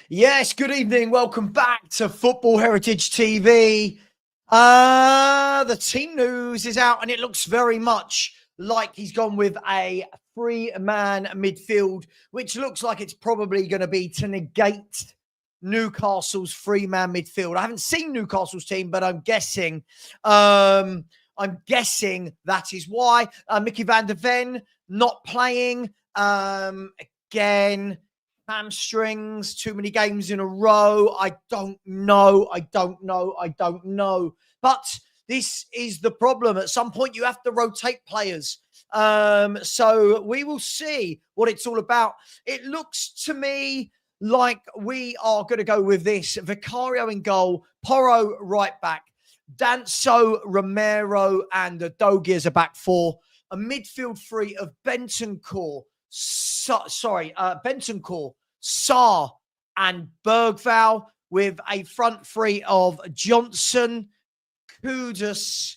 Yes, good evening. Welcome back to Football Heritage TV. The team news is out and it looks very much like he's gone with a three-man midfield, which looks like it's probably going to be to negate Newcastle's three-man midfield. I haven't seen Newcastle's team, but I'm guessing that is why. Mickey van der Ven not playing. Again, hamstrings, too many games in a row. I don't know. But this is the problem. At some point, you have to rotate players. So we will see what it's all about. It looks to me like we are going to go with this. Vicario in goal, Porro right back, Danso, Romero, and Dogi as a back four. A midfield three of Bentancur, Sarr, and Bergvall, with a front three of Johnson, Kudus,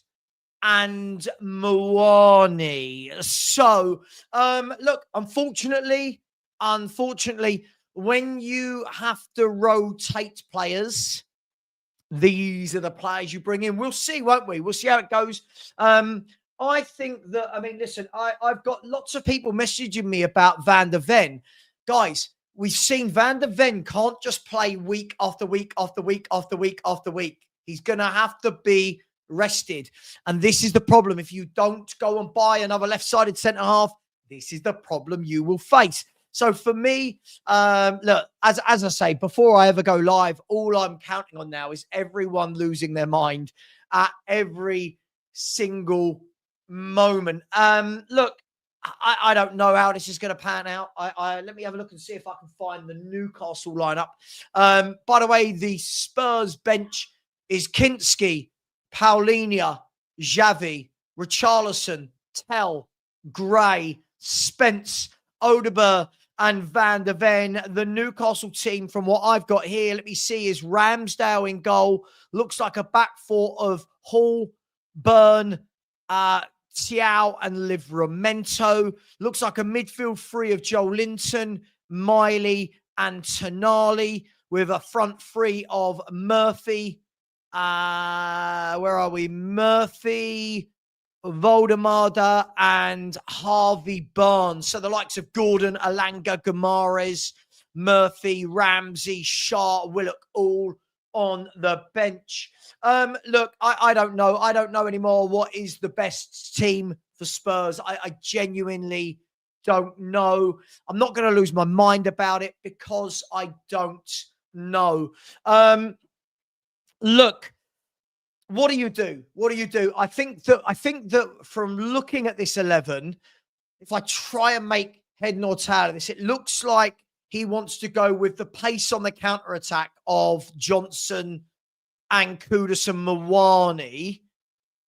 and Mwani. So, look, unfortunately, when you have to rotate players, these are the players you bring in. We'll see, won't we? We'll see how it goes. I think that, listen, I've got lots of people messaging me about Van der Ven. Guys, we've seen Van der Ven can't just play week after week after week after week after week. He's going to have to be rested. And this is the problem. If you don't go and buy another left-sided centre-half, this is the problem you will face. So for me, look, as I say, before I ever go live, all I'm counting on now is everyone losing their mind at every single moment. Look, I don't know how this is going to pan out. Let me have a look and see if I can find the Newcastle lineup. By the way, the Spurs bench is Kinski, Paulinho, Xavi, Richarlison, Tell, Gray, Spence, Odegaard, and Van der Ven. The Newcastle team, from what I've got here, let me see, is Ramsdale in goal. Looks like a back four of Hall, Burn, Thiaw, and Livramento. Looks like a midfield three of Joe Linton, Miley, and Tonali, with a front three of Murphy. Where are we? Murphy, Voldemada, and Harvey Barnes. So the likes of Gordon, Alanga, Guimaraes, Murphy, Ramsey, Shah, Willock, all on the bench. Look, I don't know. I don't know anymore what is the best team for Spurs. I genuinely don't know. I'm not going to lose my mind about it because I don't know. Look, what do you do? What do you do? I think that from looking at this 11, if I try and make head nor tail of this, it looks like he wants to go with the pace on the counter-attack of Johnson and Kudus and Mwani.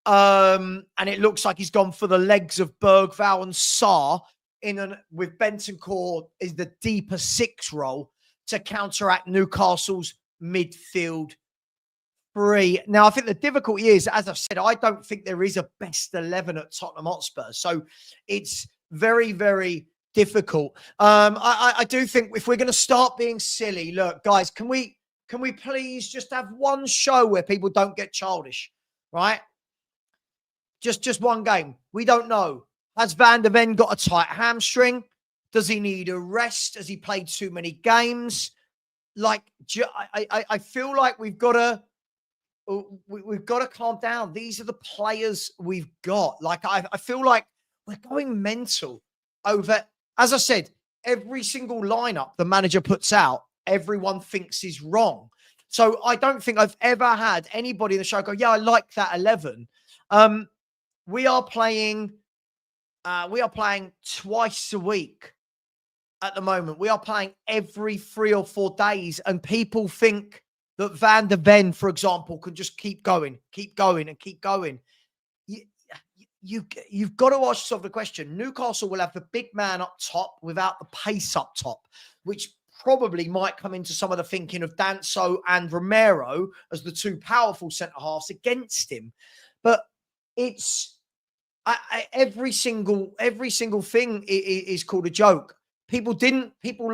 And it looks like he's gone for the legs of Bergvall and Sarr with Bentancur is the deeper six role to counteract Newcastle's midfield three. Now, I think the difficulty is, as I've said, I don't think there is a best 11 at Tottenham Hotspur. So it's very, very difficult. I do think if we're going to start being silly, look, guys, can we please just have one show where people don't get childish, right? Just one game. We don't know. Has Van der Ven got a tight hamstring? Does he need a rest? Has he played too many games? Like, I feel like we've got to calm down. These are the players we've got. Like, I feel like we're going mental over, as I said, every single lineup the manager puts out, everyone thinks is wrong. So I don't think I've ever had anybody in the show go, yeah, I like that 11. We are playing twice a week at the moment. We are playing every 3 or 4 days, and people think that Van der Ven, for example, can just keep going. You've got to ask yourself the question. Newcastle will have the big man up top without the pace up top, which probably might come into some of the thinking of Danso and Romero as the two powerful centre-halves against him. But it's every single thing is called a joke. People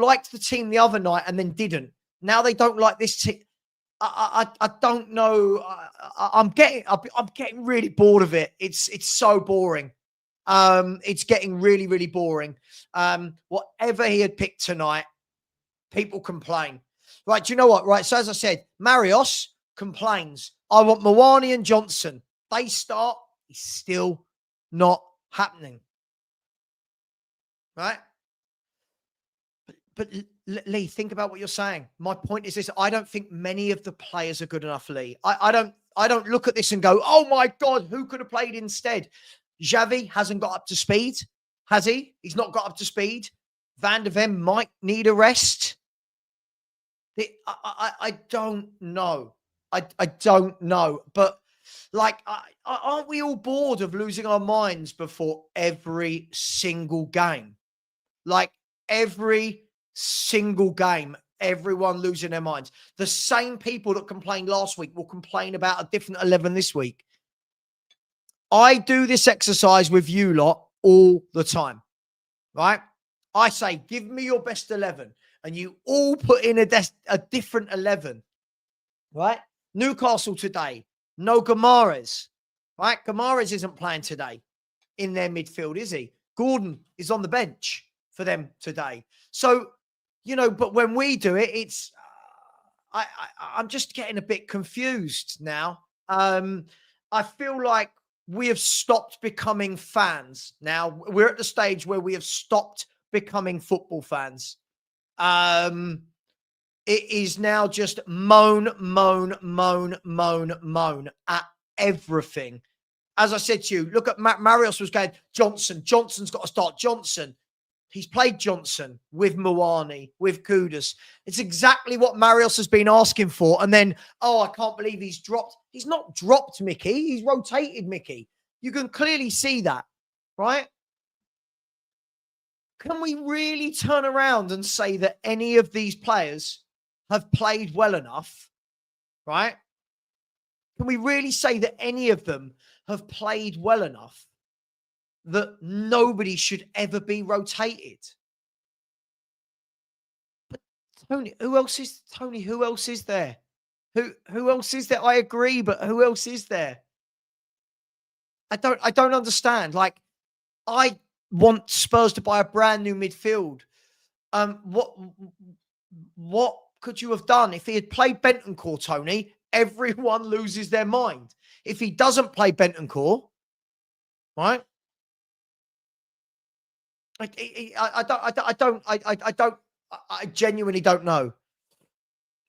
liked the team the other night and then didn't. Now they don't like this team. I don't know. I'm getting really bored of it. It's so boring. It's getting really, really boring. Whatever he had picked tonight, people complain. Right, do you know what? Right, so as I said, Marios complains. I want Mawani and Johnson. They start. It's still not happening. Right? But Lee, think about what you're saying. My point is this: I don't think many of the players are good enough, Lee. I don't look at this and go, "Oh my God, who could have played instead?" Xavi hasn't got up to speed, has he? He's not got up to speed. Van de Ven might need a rest. I don't know. I don't know. But like, aren't we all bored of losing our minds before every single game? Like every single game, everyone losing their minds. The same people that complained last week will complain about a different 11 this week. I do this exercise with you lot all the time, right? I say, give me your best 11. And you all put in a different 11, right? Newcastle today, no Guimaraes, right? Guimaraes isn't playing today in their midfield, is he? Gordon is on the bench for them today. So, but when we do it, it's, I'm just getting a bit confused now. I feel like we have stopped becoming fans. Now we're at the stage where we have stopped becoming football fans. It is now just moan at everything. As I said to you, look at Marios was going, Johnson's got to start. He's played Johnson with Mawani, with Kudus. It's exactly what Marios has been asking for. And then, I can't believe he's dropped. He's not dropped Mickey. He's rotated Mickey. You can clearly see that, right? Can we really turn around and say that any of these players have played well enough, right? Can we really say that any of them have played well enough that nobody should ever be rotated? But Tony, who else is there? Who else is there? I agree, but who else is there? I don't understand. Like, I want Spurs to buy a brand new midfield. What could you have done if he had played Bentancur, Tony? Everyone loses their mind. If he doesn't play Bentancur, right? I genuinely don't know.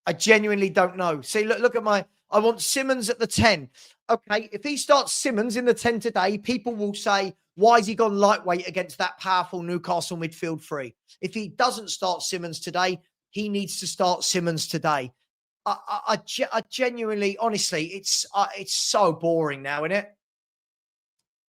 I genuinely don't know. See, look at I want Simmons at the 10. Okay, if he starts Simmons in the 10 today, people will say, why has he gone lightweight against that powerful Newcastle midfield three? If he doesn't start Simmons today, he needs to start Simmons today. I genuinely, honestly, it's so boring now, isn't it?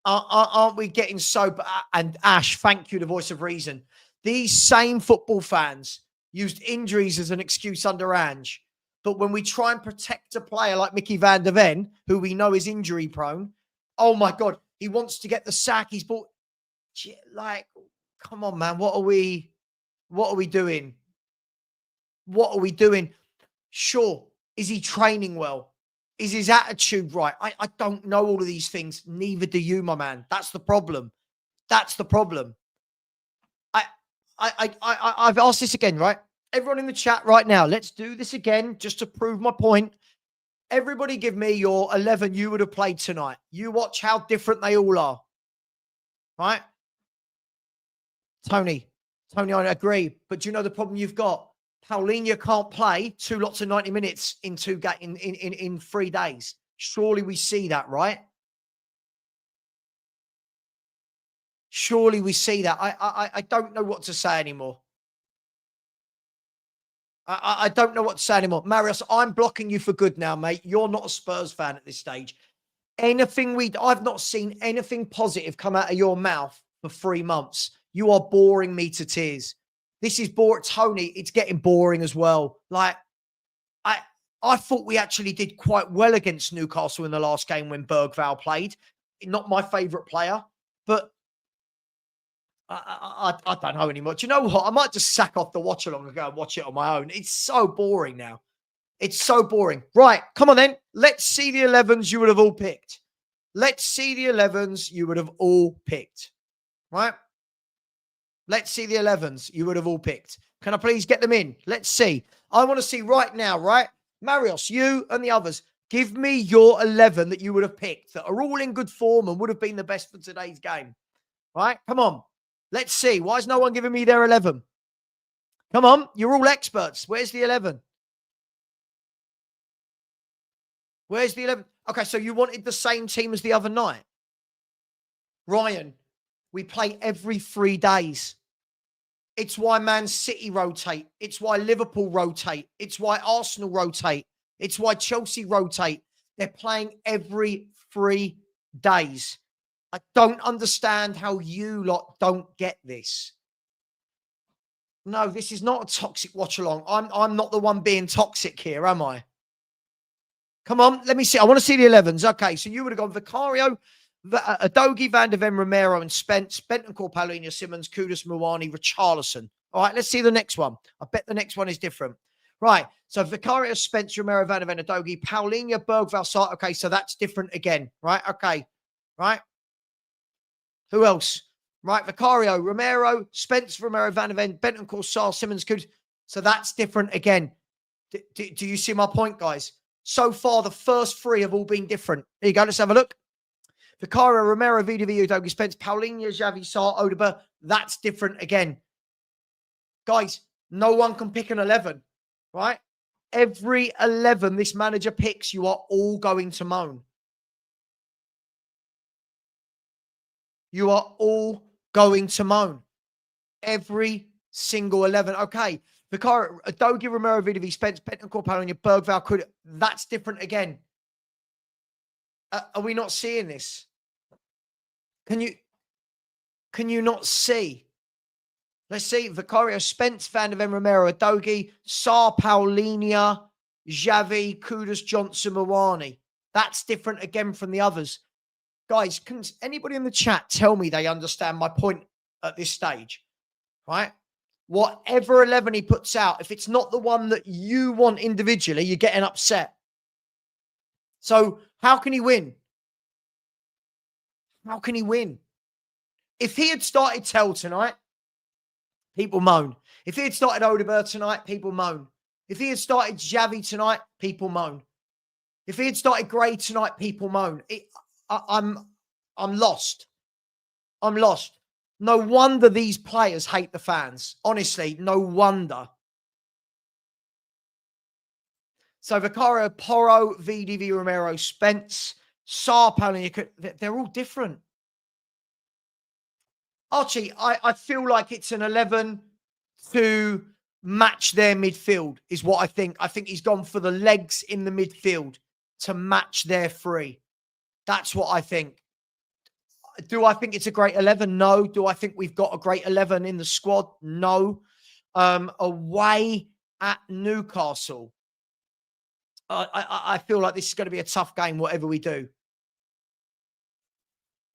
Aren't we getting so... And Ash, thank you, the voice of reason. These same football fans used injuries as an excuse under Ange. But when we try and protect a player like Mickey van der Ven, who we know is injury prone, oh my God, he wants to get the sack. He's bought... Like, come on, man. What are we doing? What are we doing? Sure. Is he training well? Is his attitude right? I don't know all of these things. Neither do you, my man. That's the problem. That's the problem. I've asked this again, right? Everyone in the chat right now, let's do this again just to prove my point. Everybody give me your 11 you would have played tonight. You watch how different they all are. Right? Tony, I agree. But do you know the problem you've got? Paulinho can't play 2 lots of 90 minutes in 3 days. Surely we see that, right? Surely we see that. I don't know what to say anymore. I don't know what to say anymore. Marius, I'm blocking you for good now, mate. You're not a Spurs fan at this stage. I've not seen anything positive come out of your mouth for 3 months. You are boring me to tears. This is boring. Tony, it's getting boring as well. Like, I thought we actually did quite well against Newcastle in the last game when Bergvall played. Not my favourite player, but I don't know anymore. Do you know what? I might just sack off the watch along and go and watch it on my own. It's so boring now. It's so boring. Right, come on then. Let's see the 11s you would have all picked. Let's see the 11s you would have all picked. Right? Let's see the 11s you would have all picked. Can I please get them in? Let's see. I want to see right now, right? Marios, you and the others, give me your 11 that you would have picked that are all in good form and would have been the best for today's game. Right? Come on. Let's see. Why is no one giving me their 11? Come on. You're all experts. Where's the 11? Where's the 11? Okay, so you wanted the same team as the other night. Ryan, we play every 3 days. It's why Man City rotate. It's why Liverpool rotate. It's why Arsenal rotate. It's why Chelsea rotate. They're playing every 3 days. I don't understand how you lot don't get this. No, this is not a toxic watch along. I'm not the one being toxic here, am I? Come on, let me see. I want to see the 11s. Okay, so you would have gone Vicario, Adogi, Van der Ven, Romero, and Spence, Bentancur, Paulinho, Simmons, Kudus, Muani, Richarlison. All right, let's see the next one. I bet the next one is different. Right, so Vicario, Spence, Romero, Van der Ven, Adogi, Paulinho, Bergvall, Sarr. Okay, so that's different again. Right, okay. Right. Who else? Right, Vicario, Romero, Spence, Romero, Van der Ven, Bentancur, Sarr, Simmons, Kudus. So that's different again. Do you see my point, guys? So far, the first 3 have all been different. There you go. Let's have a look. Vicario, Romero, VDV, Udogi, Spence, Paulinho, Xavi, Sarr, Odegaard. That's different again. Guys, no one can pick an 11, right? Every 11 this manager picks, you are all going to moan. You are all going to moan. Every single 11. Okay. Vicario, Adogi, Romero, VDV, Spence, Bentancur, Paulinho, Bergvall, that's different again. Are we not seeing this? Can you not see? Let's see. Vicario, Spence, Van der Ven, Romero, Adogi, Sarr, Paulinho, Xavi, Kudus, Johnson, Muani. That's different again from the others. Guys, can anybody in the chat tell me they understand my point at this stage? Right? Whatever 11 he puts out, if it's not the one that you want individually, you're getting upset. So how can he win? How can he win? If he had started Tell tonight, people moan. If he had started Odegaard tonight, people moan. If he had started Xavi tonight, people moan. If he had started Gray tonight, people moan. I'm lost. I'm lost. No wonder these players hate the fans. Honestly, no wonder. So Vicario, Porro, VDV, Romero, Spence, Sarr, Paulinho, they're all different. Archie, I feel like it's an 11 to match their midfield is what I think. I think he's gone for the legs in the midfield to match their 3. That's what I think. Do I think it's a great 11? No. Do I think we've got a great 11 in the squad? No. Away at Newcastle, I feel like this is going to be a tough game, whatever we do.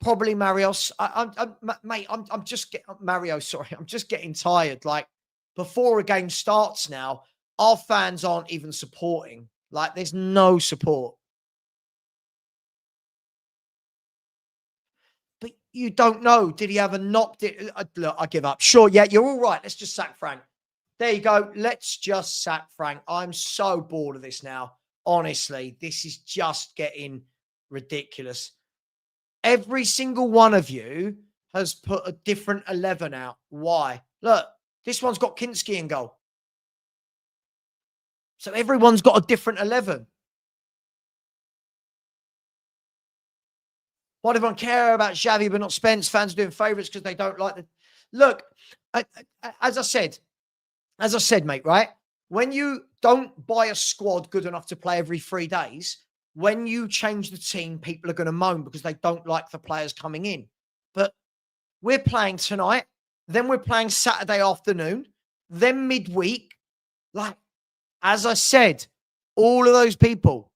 Probably Marios. I'm just getting Mario. Sorry, I'm just getting tired. Like before a game starts now, our fans aren't even supporting. Like there's no support. But you don't know. Did he have a knock? Look, I give up. Sure, yeah, you're all right. Let's just sack Frank. There you go. Let's just sack Frank. I'm so bored of this now. Honestly, this is just getting ridiculous. Every single one of you has put a different 11 out. Why? Look, this one's got Kinski in goal. So everyone's got a different 11. Why do everyone care about Xavi but not Spence? Fans are doing favourites because they don't like the... Look, as I said, mate, right? When you don't buy a squad good enough to play every 3 days, when you change the team, people are going to moan because they don't like the players coming in. But we're playing tonight, then we're playing Saturday afternoon, then midweek. Like, as I said, all of those people,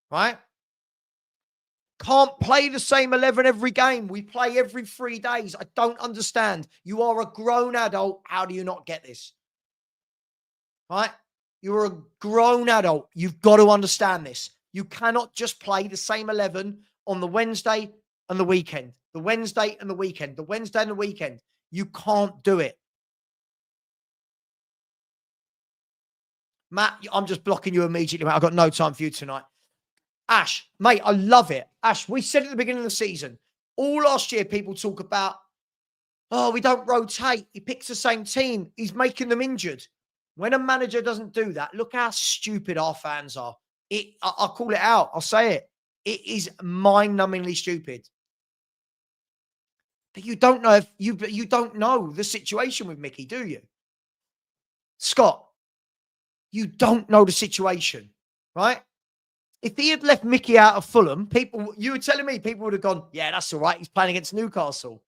right? Can't play the same 11 every game. We play every 3 days. I don't understand. You are a grown adult. How do you not get this? Right? You're a grown adult. You've got to understand this. You cannot just play the same 11 on the Wednesday and the weekend. The Wednesday and the weekend. The Wednesday and the weekend. You can't do it. Matt, I'm just blocking you immediately, mate. I've got no time for you tonight. Ash, mate, I love it. Ash, we said at the beginning of the season, all last year people talk about, oh, we don't rotate. He picks the same team. He's making them injured. When a manager doesn't do that, look how stupid our fans are. I'll call it out. I'll say it. It is mind-numbingly stupid. But you don't know if you don't know the situation with Mickey, do you? Scott, you don't know the situation, right? If he had left Mickey out of Fulham, you were telling me people would have gone, yeah, that's all right. He's playing against Newcastle.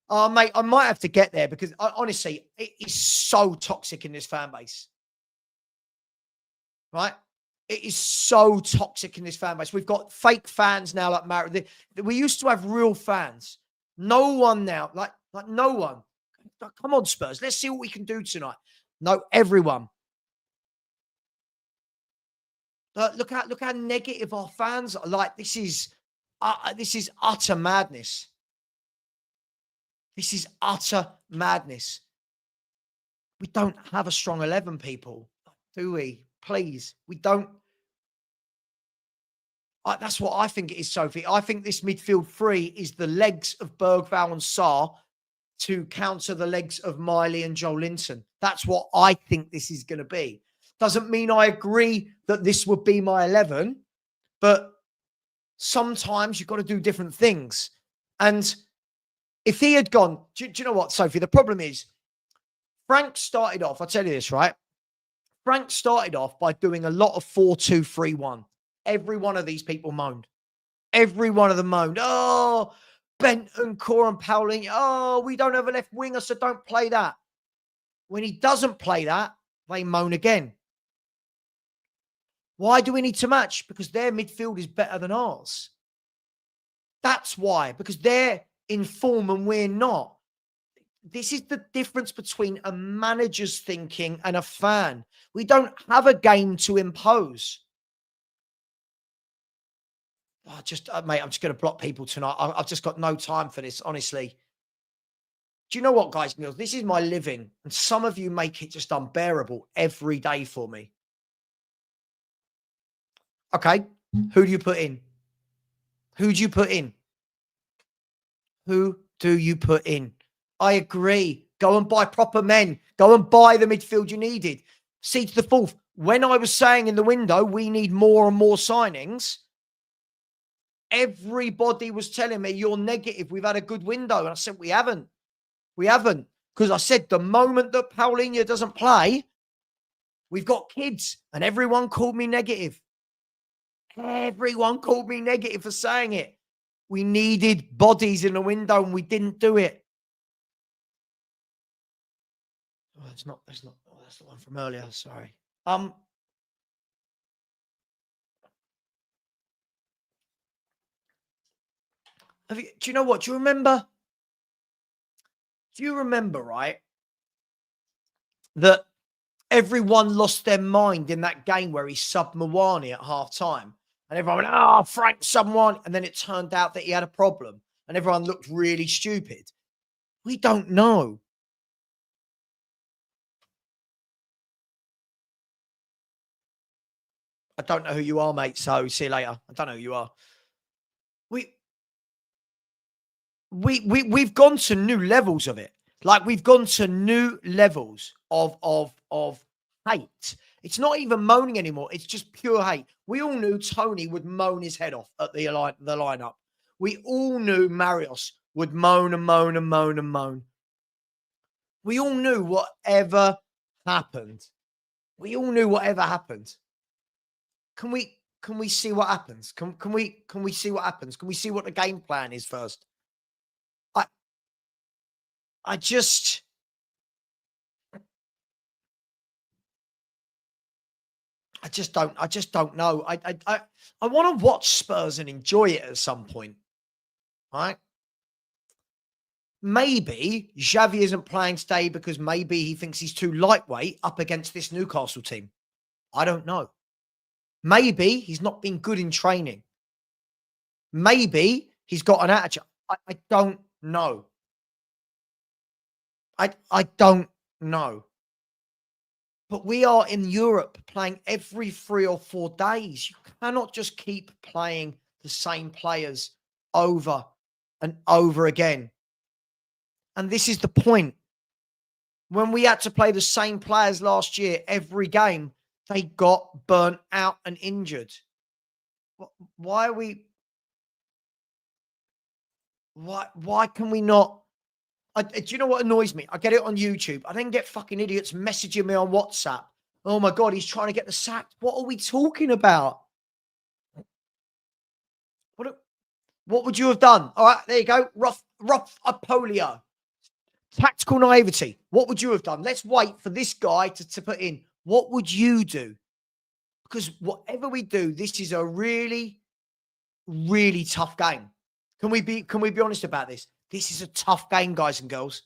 Oh, mate, I might have to get there because honestly, it is so toxic in this fan base. Right? It is so toxic in this fan base. We've got fake fans now, like Mary. We used to have real fans. No one now, like no one. Come on, Spurs. Let's see what we can do tonight. No, everyone. Look how negative our fans are. Like this is utter madness. This is utter madness. We don't have a strong 11, people, do we? Please, we don't. That's what I think it is, Sophie. I think this midfield three is the legs of Bergvall and Sarr to counter the legs of Miley and Joel Linton. That's what I think this is going to be. Doesn't mean I agree that this would be my 11, but sometimes you've got to do different things. And if he had gone, do you know what, Sophie? The problem is, Frank started off, I'll tell you this, right? Frank started off by doing a lot of 4-2-3-1. Every one of these people moaned. Every one of them moaned. Oh, Bentancur and Paulinho. Oh, we don't have a left winger, so don't play that. When he doesn't play that, they moan again. Why do we need to match? Because their midfield is better than ours. That's why. Because they're in form and we're not. This is the difference between a manager's thinking and a fan. We don't have a game to impose. Mate, I'm just going to block people tonight. I've just got no time for this, honestly. Do you know what, guys? This is my living. And some of you make it just unbearable every day for me. Okay, who do you put in? Who do you put in? Who do you put in? I agree. Go and buy proper men. Go and buy the midfield you needed. See to the fourth. When I was saying in the window, we need more and more signings, everybody was telling me, you're negative. We've had a good window. And I said, we haven't. We haven't. Because I said, the moment that Paulinho doesn't play, we've got kids. And everyone called me negative. Everyone called me negative for saying it. We needed bodies in the window and we didn't do it. Oh, that's the one from earlier. Sorry. Do you know what? Do you remember, right, that everyone lost their mind in that game where he subbed Mawani at half time? And everyone went, oh, Frank someone. And then it turned out that he had a problem. And everyone looked really stupid. We don't know. I don't know who you are, mate. So see you later. I don't know who you are. We've gone to new levels of it. Like we've gone to new levels of hate. It's not even moaning anymore. It's just pure hate. We all knew Tony would moan his head off at the lineup. We all knew Marius would moan and moan and moan and moan. We all knew whatever happened. We all knew whatever happened. Can we see what happens? Can we see what happens? Can we see what the game plan is first? I just, I just don't know. I want to watch Spurs and enjoy it at some point, right? Maybe Xavi isn't playing today because maybe he thinks he's too lightweight up against this Newcastle team. I don't know. Maybe he's not been good in training. Maybe he's got an attitude. I don't know. I don't know. But we are in Europe playing every 3 or 4 days. You cannot just keep playing the same players over and over again. And this is the point. When we had to play the same players last year every game, they got burnt out and injured. Why are we... Why can we not... do you know what annoys me? I get it on YouTube. I then get fucking idiots messaging me on WhatsApp. Oh my God, he's trying to get the sack. What are we talking about? What would you have done? All right, there you go. Rough polio. Tactical naivety. What would you have done? Let's wait for this guy to put in. What would you do? Because whatever we do, this is a really, really tough game. Can we be honest about this? This is a tough game, guys and girls.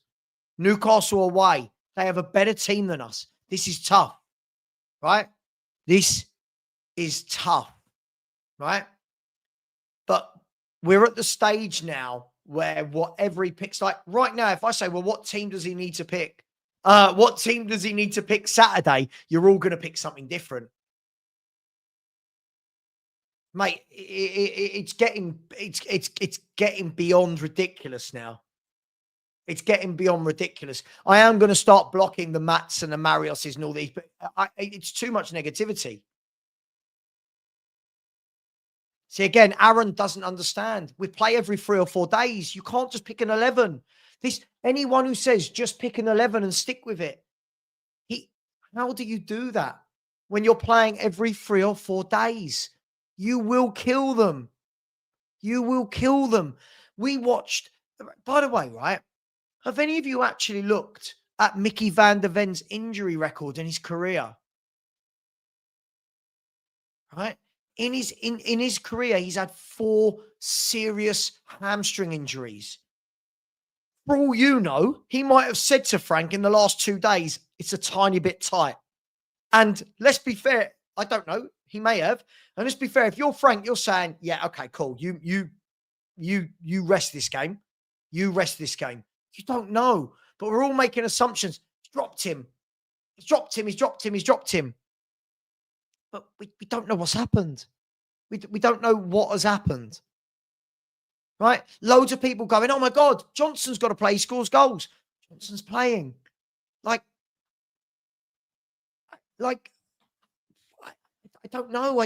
Newcastle away. They have a better team than us. This is tough, right? This is tough, right? But we're at the stage now where whatever he picks, like right now, if I say, well, what team does he need to pick? What team does he need to pick Saturday? You're all going to pick something different. Mate, it's getting beyond ridiculous now. It's getting beyond ridiculous. I am going to start blocking the Mats and the Marioses and all these, but it's too much negativity. See, again, Aaron doesn't understand. We play every 3 or 4 days. You can't just pick an 11. Anyone who says just pick an 11 and stick with it, how do you do that when you're playing every 3 or 4 days? You will kill them. You will kill them. We watched, by the way, right? Have any of you actually looked at Mickey van der Ven's injury record in his career? Right? In his career, he's had 4 serious hamstring injuries. For all you know, he might have said to Frank in the last 2 days, it's a tiny bit tight. And let's be fair, I don't know. He may have. And let's be fair, if you're Frank, you're saying, yeah, okay, cool. You rest this game. You rest this game. You don't know. But we're all making assumptions. He's dropped him. He's dropped him. He's dropped him. He's dropped him. But we don't know what's happened. We don't know what has happened. Right? Loads of people going, oh my God, Johnson's got to play. He scores goals. Johnson's playing. Like, I don't know.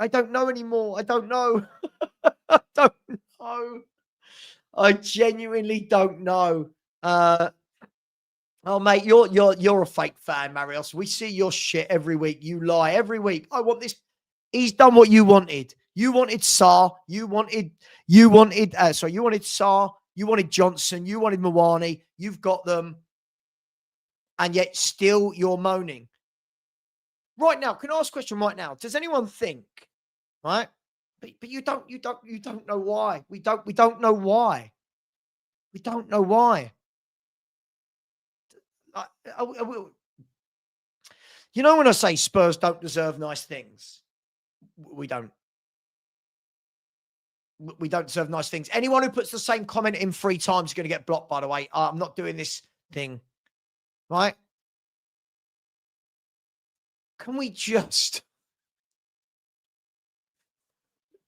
I don't know anymore. I don't know. I don't know. I genuinely don't know. Oh mate, you're a fake fan, Marios. We see your shit every week. You lie every week. I want this. He's done what you wanted. You wanted Sarr. You wanted Sarr. You wanted Johnson. You wanted Mawani. You've got them, and yet still you're moaning. Right now, can I ask a question right now? Does anyone think, right? But you don't know why. We don't know why. We don't know why. You know when I say Spurs don't deserve nice things? We don't. We don't deserve nice things. Anyone who puts the same comment in 3 times is going to get blocked, by the way. I'm not doing this thing. Right? Can we just...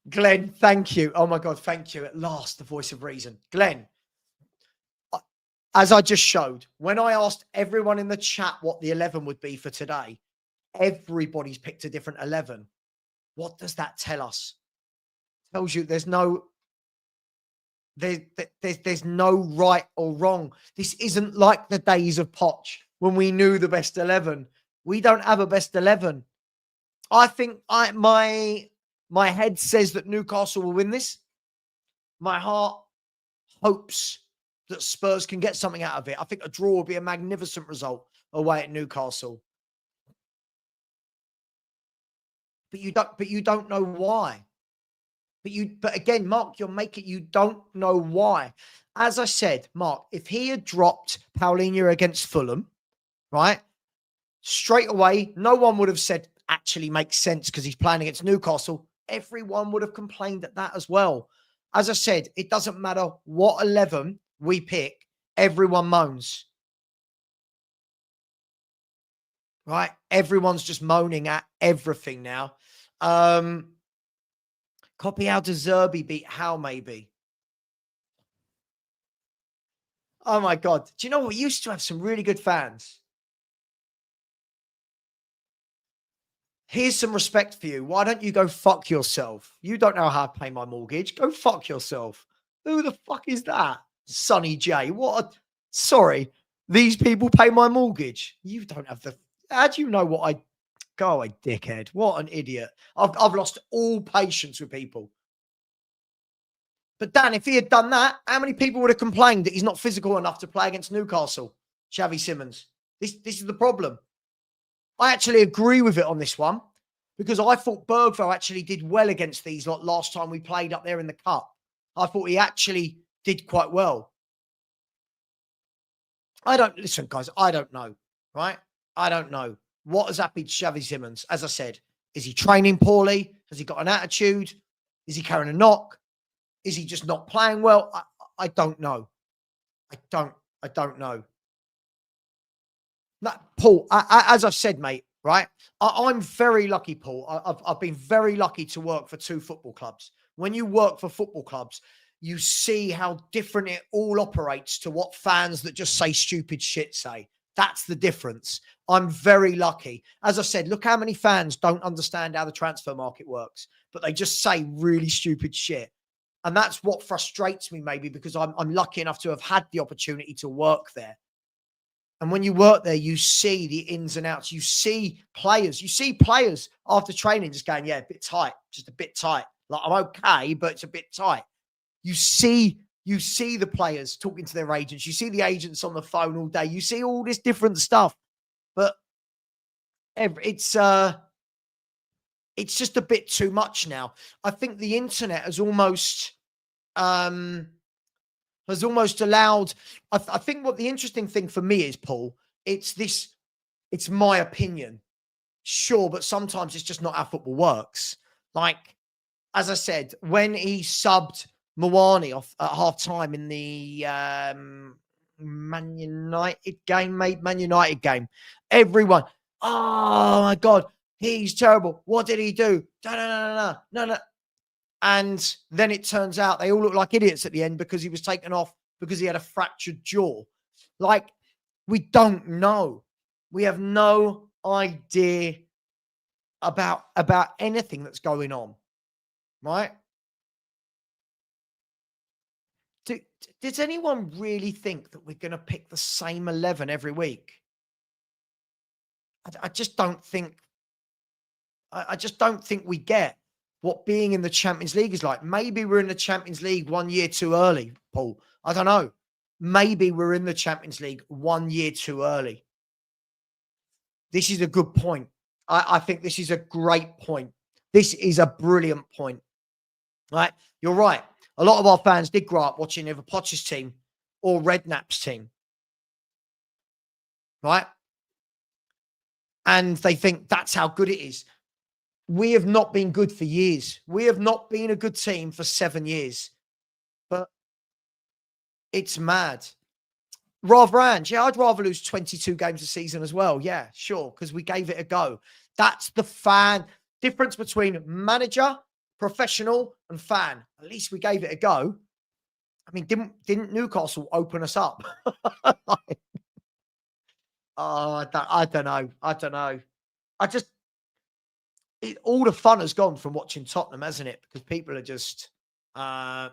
Glenn, thank you. Oh my God, thank you. At last, the voice of reason. Glenn, as I just showed, when I asked everyone in the chat what the 11 would be for today, everybody's picked a different 11. What does that tell us? It tells you there's no right or wrong. This isn't like the days of Poch when we knew the best 11. We don't have a best 11. I think my head says that Newcastle will win this. My heart hopes that Spurs can get something out of it. I think a draw would be a magnificent result away at Newcastle. but you don't know why. But again, Mark, you don't know why. As I said, Mark, if he had dropped Paulinho against Fulham, right, straight away, no one would have said actually makes sense because he's playing against Newcastle. Everyone would have complained at that as well. As I said, it doesn't matter what 11 we pick, everyone moans. Right? Everyone's just moaning at everything now. Copy how De Zerbi beat How maybe. Oh my God. Do you know what? We used to have some really good fans. Here's some respect for you. Why don't you go fuck yourself? You don't know how to pay my mortgage. Go fuck yourself. Who the fuck is that? Sonny J. Sorry. These people pay my mortgage. You don't have the... How do you know what I... Go away, dickhead. What an idiot. I've lost all patience with people. But Dan, if he had done that, how many people would have complained that he's not physical enough to play against Newcastle? Xavi Simons. This is the problem. I actually agree with it on this one because I thought Bergvall actually did well against these last time we played up there in the cup. I thought he actually did quite well. Listen, guys, I don't know, right? I don't know. What has happened to Xavi Simons? As I said, is he training poorly? Has he got an attitude? Is he carrying a knock? Is he just not playing well? I don't know. I don't know. No, Paul, as I've said, mate, right? I'm very lucky, Paul. I've been very lucky to work for 2 football clubs. When you work for football clubs, you see how different it all operates to what fans that just say stupid shit say. That's the difference. I'm very lucky. As I said, look how many fans don't understand how the transfer market works, but they just say really stupid shit. And that's what frustrates me maybe because I'm lucky enough to have had the opportunity to work there. And when you work there, you see the ins and outs. You see players after training just going, yeah, a bit tight, just a bit tight. Like, I'm okay, but it's a bit tight. You see the players talking to their agents. You see the agents on the phone all day. You see all this different stuff. But it's just a bit too much now. I think the internet has almost allowed. I think what the interesting thing for me is, Paul, it's my opinion. Sure, but sometimes it's just not how football works. Like, as I said, when he subbed Mawani off at half time in the Man United game, everyone, oh my God, he's terrible. What did he do? No. And then it turns out they all look like idiots at the end because he was taken off because he had a fractured jaw. Like, we don't know. We have no idea about anything that's going on, right? Does anyone really think that we're going to pick the same 11 every week? I just don't think. I just don't think we get what being in the Champions League is like. Maybe we're in the Champions League 1 year too early, Paul. I don't know. Maybe we're in the Champions League 1 year too early. This is a good point. I think this is a great point. This is a brilliant point. Right? You're right. A lot of our fans did grow up watching either Poch's team or Redknapp's team. Right? And they think that's how good it is. We have not been good for years. We have not been a good team for 7 years. But it's mad. Ange, yeah, I'd rather lose 22 games a season as well. Yeah, sure, because we gave it a go. That's the fan difference between manager, professional, and fan. At least we gave it a go. I mean, didn't Newcastle open us up? Oh, I don't know. All the fun has gone from watching Tottenham, hasn't it? Because people are just, I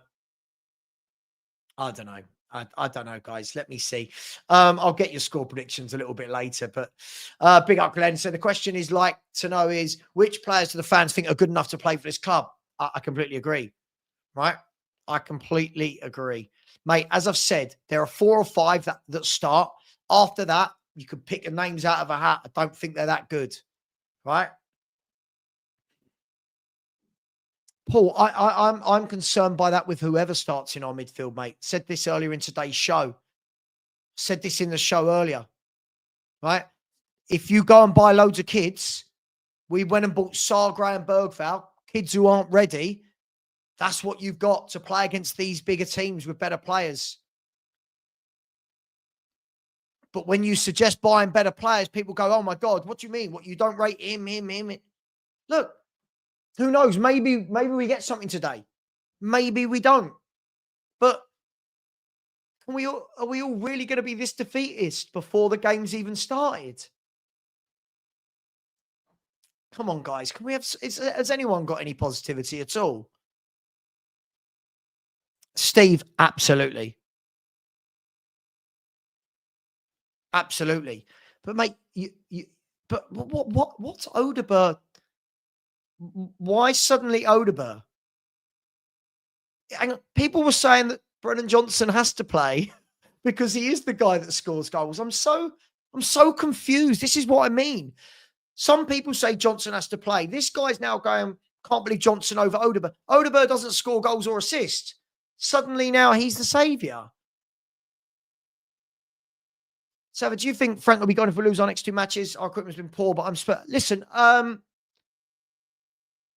don't know. I don't know, guys. Let me see. I'll get your score predictions a little bit later. But big up, Glenn. So the question is which players do the fans think are good enough to play for this club? I completely agree. Right? I completely agree. Mate, as I've said, there are 4 or 5 that start. After that, you could pick your names out of a hat. I don't think they're that good. Right? Paul, I'm concerned by that with whoever starts in our midfield, mate. Said this earlier in today's show. Said this in the show earlier, right? If you go and buy loads of kids, we went and bought Sagra and Bergval, kids who aren't ready. That's what you've got to play against these bigger teams with better players. But when you suggest buying better players, people go, oh my God, what do you mean? What, you don't rate him? Look, who knows? Maybe we get something today. Maybe we don't. But are we all really going to be this defeatist before the game's even started? Come on, guys. Can we have? Has anyone got any positivity at all? Steve, absolutely, absolutely. But mate, but what's Odegaard? Why suddenly Odegaard? And people were saying that Brennan Johnson has to play because he is the guy that scores goals. I'm so confused. This is what I mean. Some people say Johnson has to play. This guy's now going, can't believe Johnson over Odegaard. Odegaard doesn't score goals or assists. Suddenly now he's the saviour. So do you think Frank will be gone if we lose our next 2 matches? Our equipment's been poor, but listen, do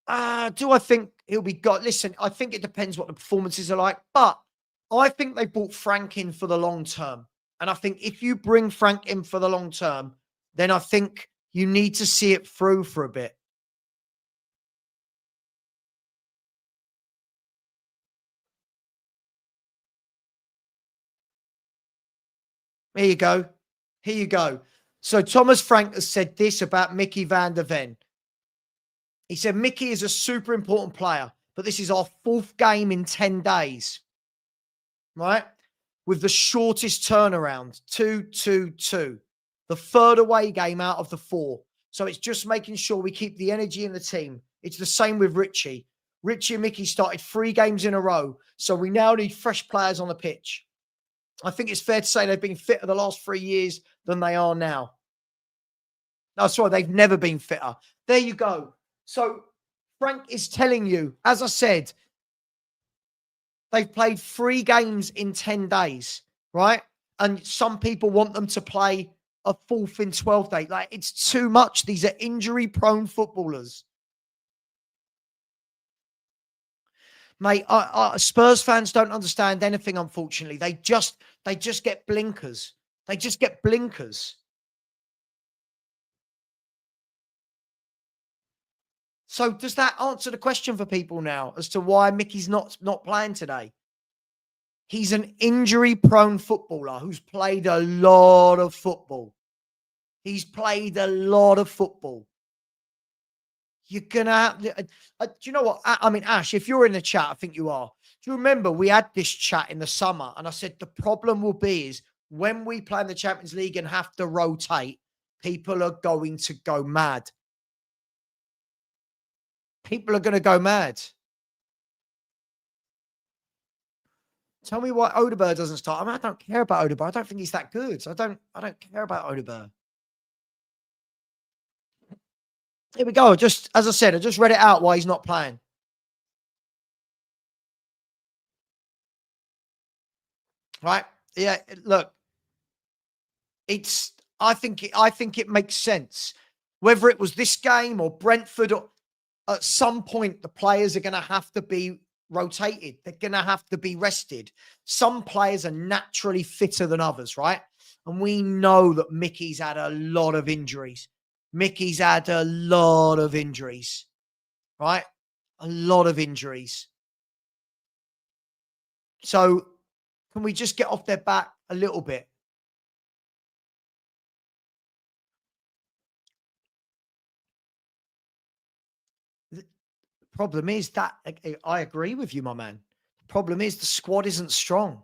I think he'll be got? Listen, I think it depends what the performances are like, but I think they brought Frank in for the long term. And I think if you bring Frank in for the long term, then I think you need to see it through for a bit. Here you go. Here you go. So Thomas Frank has said this about Mickey van der Ven. He said, Mickey is a super important player, but this is our 4th game in 10 days, right? With the shortest turnaround, 2-2-2. The 3rd away game out of the 4. So it's just making sure we keep the energy in the team. It's the same with Richie. Richie and Mickey started 3 games in a row. So we now need fresh players on the pitch. I think it's fair to say they've been fitter the last 3 years than they are now. No, sorry, they've never been fitter. There you go. So Frank is telling you, as I said, they've played 3 games in 10 days, right? And some people want them to play a 4th in 12 days. Like, it's too much. These are injury-prone footballers. Mate, Spurs fans don't understand anything, unfortunately. They just get blinkers. They just get blinkers. So does that answer the question for people now as to why Mickey's not playing today? He's an injury-prone footballer who's played a lot of football. He's played a lot of football. You're going to have... do you know what? I mean, Ash, if you're in the chat, I think you are. Do you remember we had this chat in the summer and I said the problem will be is when we play in the Champions League and have to rotate, people are going to go mad. People are going to go mad. Tell me why Odegaard doesn't start. I mean, I don't care about Odegaard. I don't think he's that good. So I don't care about Odegaard. Here we go. Just as I said, I just read it out why he's not playing. Right? Yeah. Look, I think it makes sense. Whether it was this game or Brentford, or at some point the players are going to have to be rotated. They're going to have to be rested. Some players are naturally fitter than others, right? And we know that Mickey's had a lot of injuries. Mickey's had a lot of injuries, right? A lot of injuries. So can we just get off their back a little bit? The problem is that, I agree with you, my man. The problem is the squad isn't strong.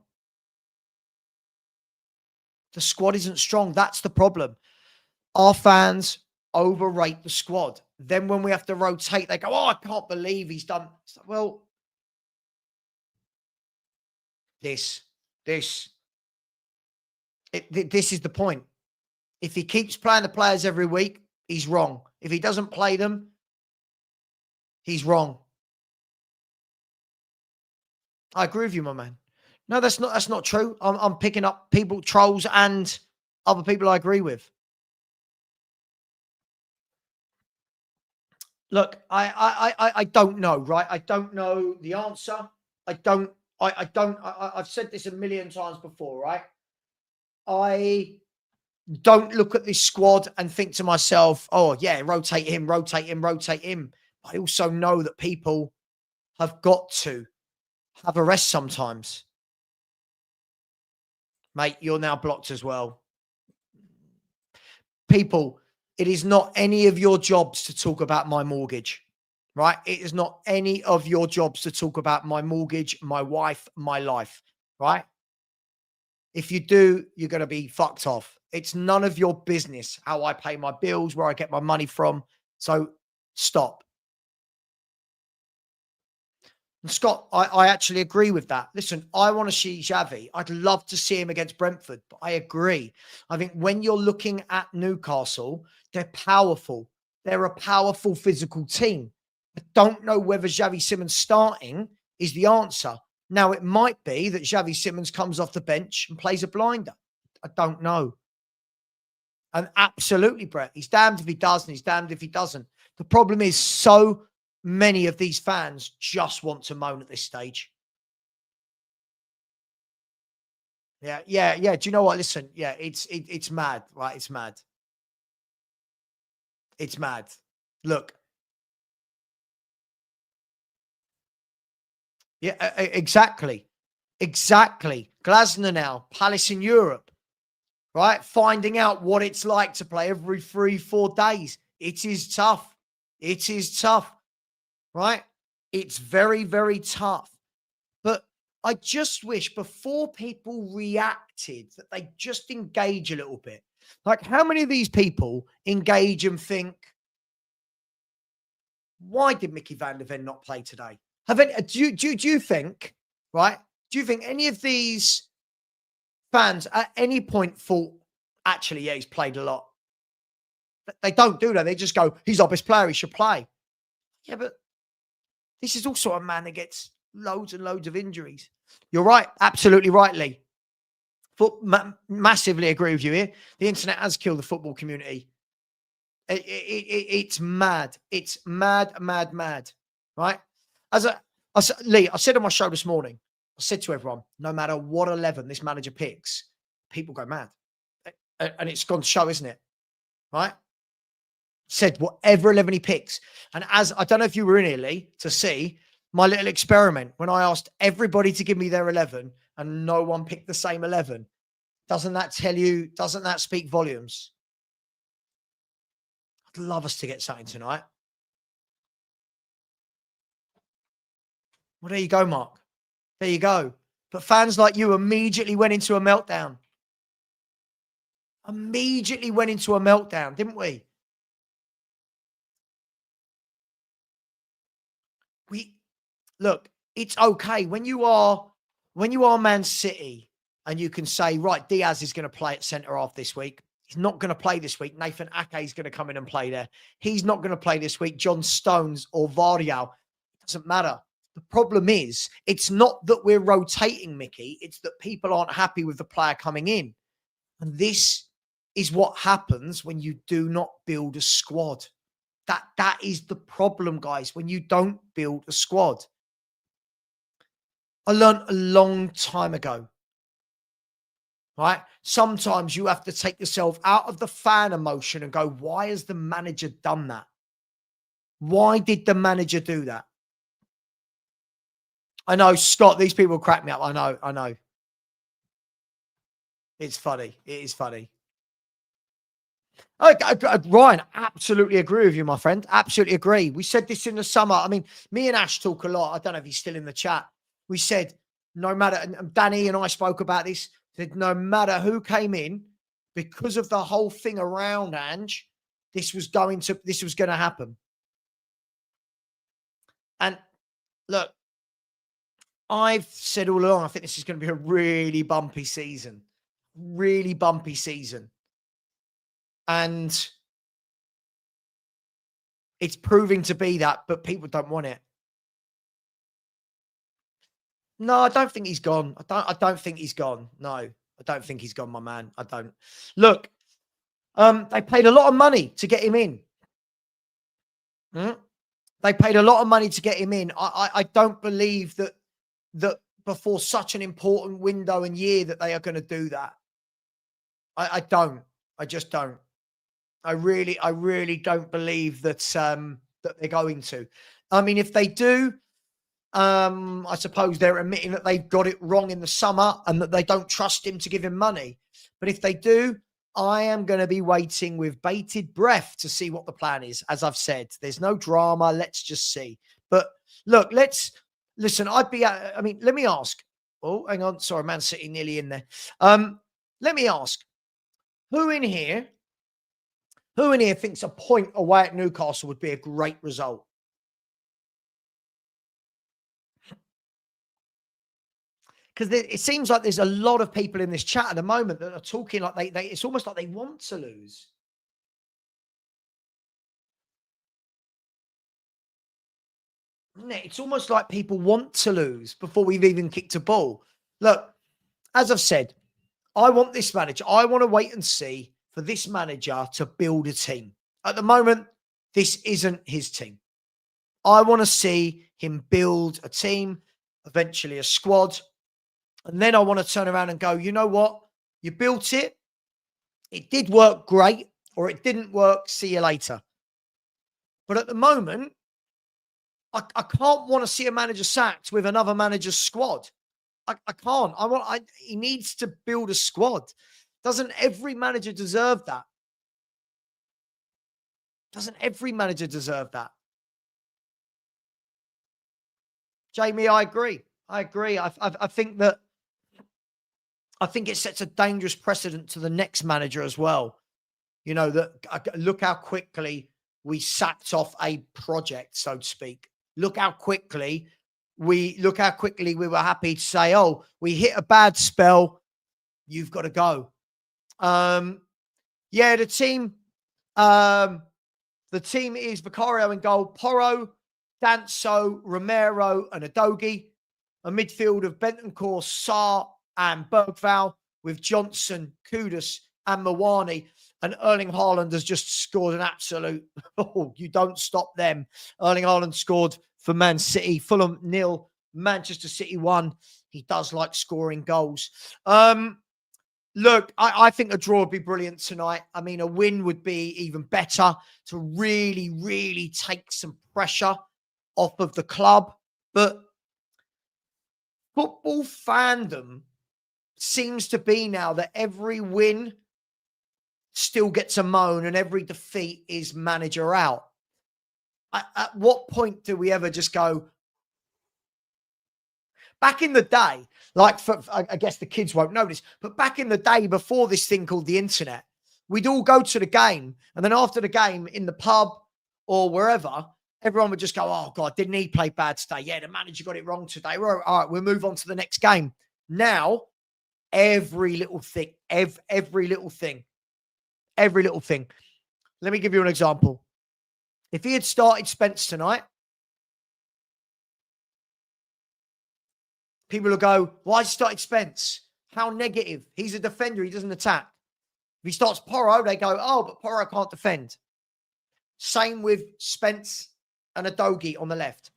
The squad isn't strong. That's the problem. Our fans overrate the squad. Then when we have to rotate, they go, oh, I can't believe he's done. Well, this is the point. If he keeps playing the players every week, he's wrong. If he doesn't play them, he's wrong. I agree with you, my man. No, that's not true. I'm picking up people, trolls, and other people I agree with. Look, I don't know, right? I don't know the answer. I don't. I don't. I've said this a million times before, right? I don't look at this squad and think to myself, "Oh yeah, rotate him, rotate him, rotate him." I also know that people have got to have a rest sometimes, mate. You're now blocked as well. People, it is not any of your jobs to talk about my mortgage, right? It is not any of your jobs to talk about my mortgage, my wife, my life, right? If you do, you're going to be fucked off. It's none of your business how I pay my bills, where I get my money from. So stop. And Scott, I actually agree with that. Listen, I want to see Xavi. I'd love to see him against Brentford, but I agree. I think when you're looking at Newcastle, they're powerful. They're a powerful physical team. I don't know whether Xavi Simons starting is the answer. Now, it might be that Xavi Simons comes off the bench and plays a blinder. I don't know. And absolutely, Brett, he's damned if he does and he's damned if he doesn't. The problem is so many of these fans just want to moan at this stage. Yeah, yeah, yeah. Do you know what? Listen, yeah, it's mad, right? It's mad. It's mad. Look, yeah, exactly, exactly. Glasner now, Palace in Europe, right? Finding out what it's like to play every 3-4 days. It is tough. It is tough, right? It's very, very tough. But I just wish before people reacted that they just engage a little bit. Like, how many of these people engage and think, why did Mickey van der Ven not play today? Have any, do you think, right? Do you think any of these fans at any point thought, actually, yeah, he's played a lot? They don't do that. They just go, he's our best player. He should play. Yeah, but this is also a man that gets loads and loads of injuries. You're right. Absolutely right, Lee. Massively agree with you here. The internet has killed the football community. It's mad. It's mad, mad, mad. Right? Lee, I said on my show this morning, I said to everyone, no matter what 11 this manager picks, people go mad. And it's gone to show, isn't it? Right? Said whatever 11 he picks. And as I don't know if you were in here, Lee, to see my little experiment when I asked everybody to give me their 11 and no one picked the same 11. Doesn't that speak volumes? I'd love us to get something tonight. Well, there you go, Mark. There you go. But fans like you immediately went into a meltdown. Immediately went into a meltdown, didn't we? Look, it's okay when you are Man City and you can say, right, Diaz is going to play at centre half this week. He's not going to play this week. Nathan Ake is going to come in and play there. He's not going to play this week. John Stones or Vardial. It doesn't matter. The problem is, it's not that we're rotating, Mickey. It's that people aren't happy with the player coming in. And this is what happens when you do not build a squad. That is the problem, guys, when you don't build a squad. I learned a long time ago, right? Sometimes you have to take yourself out of the fan emotion and go, why has the manager done that? Why did the manager do that? I know, Scott, these people crack me up. I know. It's funny. It is funny. Ryan, absolutely agree with you, my friend. Absolutely agree. We said this in the summer. I mean, me and Ash talk a lot. I don't know if he's still in the chat. We said, no matter, and Danny and I spoke about this, said no matter who came in, because of the whole thing around Ange, this was going to happen. And look, I've said all along, I think this is going to be a really bumpy season. Really bumpy season. And it's proving to be that, but people don't want it. No, I don't think he's gone. I don't think he's gone. No, I don't think he's gone, my man. I don't. Look, they paid a lot of money to get him in. They paid a lot of money to get him in. I don't believe that before such an important window and year that they are going to do that. I don't. I just don't. I really don't believe that that they're going to. I mean, if they do, I suppose they're admitting that they've got it wrong in the summer and that they don't trust him to give him money. But if they do, I am going to be waiting with bated breath to see what the plan is. As I've said, there's no drama. Let's just see. But look, listen. Let me ask. Oh, hang on. Sorry, Man City nearly in there. Let me ask. Who in here thinks a point away at Newcastle would be a great result? Because it seems like there's a lot of people in this chat at the moment that are talking like they it's almost like they want to lose. Isn't it? It's almost like people want to lose before we've even kicked a ball. Look, as I've said, I want this manager. I want to wait and see for this manager to build a team. At the moment, this isn't his team. I want to see him build a team, eventually a squad. And then I want to turn around and go, you know what? You built it. It did work great, or it didn't work. See you later. But at the moment, I can't want to see a manager sacked with another manager's squad. I can't. He needs to build a squad. Doesn't every manager deserve that? Doesn't every manager deserve that? Jamie, I agree. I think that it sets a dangerous precedent to the next manager as well. You know, look how quickly we sacked off a project, so to speak. Look how quickly we were happy to say, oh, we hit a bad spell. You've got to go. The team is Vicario in goal, Porro, Danso, Romero, and Adogi. A midfield of Bentancur, Sarr, and Bergval, with Johnson, Kudus, and Mawani. And Erling Haaland has just scored an absolute, you don't stop them. Erling Haaland scored for Man City, Fulham 0, Manchester City 1. He does like scoring goals. Look, I think a draw would be brilliant tonight. I mean, a win would be even better to really, really take some pressure off of the club. But football fandom seems to be now that every win still gets a moan and every defeat is manager out. At what point do we ever just go? Back in the day, I guess the kids won't know this, but back in the day before this thing called the internet, we'd all go to the game, and then after the game in the pub or wherever, everyone would just go, oh, God, didn't he play bad today? Yeah, the manager got it wrong today. All right, we'll move on to the next game. Now, every little thing. Let me give you an example. If he had started Spence tonight, people will go, why started Spence? How negative. He's a defender. He doesn't attack. If he starts Porro, they go, oh, but Porro can't defend. Same with Spence and Adogi on the left.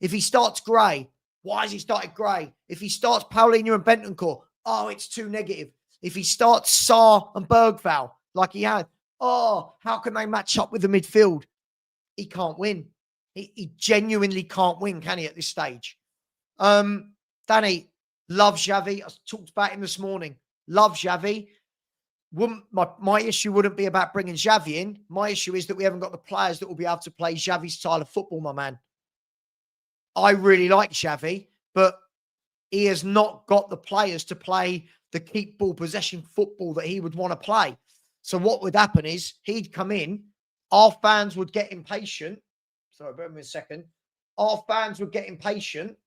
If he starts Gray, why has he started Gray? If he starts Paulinho and Bentancur, oh, it's too negative. If he starts Sarr and Bergval, like he had, oh, how can they match up with the midfield? He can't win. He genuinely can't win, can he, at this stage? Danny, love Xavi. I talked about him this morning. Love Xavi. My issue wouldn't be about bringing Xavi in. My issue is that we haven't got the players that will be able to play Xavi's style of football, my man. I really like Xavi, but he has not got the players to play the keep ball possession football that he would want to play. So what would happen is he'd come in, our fans would get impatient. Sorry, bear with me a second. Our fans would get impatient.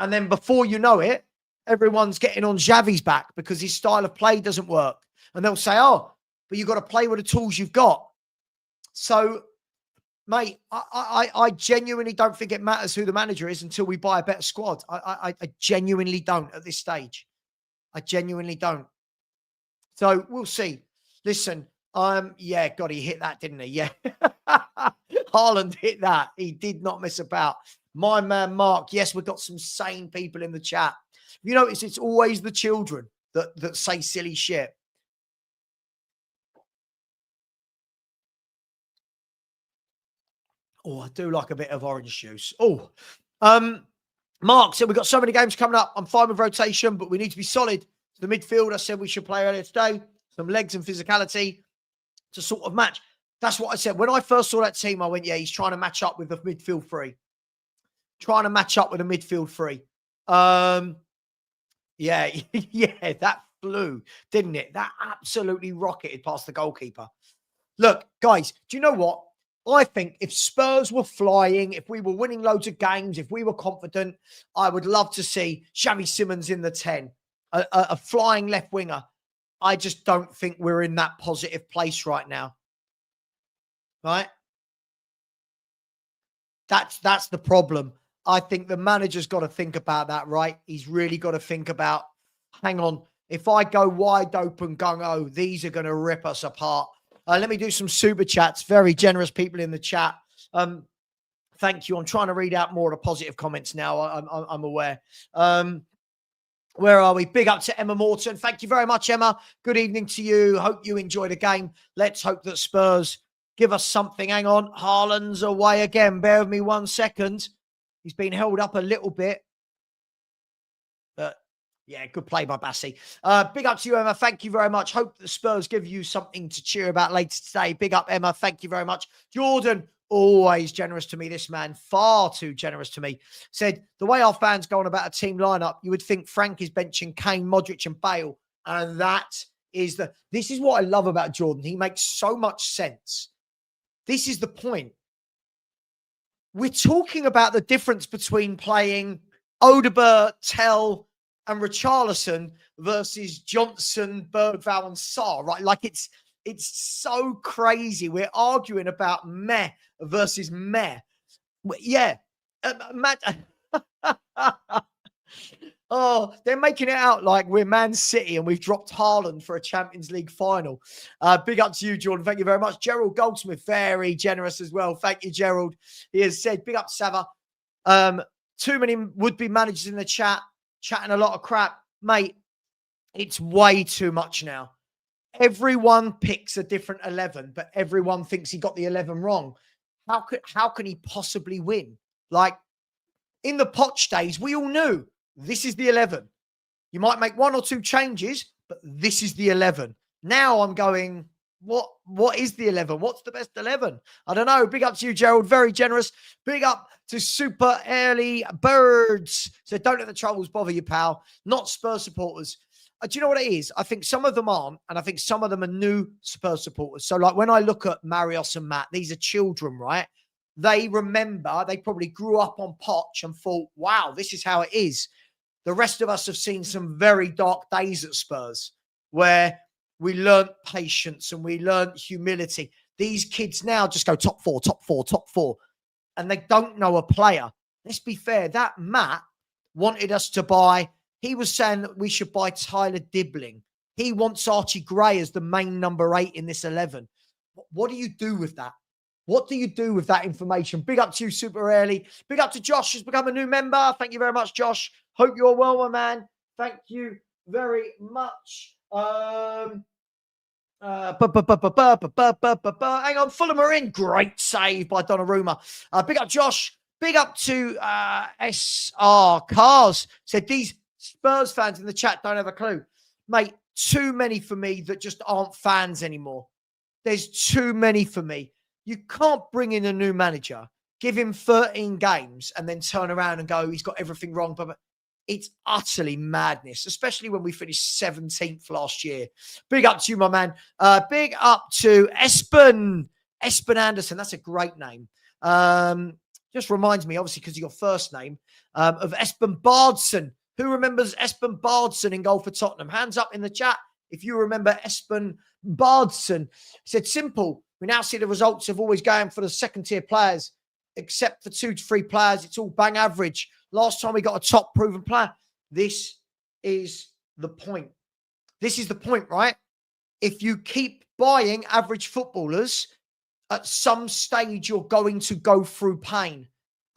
And then before you know it, everyone's getting on Xavi's back because his style of play doesn't work. And they'll say, oh, but you've got to play with the tools you've got. So Mate, I genuinely don't think it matters who the manager is until we buy a better squad. I genuinely don't at this stage. I genuinely don't. So we'll see. Listen, yeah, God, he hit that, didn't he? Yeah. Haaland hit that. He did not miss about. My man, Mark. Yes, we've got some sane people in the chat. You notice it's always the children that say silly shit. Oh, I do like a bit of orange juice. Oh, Mark said we've got so many games coming up. I'm fine with rotation, but we need to be solid. The midfield, I said we should play earlier today. Some legs and physicality to sort of match. That's what I said. When I first saw that team, I went, yeah, he's trying to match up with the midfield three. Trying to match up with the midfield three. Yeah, yeah, that flew, didn't it? That absolutely rocketed past the goalkeeper. Look, guys, do you know what? I think if Spurs were flying, if we were winning loads of games, if we were confident, I would love to see Xavi Simons in the 10, a flying left winger. I just don't think we're in that positive place right now. Right? That's the problem. I think the manager's got to think about that, right? He's really got to think about, hang on, if I go wide open gung-ho, these are going to rip us apart. Let me do some super chats. Very generous people in the chat. Thank you. I'm trying to read out more of the positive comments now. I'm aware. Where are we? Big up to Emma Morton. Thank you very much, Emma. Good evening to you. Hope you enjoy the game. Let's hope that Spurs give us something. Hang on. Haaland's away again. Bear with me 1 second. He's been held up a little bit. But yeah, good play by Bassi. Big up to you, Emma. Thank you very much. Hope the Spurs give you something to cheer about later today. Big up, Emma. Thank you very much. Jordan, always generous to me. This man, far too generous to me. Said, the way our fans go on about a team lineup, you would think Frank is benching Kane, Modric and Bale. And this is what I love about Jordan. He makes so much sense. This is the point. We're talking about the difference between playing Odegaard, Tell, and Richarlison versus Johnson, Bergvall, and Sarr, right? Like it's so crazy. We're arguing about meh versus meh. Yeah. Oh, they're making it out like we're Man City and we've dropped Haaland for a Champions League final. Big up to you, Jordan. Thank you very much. Gerald Goldsmith, very generous as well. Thank you, Gerald. He has said, big up, Sava. Too many would-be managers in the chat, chatting a lot of crap. Mate, it's way too much now. Everyone picks a different 11, but everyone thinks he got the 11 wrong. How can he possibly win? Like, in the Poch days, we all knew this is the 11. You might make one or two changes, but this is the 11. Now I'm going, what is the 11? What's the best 11? I don't know. Big up to you, Gerald. Very generous. Big up to Super Early Birds. So don't let the troubles bother you, pal. Not Spurs supporters. Do you know what it is? I think some of them aren't, and I think some of them are new Spurs supporters. So like when I look at Marios and Matt, these are children, right? They remember, they probably grew up on Poch and thought, wow, this is how it is. The rest of us have seen some very dark days at Spurs where we learnt patience and we learnt humility. These kids now just go top four, top four, top four, and they don't know a player. Let's be fair. That Matt wanted us to buy, he was saying that we should buy Tyler Dibbling. He wants Archie Gray as the main number 8 in this 11. What do you do with that? What do you do with that information? Big up to you, Super Early. Big up to Josh, who's become a new member. Thank you very much, Josh. Hope you're well, my man. Thank you very much. Hang on, Fulham are in. Great save by Donnarumma. Big up, Josh. Big up to SR Cars. Said these Spurs fans in the chat don't have a clue. Mate, too many for me that just aren't fans anymore. There's too many for me. You can't bring in a new manager, give him 13 games, and then turn around and go, he's got everything wrong. But it's utterly madness, especially when we finished 17th last year. Big up to you, my man. Big up to Espen Anderson. That's a great name. Just reminds me, obviously, because of your first name, of Espen Bardson. Who remembers Espen Bardson in goal for Tottenham? Hands up in the chat if you remember Espen Bardson. He said, simple. We now see the results of always going for the second-tier players, except for 2 to 3 players. It's all bang average. Last time we got a top proven player. This is the point. This is the point, right? If you keep buying average footballers, at some stage you're going to go through pain.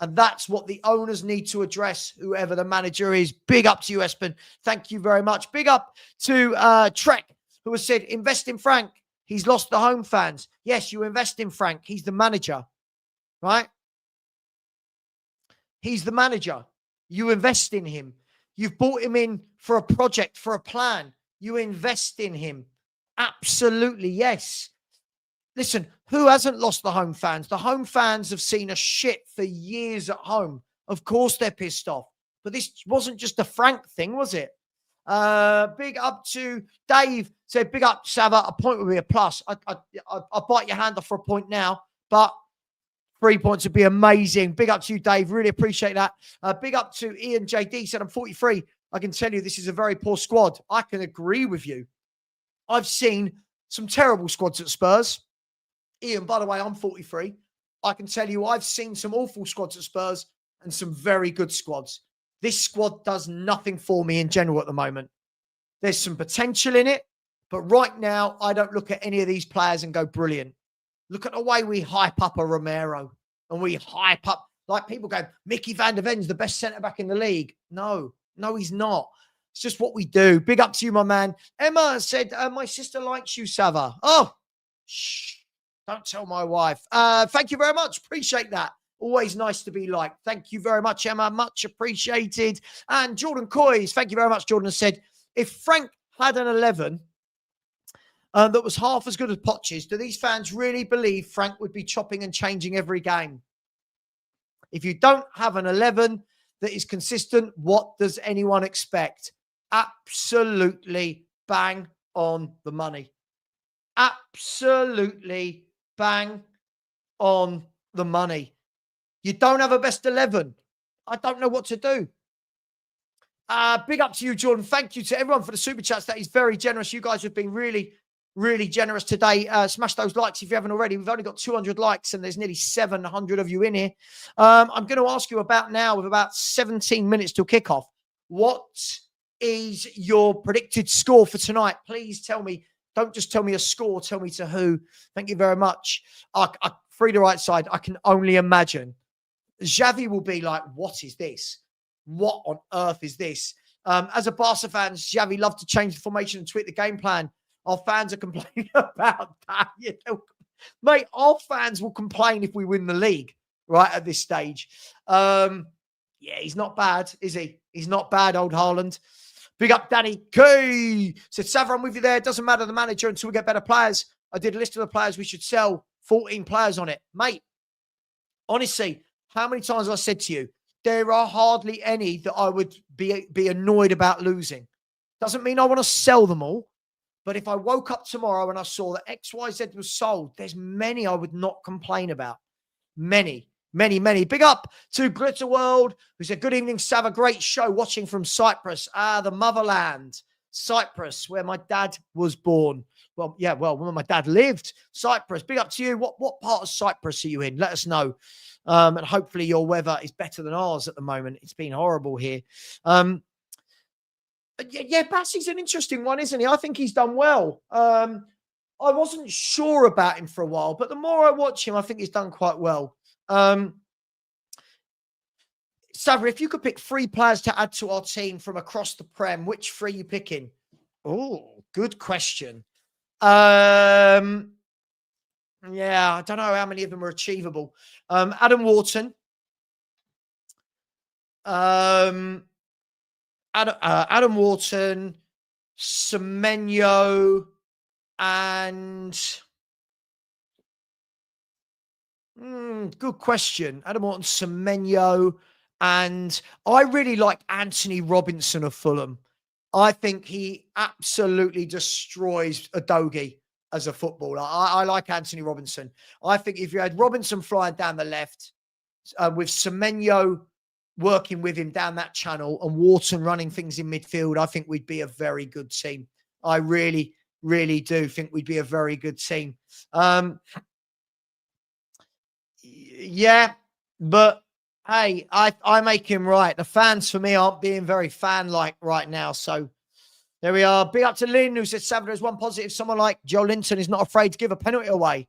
And that's what the owners need to address, whoever the manager is. Big up to you, Espen. Thank you very much. Big up to Trek, who has said, invest in Frank. He's lost the home fans. Yes, you invest in Frank. He's the manager, right? He's the manager. You invest in him. You've brought him in for a project, for a plan. You invest in him. Absolutely, yes. Listen, who hasn't lost the home fans? The home fans have seen a shit for years at home. Of course they're pissed off. But this wasn't just a Frank thing, was it? Big up to Dave. Said, big up, Sava. A point would be a plus. I'll bite your hand off for a point now. But 3 points would be amazing. Big up to you, Dave. Really appreciate that. Big up to Ian JD. Said, I'm 43. I can tell you this is a very poor squad. I can agree with you. I've seen some terrible squads at Spurs. Ian, by the way, I'm 43. I can tell you I've seen some awful squads at Spurs and some very good squads. This squad does nothing for me in general at the moment. There's some potential in it, but right now I don't look at any of these players and go, brilliant. Look at the way we hype up a Romero and we hype up, like people go, Mickey van der Ven's the best centre-back in the league. No, he's not. It's just what we do. Big up to you, my man. Emma said, my sister likes you, Sava. Oh, shh. Don't tell my wife. Thank you very much. Appreciate that. Always nice to be liked. Thank you very much, Emma. Much appreciated. And Jordan Coys, thank you very much, Jordan, said, if Frank had an 11 that was half as good as Poch's, do these fans really believe Frank would be chopping and changing every game? If you don't have an 11 that is consistent, what does anyone expect? Absolutely bang on the money. Absolutely bang on the money. You don't have a best 11. I don't know what to do. Big up to you, Jordan. Thank you to everyone for the super chats. That is very generous. You guys have been really, really generous today. Smash those likes if you haven't already. We've only got 200 likes and there's nearly 700 of you in here. I'm going to ask you about now, with about 17 minutes till kickoff, what is your predicted score for tonight? Please tell me. Don't just tell me a score. Tell me to who. Thank you very much. Free the right side. I can only imagine. Xavi will be like, what is this? What on earth is this? As a Barca fan, Xavi loved to change the formation and tweak the game plan. Our fans are complaining about that. You know, mate, our fans will complain if we win the league, right, at this stage. Yeah, he's not bad, is he? He's not bad, old Haaland. Big up, Danny K. Said, Savra, I'm with you there. It doesn't matter the manager until we get better players. I did a list of the players we should sell. 14 players on it. Mate, honestly, how many times have I said to you, there are hardly any that I would be annoyed about losing. Doesn't mean I want to sell them all. But if I woke up tomorrow and I saw that XYZ was sold, there's many I would not complain about. Many. Big up to Glitter World, who said, good evening, Sav. A great show watching from Cyprus. The motherland. Cyprus, where my dad was born. Well, yeah, where my dad lived. Cyprus. Big up to you. What part of Cyprus are you in? Let us know. And hopefully your weather is better than ours at the moment. It's been horrible here. Yeah, Bassey's an interesting one, isn't he? I think he's done well. I wasn't sure about him for a while, but the more I watch him, I think he's done quite well. Savra, if you could pick 3 players to add to our team from across the Prem, which 3 are you picking? Oh, good question. Yeah, I don't know how many of them are achievable. Adam Wharton. Adam Wharton, Semenyo, and good question. Adam Wharton, Semenyo, and I really like Anthony Robinson of Fulham. I think he absolutely destroys Udogie as a footballer. I like Anthony Robinson. I think if you had Robinson flying down the left with Semenyo working with him down that channel and Wharton running things in midfield, I think we'd be a very good team. I really, really do think we'd be a very good team. Yeah, but hey, I make him right. The fans for me aren't being very fan-like right now. So there we are. Big up to Lynn, who said Savage is one positive. Someone like Joe Linton is not afraid to give a penalty away.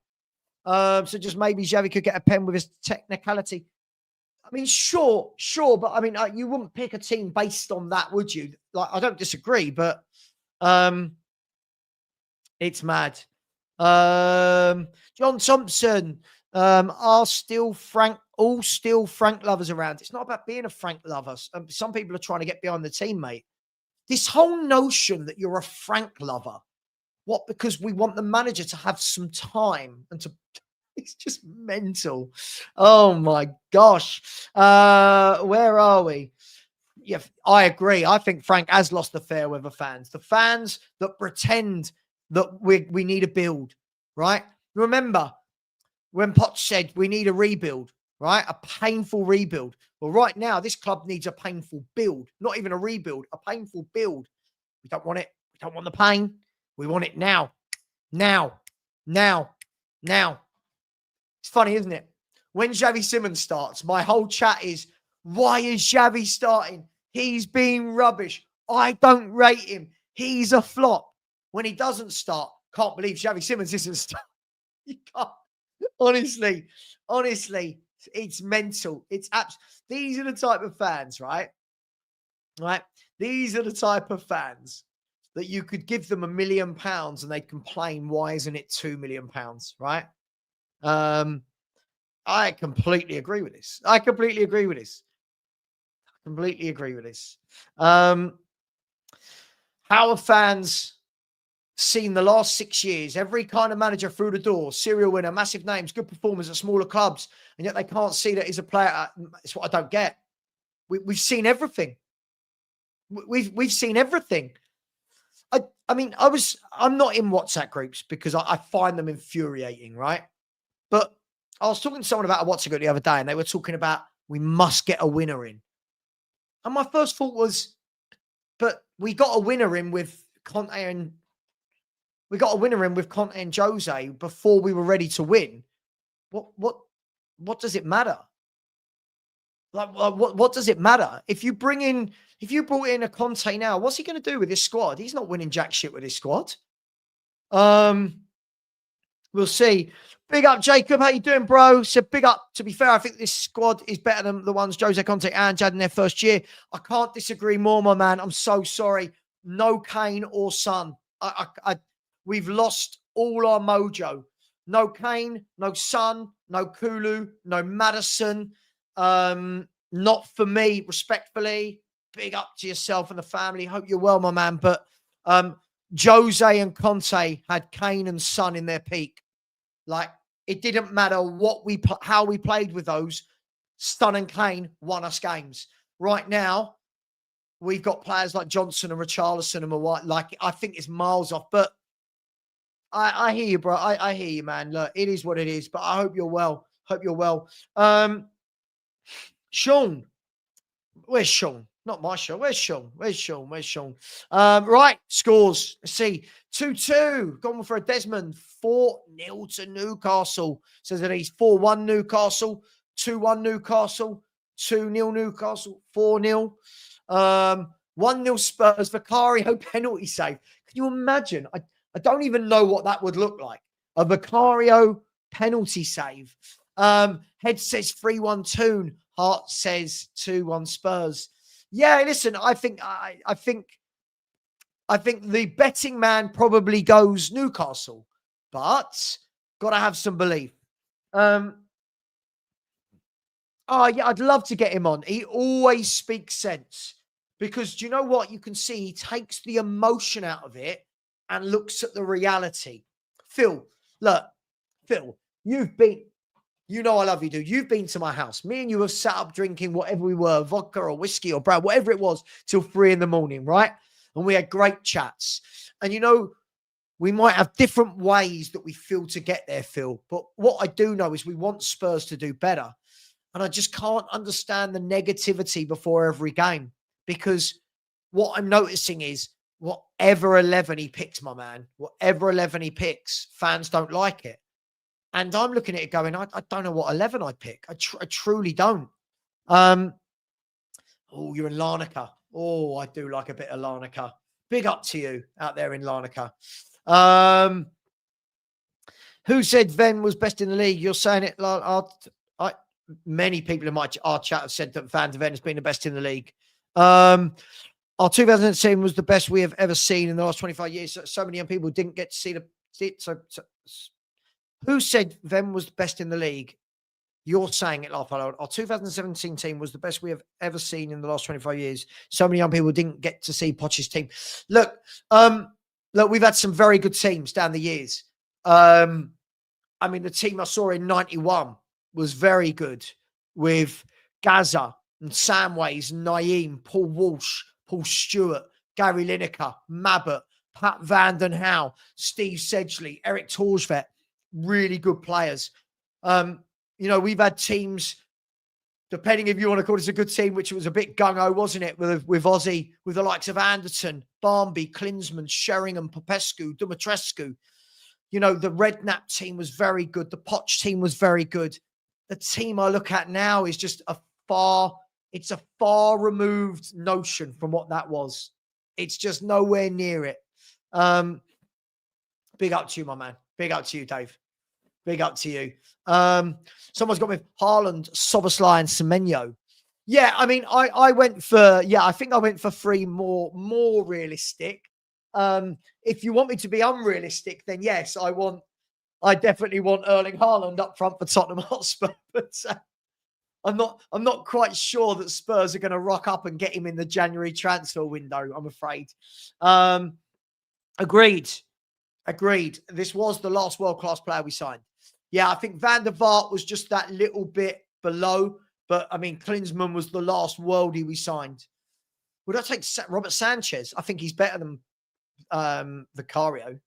So just maybe Xavi could get a pen with his technicality. I mean, sure, but I mean, you wouldn't pick a team based on that, would you? Like, I don't disagree, but it's mad. John Thompson, are still Frank, all still Frank lovers around. It's not about being a Frank lover. Some people are trying to get behind the team, mate. This whole notion that you're a Frank lover, what? Because we want the manager to have some time and to. It's just mental. Oh my gosh. Where are we? Yeah, I agree. I think Frank has lost the fair weather fans. The fans that pretend that we need a build, right? Remember when Potts said we need a rebuild, right? A painful rebuild. Well, right now, this club needs a painful build, not even a rebuild, a painful build. We don't want it. We don't want the pain. We want it now. Now. It's funny, isn't it? When Xavi Simons starts, my whole chat is, why is Xavi starting? He's being rubbish. I don't rate him. He's a flop. When he doesn't start, can't believe Xavi Simons isn't starting. You can't. Honestly, it's mental. These are the type of fans, right? Right? These are the type of fans that you could give them £1 million and they'd complain, why isn't it £2 million, right? I completely agree with this. How have fans seen the last 6 years? Every kind of manager through the door, serial winner, massive names, good performers at smaller clubs, and yet they can't see that he's a player. It's what I don't get. We've seen everything. We've seen everything. I mean, I'm not in WhatsApp groups because I find them infuriating, right? But I was talking to someone about a WhatsApp group the other day, and they were talking about we must get a winner in. And my first thought was, but we got a winner in with Conte and Jose before we were ready to win. What does it matter? Like what does it matter? If you brought in a Conte now, what's he going to do with his squad? He's not winning jack shit with his squad. We'll see. Big up, Jacob. How you doing, bro? So big up. To be fair, I think this squad is better than the ones Jose Conte and had in their first year. I can't disagree more, my man. I'm so sorry. No Kane or Son. We've lost all our mojo. No Kane, no Son, no Kulu, no Maddison. Not for me, respectfully. Big up to yourself and the family. Hope you're well, my man. But Jose and Conte had Kane and Son in their peak. Like, it didn't matter how we played with those. Son and Kane won us games. Right now, we've got players like Johnson and Richarlison and Mawai. Like, I think it's miles off. But I hear you, bro. I hear you, man. Look, it is what it is. But I hope you're well. Sean. Where's Sean? Not my Sean. Where's Sean? Right. Scores. Let's see. 2-2. Gone for a Desmond. 4-0 to Newcastle. Says that he's 4-1 Newcastle. 2-1 Newcastle. 2-0 Newcastle. 4-0. 1-0 Spurs. Vicario penalty save. Can you imagine? I don't even know what that would look like. A Vicario penalty save. Head says 3-1 Toon. Heart says 2-1 Spurs. Yeah, listen, I think the betting man probably goes Newcastle, but got to have some belief. Oh yeah, I'd love to get him on. He always speaks sense because do you know what? You can see he takes the emotion out of it and looks at the reality. Phil, you've been. You know I love you, dude. You've been to my house. Me and you have sat up drinking whatever we were, vodka or whiskey or brown, whatever it was, till 3 a.m, right? And we had great chats. And, you know, we might have different ways that we feel to get there, Phil. But what I do know is we want Spurs to do better. And I just can't understand the negativity before every game. Because what I'm noticing is whatever 11 he picks, my man, whatever 11 he picks, fans don't like it. And I'm looking at it going, I don't know what 11 I pick. I truly don't. Oh, you're in Larnaca. Oh, I do like a bit of Larnaca. Big up to you out there in Larnaca. Who said Ven was best in the league? You're saying it. Many people in our chat have said that Van de Ven has been the best in the league. Our 2010 was the best we have ever seen in the last 25 years. So many young people didn't get to see it. Who said Ven was the best in the league? You're saying it, laugh out loud. Our 2017 team was the best we have ever seen in the last 25 years. So many young people didn't get to see Poch's team. Look, we've had some very good teams down the years. I mean, the team I saw in 91 was very good with Gaza and Samways, Naeem, Paul Walsh, Paul Stewart, Gary Lineker, Mabbott, Pat Van Den Houw, Steve Sedgley, Eric Torsvet, really good players. We've had teams, depending if you want to call this a good team, which was a bit gung-ho, wasn't it? With Aussie, with the likes of Anderton, Barmby, Klinsmann, Sheringham, Popescu, Dumitrescu. The Redknapp team was very good. The Poch team was very good. The team I look at now is just a far removed notion from what that was. It's just nowhere near it. Big up to you, my man. Big up to you, Dave. Big up to you. Someone's got me Haaland, Szoboszlai, and Semenyo. Yeah, I mean, I went for, I think I went for three more realistic. If you want me to be unrealistic, then yes, I definitely want Erling Haaland up front for Tottenham Hotspur. But I'm not quite sure that Spurs are going to rock up and get him in the January transfer window, I'm afraid. Agreed. This was the last world-class player we signed. Yeah, I think Van der Vaart was just that little bit below. But, I mean, Klinsmann was the last worldie we signed. Would I take Robert Sanchez? I think he's better than Vicario.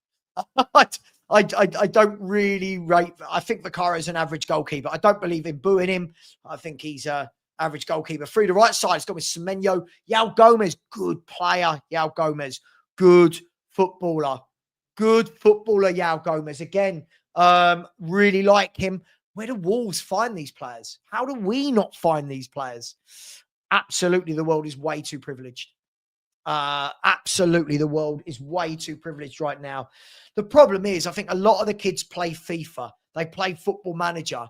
I don't really rate. I think Vicario is an average goalkeeper. I don't believe in booing him. I think he's an average goalkeeper. Through the right side, it's got with Semenyo. Yao Gomez, good player. Yao Gomez, good footballer. Good footballer, Yao Gomez. Again, really like him. Where do Wolves find these players? How do we not find these players? Absolutely, the world is way too privileged. Absolutely, the world is way too privileged right now. The problem is, I think a lot of the kids play FIFA. They play Football Manager,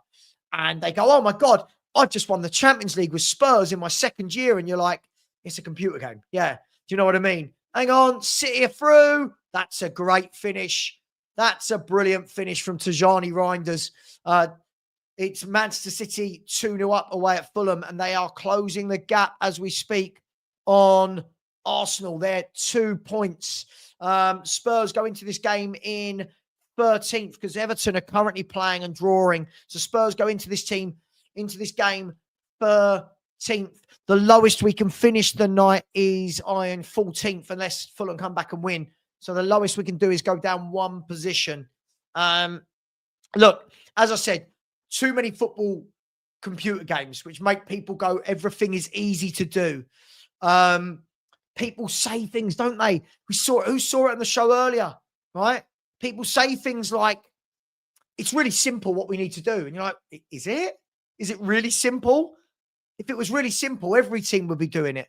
and they go, "Oh my God, I've just won the Champions League with Spurs in my second year." And you're like, "It's a computer game." Yeah. Do you know what I mean? Hang on, City are through. That's a great finish. That's a brilliant finish from Tajani Reinders. It's Manchester City 2-0 up away at Fulham, and they are closing the gap as we speak on Arsenal. They're 2 points. Spurs go into this game in 13th because Everton are currently playing and drawing. So Spurs go into this game 13th. The lowest we can finish the night is in 14th unless Fulham come back and win. So the lowest we can do is go down one position. Look, as I said, too many football computer games, which make people go, everything is easy to do. People say things, don't they? Who saw it on the show earlier, right? People say things like, it's really simple what we need to do. And you're like, is it? Is it really simple? If it was really simple, every team would be doing it.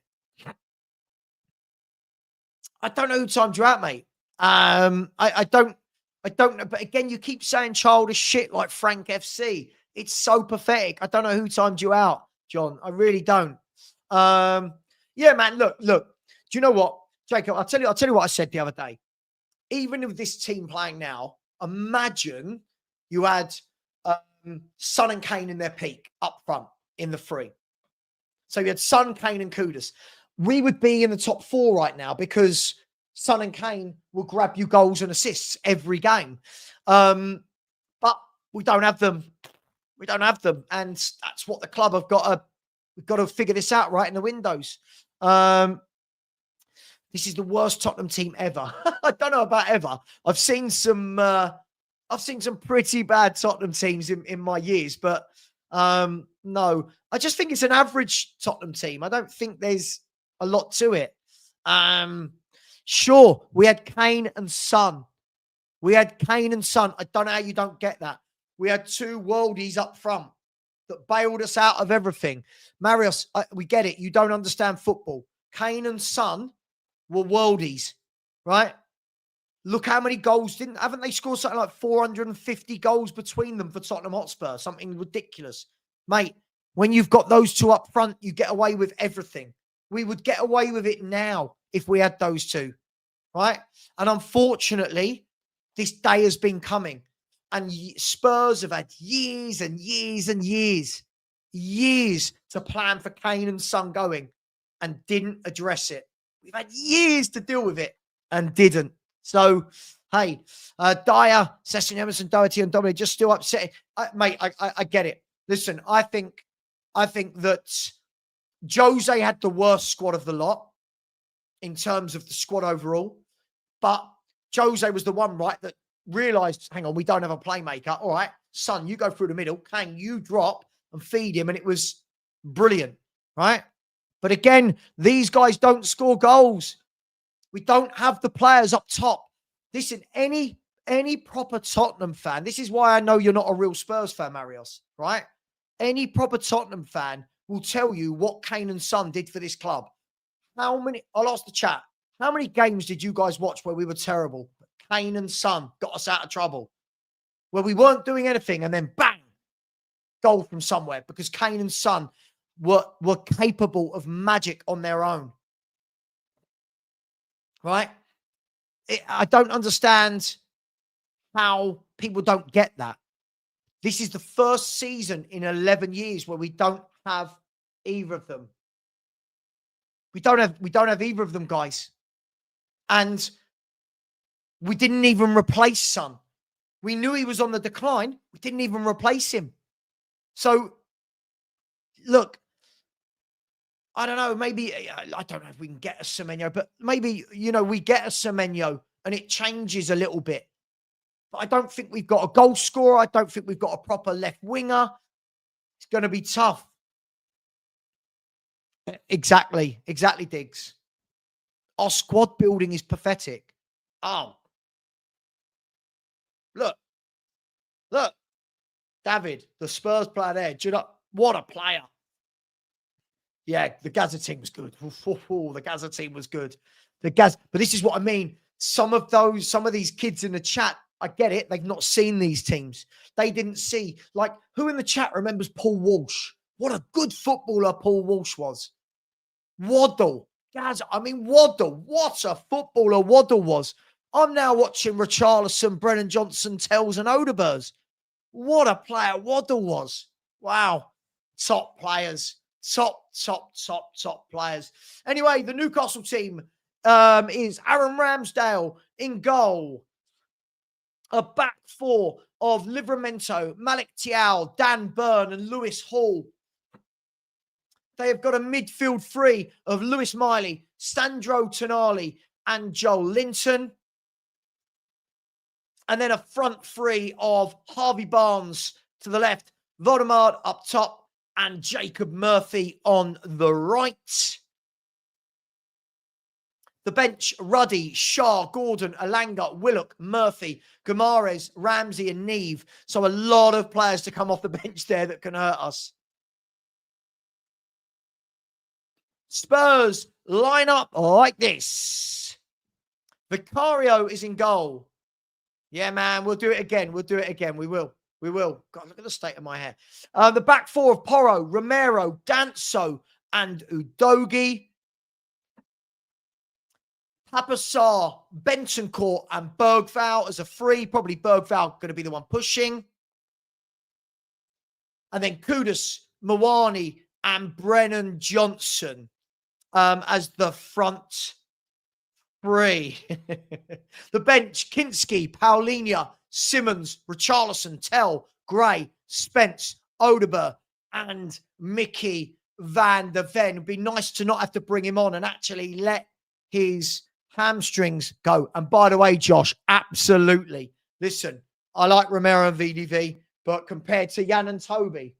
I don't know who timed you out, mate. I don't know. But again, you keep saying childish shit like Frank FC. It's so pathetic. I don't know who timed you out, John. I really don't. Yeah, man. Look. Do you know what, Jacob? I'll tell you what I said the other day. Even with this team playing now, imagine you had Son and Kane in their peak up front in the three. So you had Son, Kane, and Kudus. We would be in the top four right now because Son and Kane will grab you goals and assists every game. But we don't have them. We don't have them. And that's what the club have got to figure this out right in the windows. This is the worst Tottenham team ever. I don't know about ever. I've seen some pretty bad Tottenham teams in my years, but no. I just think it's an average Tottenham team. I don't think there's a lot to it. Sure, we had Kane and Son. I don't know how you don't get that. We had two worldies up front that bailed us out of everything. Marius, we get it. You don't understand football. Kane and Son were worldies, right? Look how many goals haven't they scored something like 450 goals between them for Tottenham Hotspur? Something ridiculous. Mate, when you've got those two up front, you get away with everything. We would get away with it now if we had those two, right? And unfortunately, this day has been coming. And Spurs have had years and years and years to plan for Kane and Son going and didn't address it. We've had years to deal with it and didn't. So, hey, Dyer, Session, Emerson, Doherty, and Dominic just still upset. Mate, I get it. Listen, I think that Jose had the worst squad of the lot in terms of the squad overall. But Jose was the one, right, that realised, hang on, we don't have a playmaker. All right, Son, you go through the middle. Kane, you drop and feed him. And it was brilliant, right? But again, these guys don't score goals. We don't have the players up top. Listen, any proper Tottenham fan, this is why I know you're not a real Spurs fan, Marius, right? Any proper Tottenham fan will tell you what Kane and Son did for this club. I'll ask the chat, how many games did you guys watch where we were terrible? Kane and Son got us out of trouble. Where we weren't doing anything and then bang, goal from somewhere because Kane and Son were capable of magic on their own. Right? I don't understand how people don't get that. This is the first season in 11 years where we don't have either of them. We don't have either of them, guys. And we didn't even replace Son. We knew he was on the decline. We didn't even replace him. So, look, I don't know, maybe, I don't know if we can get a Semenyo, but maybe, we get a Semenyo and it changes a little bit. But I don't think we've got a goal scorer. I don't think we've got a proper left winger. It's going to be tough. Exactly, Diggs. Our squad building is pathetic. Oh. Look. David, the Spurs player there. Do you know, what a player. Yeah, the Gaza team was good. The Gaza team was good. But this is what I mean. Some of these kids in the chat, I get it. They've not seen these teams. They didn't see. Like, who in the chat remembers Paul Walsh? What a good footballer Paul Walsh was. Waddle. Waddle. What a footballer Waddle was. I'm now watching Richarlison, Brennan Johnson, Tells, and Odebergs. What a player Waddle was. Wow. Top players. Top players. Anyway, the Newcastle team is Aaron Ramsdale in goal. A back four of Livramento, Malik Thiaw, Dan Burn, and Lewis Hall. They have got a midfield three of Lewis Miley, Sandro Tonali, and Joel Linton. And then a front three of Harvey Barnes to the left, Vodemard up top, and Jacob Murphy on the right. The bench, Ruddy, Shah, Gordon, Alanga, Willock, Murphy, Guimaraes, Ramsey, and Neve. So a lot of players to come off the bench there that can hurt us. Spurs line up like this. Vicario is in goal. Yeah, man, we'll do it again. We will. God, look at the state of my hair. The back four of Porro, Romero, Danso, and Udogi. Papassar, Bentancur, and Bergval as a free. Probably Bergval going to be the one pushing. And then Kudus, Mawani, and Brennan Johnson as the front three. The bench, Kinski, Paulinho, Simmons, Richarlison, Tell, Gray, Spence, Odeber, and Mickey van der Ven. It'd be nice to not have to bring him on and actually let his hamstrings go. And by the way, Josh, absolutely. Listen, I like Romero and VDV, but compared to Jan and Toby,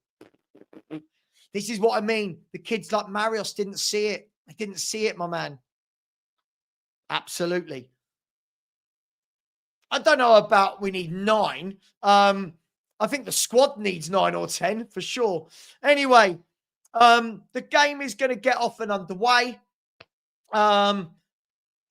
this is what I mean. The kids like Marius didn't see it. They didn't see it, my man. Absolutely. I don't know about we need 9. I think the squad needs 9 or 10 for sure. Anyway, the game is going to get off and underway.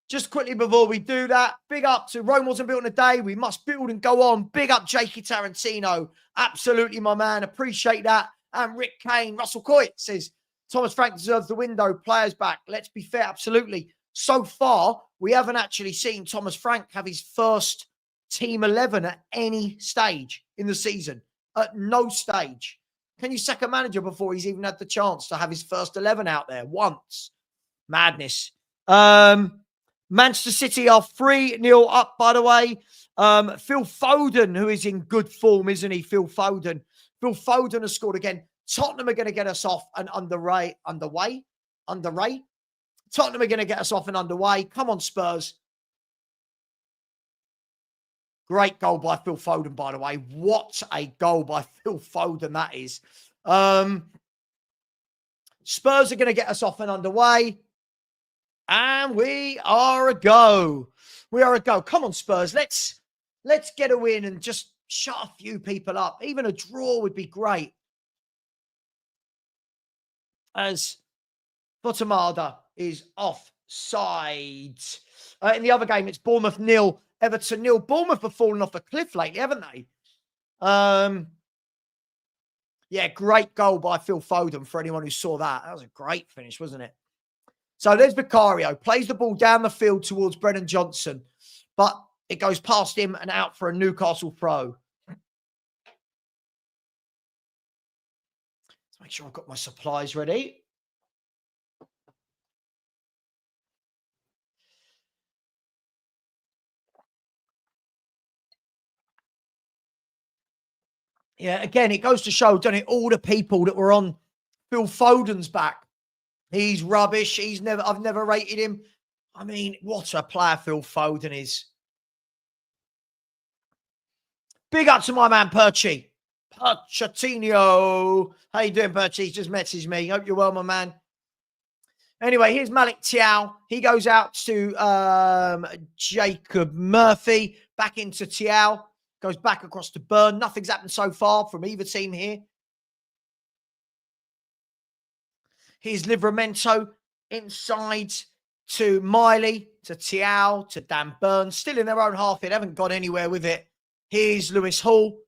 Just quickly before we do that, big up to Rome wasn't built in a day. We must build and go on. Big up Jakey Tarantino. Absolutely, my man. Appreciate that. And Rick Kane, Russell Coit says, Thomas Frank deserves the window. Players back. Let's be fair. Absolutely. So far, we haven't actually seen Thomas Frank have his first team 11 at any stage in the season. At no stage. Can you sack a manager before he's even had the chance to have his first 11 out there once? Madness. Manchester City are 3-0 up, by the way. Phil Foden, who is in good form, isn't he? Phil Foden. Phil Foden has scored again. Tottenham are going to get us off and underway. Tottenham are going to get us off and underway. Come on, Spurs. Great goal by Phil Foden, by the way. What a goal by Phil Foden that is. Spurs are going to get us off and underway. And we are a go. We are a go. Come on, Spurs. Let's get a win and just shut a few people up. Even a draw would be great. As Botamada is offside. In the other game, it's Bournemouth 0, Everton 0. Bournemouth have fallen off a cliff lately, haven't they? Yeah, great goal by Phil Foden for anyone who saw that. That was a great finish, wasn't it? So there's Vicario. Plays the ball down the field towards Brennan Johnson. But it goes past him and out for a Newcastle throw. Let's make sure I've got my supplies ready. Yeah, again, it goes to show, doesn't it, all the people that were on Phil Foden's back. He's rubbish. I've never rated him. I mean, what a player Phil Foden is. Big up to my man, Perchy. Pochettino. How you doing, Perchy? He's just messaged me. Hope you're well, my man. Anyway, here's Malik Thiaw. He goes out to Jacob Murphy. Back into Thiaw. Goes back across to Burn. Nothing's happened so far from either team here. Here's Livramento inside to Miley, to Thiaw, to Dan Burn. Still in their own half. They haven't gone anywhere with it. Here's Lewis Hall.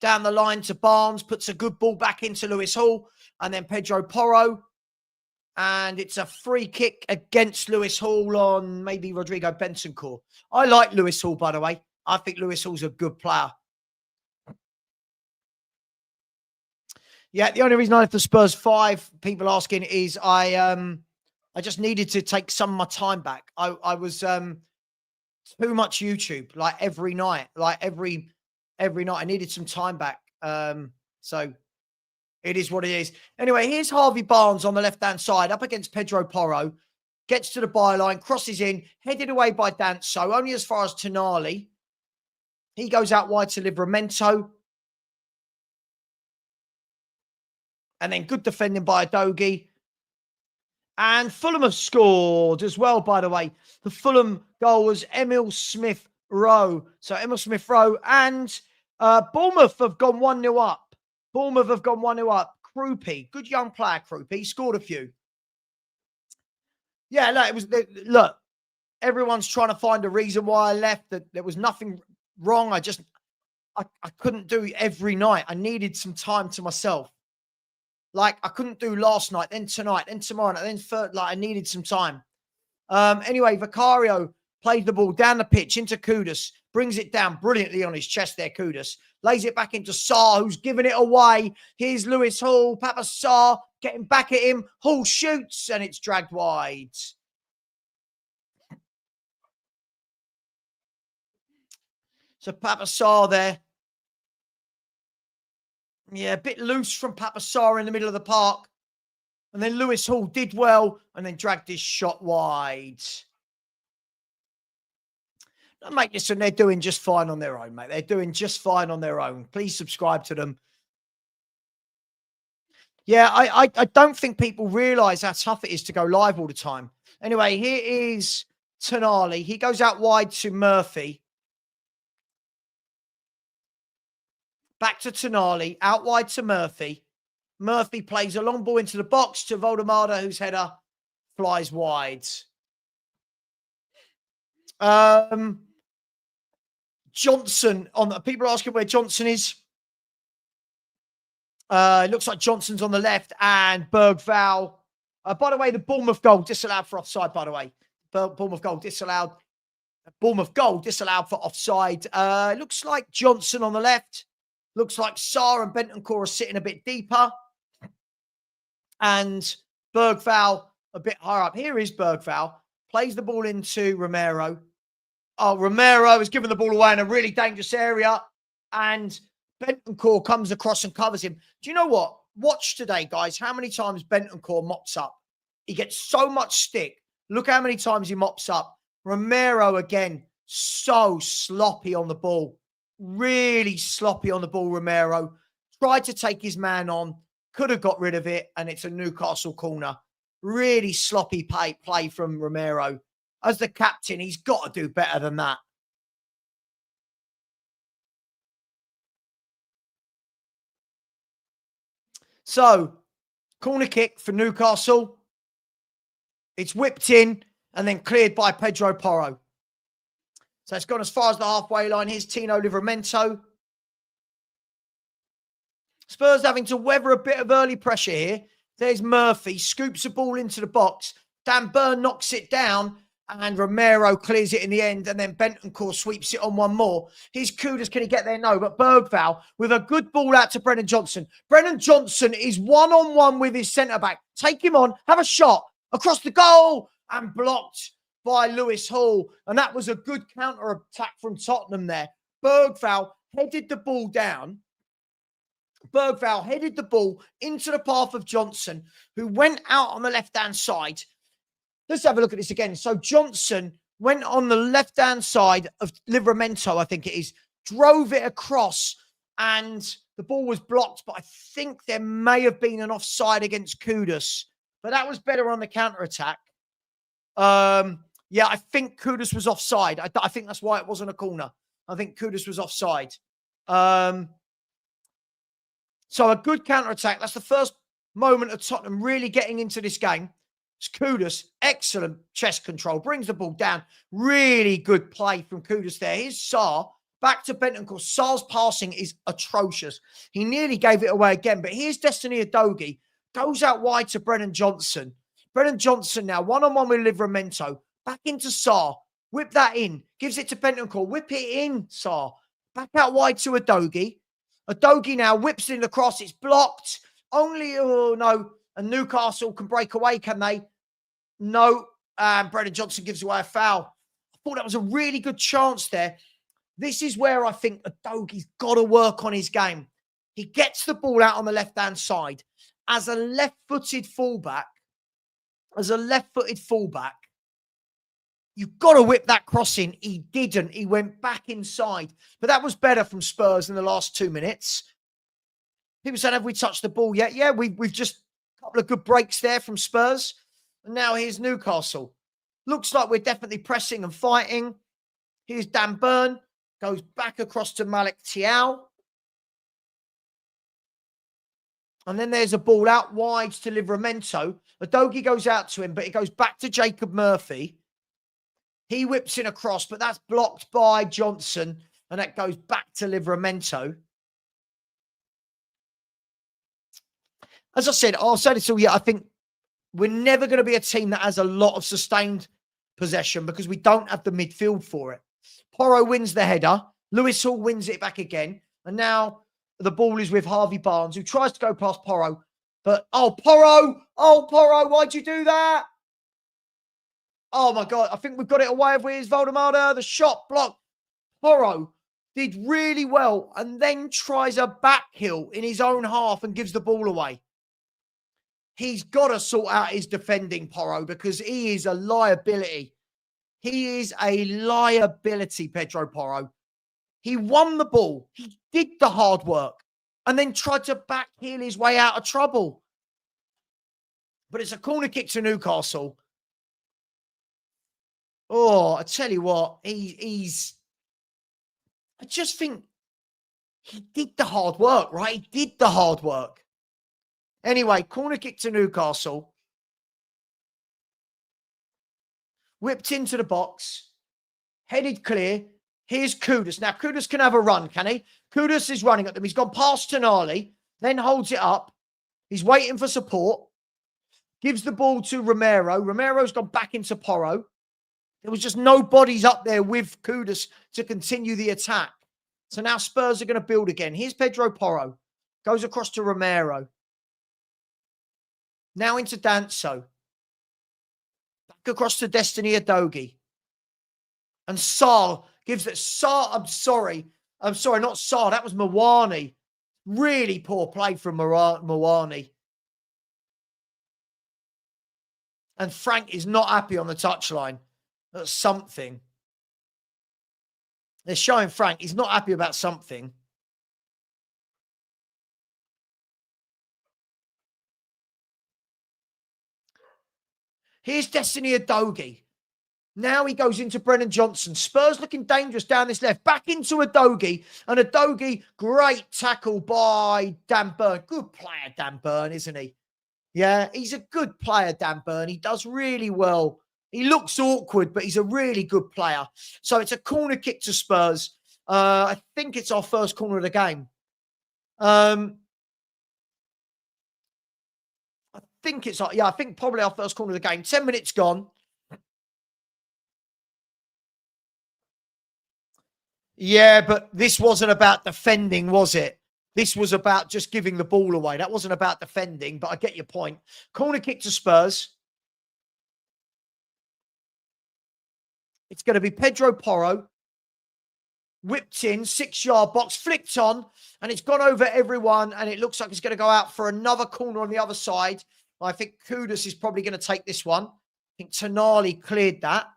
Down the line to Barnes. Puts a good ball back into Lewis Hall. And then Pedro Porro. And it's a free kick against Lewis Hall on maybe Rodrigo Bentancur. I like Lewis Hall, by the way. I think Lewis Hall's a good player. Yeah, the only reason I left the Spurs 5, people asking, is I just needed to take some of my time back. I was too much YouTube, like every night. Like every night I needed some time back. So it is what it is. Anyway, here's Harvey Barnes on the left-hand side, up against Pedro Porro. Gets to the byline, crosses in, headed away by Danso, only as far as Tonali. He goes out wide to Livramento. And then good defending by Adogi. And Fulham have scored as well, by the way. The Fulham goal was Emil Smith-Rowe. So Emil Smith-Rowe and Bournemouth have gone 1-0 up. Bournemouth have gone 1-0 up. Krupi, good young player, Krupi. Scored a few. Yeah, look, everyone's trying to find a reason why I left. That there was nothing wrong. I couldn't do every night. I needed some time to myself. Like, I couldn't do last night, then tonight, then tomorrow, then third. Like, I needed some time. Anyway, Vicario played the ball down the pitch into Kudus. Brings it down brilliantly on his chest there, Kudus. Lays it back into Sarr, who's given it away. Here's Lewis Hall. Papa Sarr getting back at him. Hall shoots, and it's dragged wide. So Papa Sarr there. Yeah, a bit loose from Papa Sarr in the middle of the park. And then Lewis Hall did well and then dragged his shot wide. Now, mate, listen, they're doing just fine on their own, mate. They're doing just fine on their own. Please subscribe to them. Yeah, I don't think people realise how tough it is to go live all the time. Anyway, here is Tonali. He goes out wide to Murphy. Back to Tonali, out wide to Murphy. Murphy plays a long ball into the box to Voldemada, whose header flies wide. Johnson on the, people are asking where Johnson is. It looks like Johnson's on the left and Bergval. By the way, the Bournemouth goal disallowed for offside, by the way. Bournemouth goal disallowed. Bournemouth goal disallowed for offside. Looks like Johnson on the left. Looks like Sarr and Bentancur are sitting a bit deeper. And Bergval a bit higher up. Here is Bergval. Plays the ball into Romero. Oh, Romero is giving the ball away in a really dangerous area. And Bentancur comes across and covers him. Do you know what? Watch today, guys, how many times Bentancur mops up. He gets so much stick. Look how many times he mops up. Romero, again, so sloppy on the ball. Really sloppy on the ball, Romero. Tried to take his man on. Could have got rid of it, and it's a Newcastle corner. Really sloppy play from Romero. As the captain, he's got to do better than that. So, corner kick for Newcastle. It's whipped in and then cleared by Pedro Porro. So it's gone as far as the halfway line. Here's Tino Livramento. Spurs having to weather a bit of early pressure here. There's Murphy, scoops the ball into the box. Dan Burn knocks it down, and Romero clears it in the end, and then Bentancur sweeps it on one more. Here's Kudus, can he get there? No, but Bergval with a good ball out to Brennan Johnson. Brennan Johnson is one-on-one with his centre-back. Take him on, have a shot, across the goal, and blocked by Lewis Hall. And that was a good counter-attack from Tottenham there. Bergval headed the ball down. Bergval headed the ball into the path of Johnson, who went out on the left-hand side. Let's have a look at this again. So Johnson went on the left-hand side of Livramento, I think it is, drove it across, and the ball was blocked, but I think there may have been an offside against Kudus. But that was better on the counter-attack. Yeah, I think Kudus was offside. I think that's why it wasn't a corner. I think Kudus was offside. So a good counter-attack. That's the first moment of Tottenham really getting into this game. It's Kudus, excellent chest control, brings the ball down. Really good play from Kudus there. Here's Sarr, back to Bentancur. Sarr's passing is atrocious. He nearly gave it away again, but here's Destiny Udogie. Goes out wide to Brennan Johnson. Brennan Johnson now, one-on-one with Livramento. Back into Sarr. Whip that in. Gives it to Bentancur. Whip it in, Sarr. Back out wide to Udogie. Udogie now whips in the cross. It's blocked. Only, oh no. And Newcastle can break away, can they? No. Brennan Johnson gives away a foul. I thought that was a really good chance there. This is where I think Udogie's got to work on his game. He gets the ball out on the left-hand side. As a left-footed fullback, you've got to whip that cross in. He didn't. He went back inside. But that was better from Spurs in the last 2 minutes. People said, have we touched the ball yet? Yeah, we've just a couple of good breaks there from Spurs. And now here's Newcastle. Looks like we're definitely pressing and fighting. Here's Dan Burn. Goes back across to Malik Thiaw. And then there's a ball out wide to Livramento. Udogie goes out to him, but it goes back to Jacob Murphy. He whips in a cross, but that's blocked by Johnson. And that goes back to Livramento. As I said, I'll say this all year. I think we're never going to be a team that has a lot of sustained possession because we don't have the midfield for it. Porro wins the header. Lewis Hall wins it back again. And now the ball is with Harvey Barnes, who tries to go past Porro. But, Porro, why'd you do that? Oh, my God. I think we've got it away with Voldemada. The shot blocked. Porro did really well and then tries a back heel in his own half and gives the ball away. He's got to sort out his defending, Porro, because he is a liability. He is a liability, Pedro Porro. He won the ball. He did the hard work and then tried to back heel his way out of trouble. But it's a corner kick to Newcastle. Oh, I tell you what, I just think He did the hard work, right? He did the hard work. Anyway, corner kick to Newcastle. Whipped into the box. Headed clear. Here's Kudus. Now, Kudus can have a run, can he? Kudus is running at them. He's gone past Tonali, then holds it up. He's waiting for support. Gives the ball to Romero. Romero's gone back into Porro. There was just no bodies up there with Kudus to continue the attack. So now Spurs are going to build again. Here's Pedro Porro. Goes across to Romero. Now into Danso. Back across to Destiny Udogie. And Sarr gives it. Sarr, I'm sorry, not Sarr. That was Mawani. Really poor play from Mawani. And Frank is not happy on the touchline. That's something. They're showing Frank. He's not happy about something. Here's Destiny Udogie. Now he goes into Brennan Johnson. Spurs looking dangerous down this left. Back into Udogie. And Udogie, great tackle by Dan Burn. Good player, Dan Burn, isn't he? Yeah, he's a good player, Dan Burn. He does really well. He looks awkward, but he's a really good player. So it's a corner kick to Spurs. I think it's our first corner of the game. I think probably our first corner of the game. 10 minutes gone. Yeah, but this wasn't about defending, was it? This was about just giving the ball away. That wasn't about defending, but I get your point. Corner kick to Spurs. It's going to be Pedro Porro. Whipped in, 6-yard box, flicked on, and it's gone over everyone, and it looks like it's going to go out for another corner on the other side. I think Kudus is probably going to take this one. I think Tonali cleared that.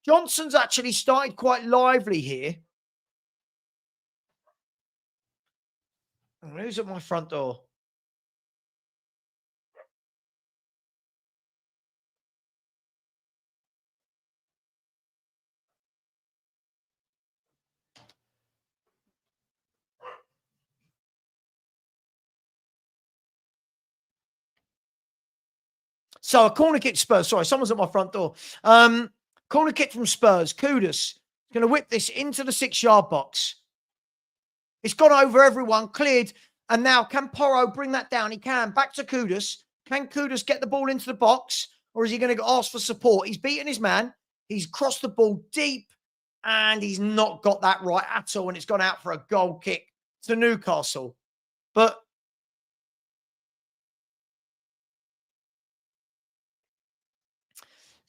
Johnson's actually started quite lively here. Who's at my front door? So a corner kick Spurs. Sorry, someone's at my front door. Corner kick from Spurs. Kudus is going to whip this into the 6-yard box. It's gone over everyone, cleared. And now can Porro bring that down? He can. Back to Kudus. Can Kudus get the ball into the box? Or is he going to ask for support? He's beaten his man. He's crossed the ball deep. And he's not got that right at all. And it's gone out for a goal kick to Newcastle. But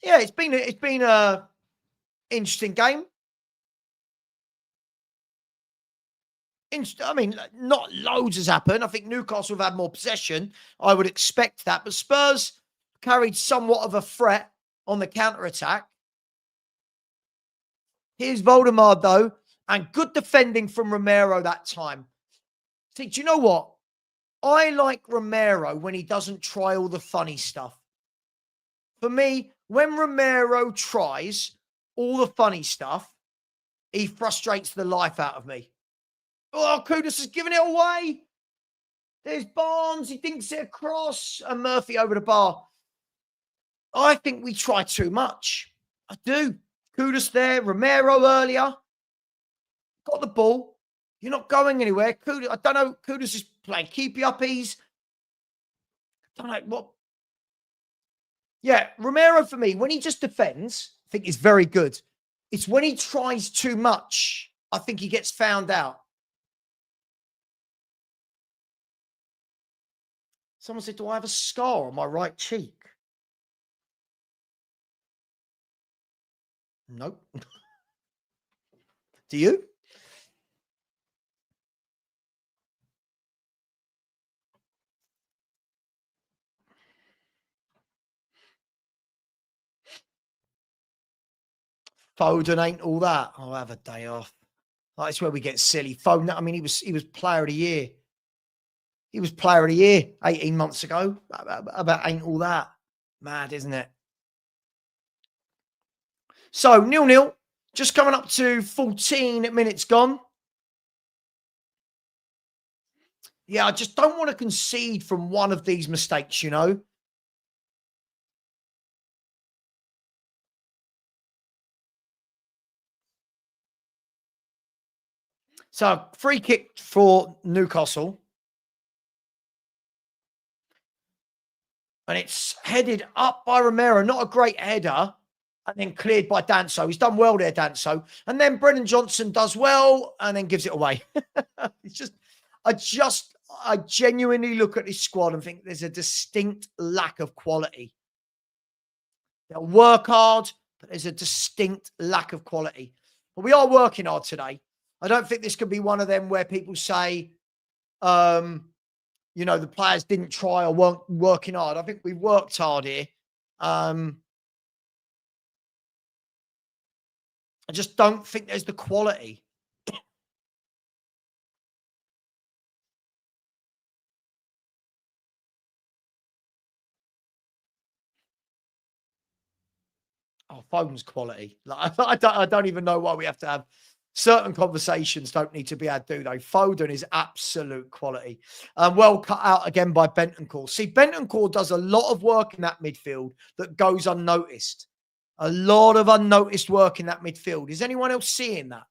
yeah, it's been a interesting game. I mean, not loads has happened. I think Newcastle have had more possession. I would expect that. But Spurs carried somewhat of a threat on the counter-attack. Here's Voldemar, though. And good defending from Romero that time. See, do you know what? I like Romero when he doesn't try all the funny stuff. For me, when Romero tries all the funny stuff, he frustrates the life out of me. Oh, Kudus is giving it away. There's Barnes. He thinks it across. And Murphy over the bar. I think we try too much. I do. Kudus there. Romero earlier. Got the ball. You're not going anywhere. Kudus, I don't know. Kudus is playing keepy uppies. I don't know what. Yeah, Romero for me, when he just defends, I think he's very good. It's when he tries too much, I think he gets found out. Someone said, do I have a scar on my right cheek? Nope. Do you? Foden ain't all that. I'll have a day off. That's where we get silly. Foden, I mean, he was player of the year. He was player of the year 18 months ago. About ain't all that. Mad, isn't it? So 0-0. Just coming up to 14 minutes gone. Yeah, I just don't want to concede from one of these mistakes, you know. So free kick for Newcastle. And it's headed up by Romero. Not a great header. And then cleared by Danso. He's done well there, Danso. And then Brennan Johnson does well and then gives it away. It's just, I genuinely look at this squad and think there's a distinct lack of quality. They'll work hard, but there's a distinct lack of quality. But we are working hard today. I don't think this could be one of them where people say, you know, the players didn't try or weren't working hard. I think we worked hard here. I just don't think there's the quality. Oh, Foden's quality. Like, I don't even know why we have to have certain conversations. Don't need to be had, do they? Foden is absolute quality. Well cut out again by Bentancur. See, Bentancur does a lot of work in that midfield that goes unnoticed. A lot of unnoticed work in that midfield. Is anyone else seeing that?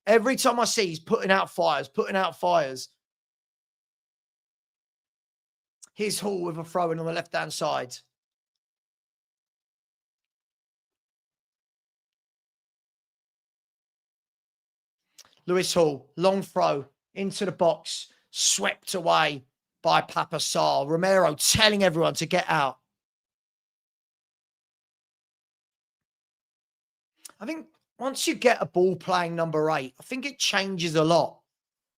Every time I see he's putting out fires, putting out fires. Here's Hall with a throw-in on the left-hand side. Lewis Hall, long throw into the box, swept away by Papa Sarr. Romero telling everyone to get out. I think once you get a ball playing number 8, I think it changes a lot.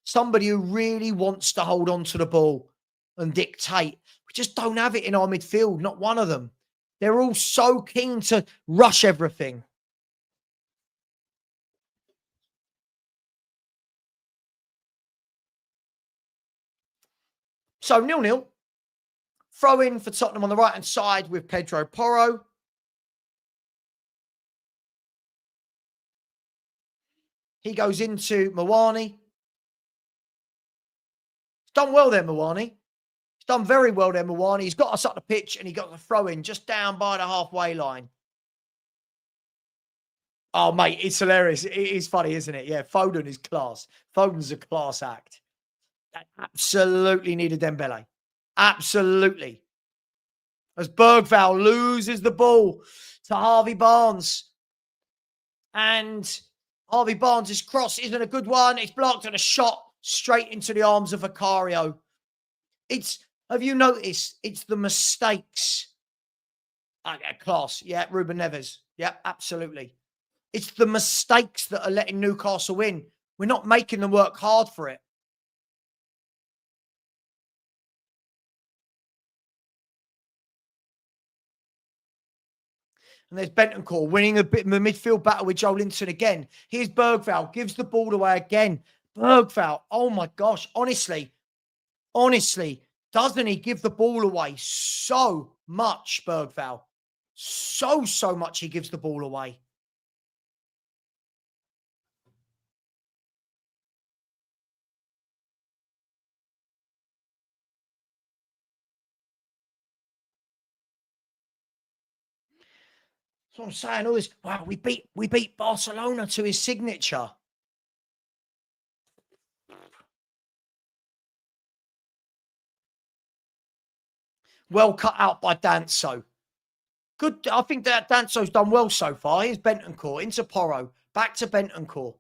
Somebody who really wants to hold on to the ball and dictate. We just don't have it in our midfield, not one of them. They're all so keen to rush everything. So 0-0. Throw in for Tottenham on the right-hand side with Pedro Porro. He goes into Mawani. Done well there, Mawani. He's done very well there, Mawani. He's got us up the pitch and he got the throw in just down by the halfway line. Oh, mate, it's hilarious. It is funny, isn't it? Yeah, Foden is class. Foden's a class act. That absolutely needed Dembele. Absolutely. As Bergvall loses the ball to Harvey Barnes. And Harvey Barnes' cross isn't a good one. It's blocked and a shot straight into the arms of Vicario. Have you noticed? It's the mistakes. Class. Yeah, Ruben Neves. Yeah, absolutely. It's the mistakes that are letting Newcastle win. We're not making them work hard for it. And there's Bentancur winning a bit of a midfield battle with Joelinton again. Here's Bergvall, gives the ball away again. Bergvall, oh my gosh, honestly, doesn't he give the ball away so much, Bergvall? So much he gives the ball away. That's what I'm saying. All this, wow, we beat Barcelona to his signature. Well cut out by Danso. Good. I think that Danso's done well so far. Here's Bentancur into Porro. Back to Bentancur.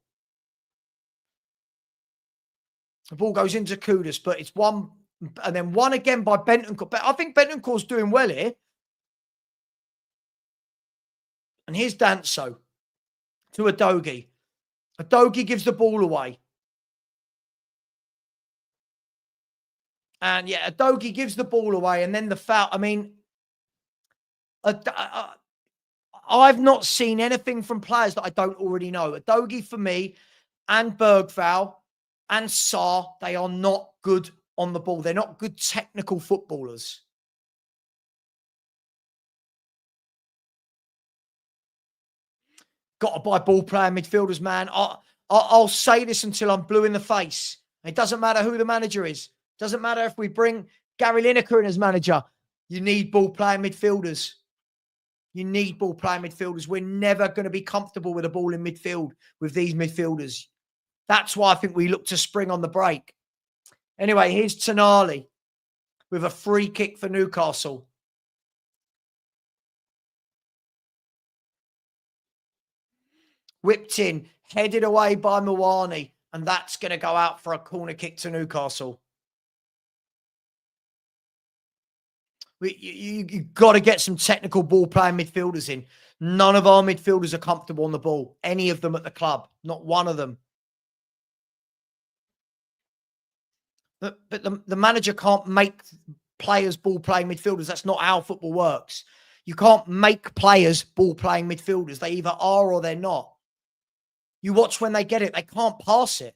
The ball goes into Kudus, but it's one and then one again by Bentancur. But I think Bentancur's doing well here. And here's Danso to Udogie. Udogie gives the ball away. And yeah, Udogie gives the ball away. And then the foul. I mean, I've not seen anything from players that I don't already know. Udogie for me and Bergvall and Sarr, they are not good on the ball. They're not good technical footballers. Got to buy ball player midfielders, man. I'll say this until I'm blue in the face. It doesn't matter who the manager is. It doesn't matter if we bring Gary Lineker in as manager. You need ball-playing midfielders. You need ball-playing midfielders. We're never going to be comfortable with a ball in midfield with these midfielders. That's why I think we look to spring on the break. Anyway, here's Tonali with a free kick for Newcastle. Whipped in, headed away by Mwani, and that's going to go out for a corner kick to Newcastle. You've got to get some technical ball-playing midfielders in. None of our midfielders are comfortable on the ball. Any of them at the club. Not one of them. But the manager can't make players ball-playing midfielders. That's not how football works. You can't make players ball-playing midfielders. They either are or they're not. You watch when they get it. They can't pass it.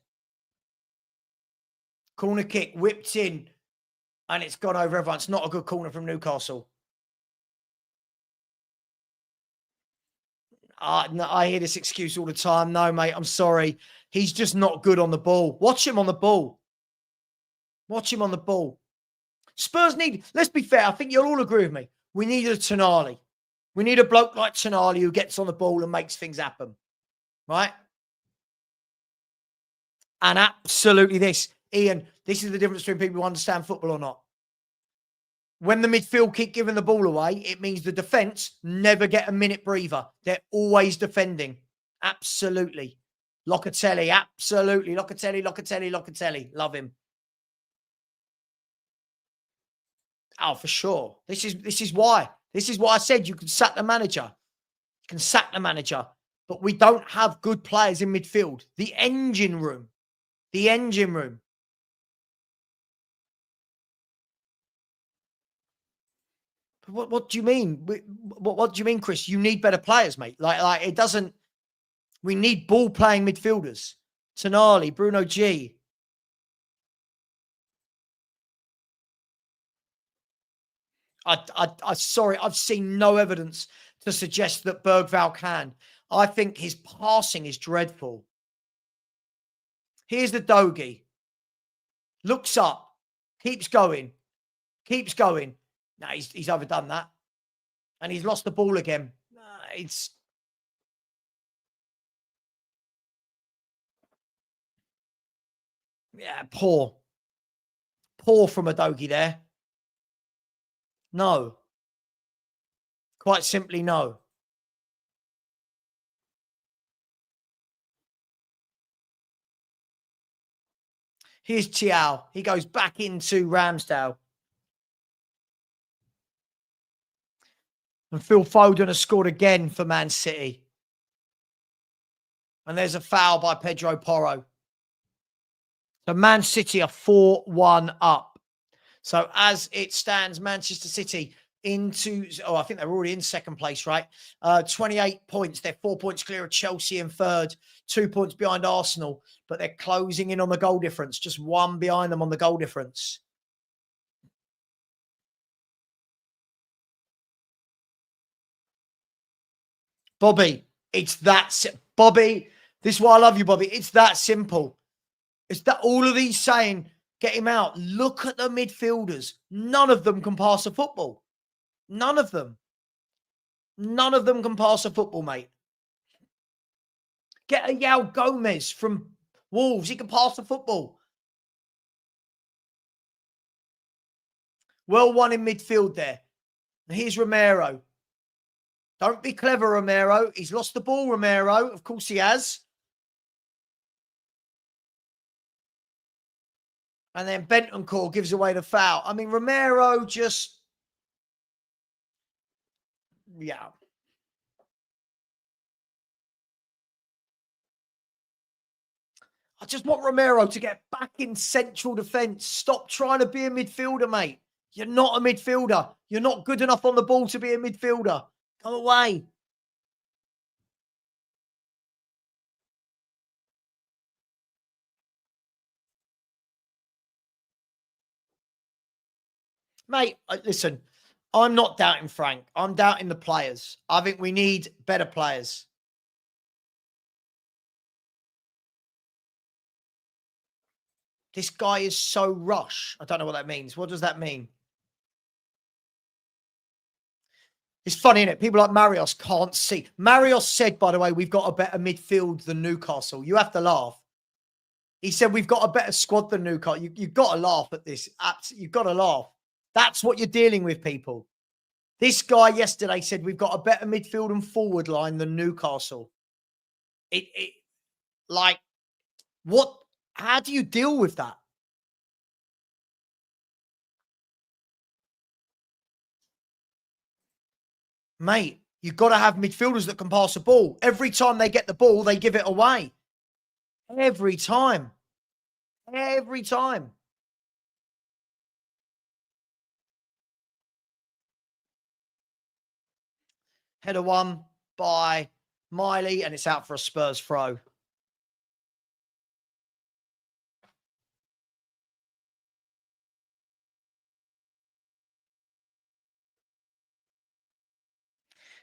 Corner kick, whipped in, and it's gone over everyone. It's not a good corner from Newcastle. No, I hear this excuse all the time. No, mate, I'm sorry. He's just not good on the ball. Watch him on the ball. Watch him on the ball. Spurs need, let's be fair, I think you'll all agree with me. We need a Tonali. We need a bloke like Tonali who gets on the ball and makes things happen. Right? And absolutely this. Ian, this is the difference between people who understand football or not. When the midfield keep giving the ball away, it means the defence never get a minute breather. They're always defending. Absolutely. Locatelli, absolutely. Locatelli. Love him. Oh, for sure. This is why. This is why I said you can sack the manager. You can sack the manager. But we don't have good players in midfield. The engine room. The engine room. What do you mean? What do you mean, Chris? You need better players, mate. Like it doesn't. We need ball-playing midfielders. Tonali, Bruno G. Sorry, I've seen no evidence to suggest that Bergvall can. I think his passing is dreadful. Here's the Dogie. Looks up. Keeps going. No, he's overdone that. And he's lost the ball again. Yeah, poor. Poor from a Dogie there. No. Quite simply, no. Here's Thiaw. He goes back into Ramsdale. And Phil Foden has scored again for Man City. And there's a foul by Pedro Porro. So Man City are 4-1 up. So as it stands, Manchester City into, I think they're already in second place, right? 28 points. They're 4 points clear of Chelsea in third, 2 points behind Arsenal, but they're closing in on the goal difference, just one behind them on the goal difference. Bobby, it's that, Bobby, this is why I love you, Bobby. It's that simple. It's that all of these saying, get him out. Look at the midfielders. None of them can pass a football. None of them. None of them can pass a football, mate. Get a Yao Gomez from Wolves. He can pass the football. Well won in midfield there. Here's Romero. Don't be clever, Romero. He's lost the ball, Romero. Of course he has. And then Bentancur gives away the foul. I mean, Romero just... Yeah. I just want Romero to get back in central defence. Stop trying to be a midfielder, mate. You're not a midfielder. You're not good enough on the ball to be a midfielder. Go away. Mate, listen, I'm not doubting Frank. I'm doubting the players. I think we need better players. This guy is so rush. I don't know what that means. What does that mean? It's funny, isn't it? People like Marios can't see. Marios said, by the way, we've got a better midfield than Newcastle. You have to laugh. He said, we've got a better squad than Newcastle. You've got to laugh at this. You've got to laugh. That's what you're dealing with, people. This guy yesterday said, we've got a better midfield and forward line than Newcastle. Like, what? How do you deal with that? Mate, you've got to have midfielders that can pass the ball. Every time they get the ball, they give it away. Every time. Every time. Header one by Miley, and it's out for a Spurs throw.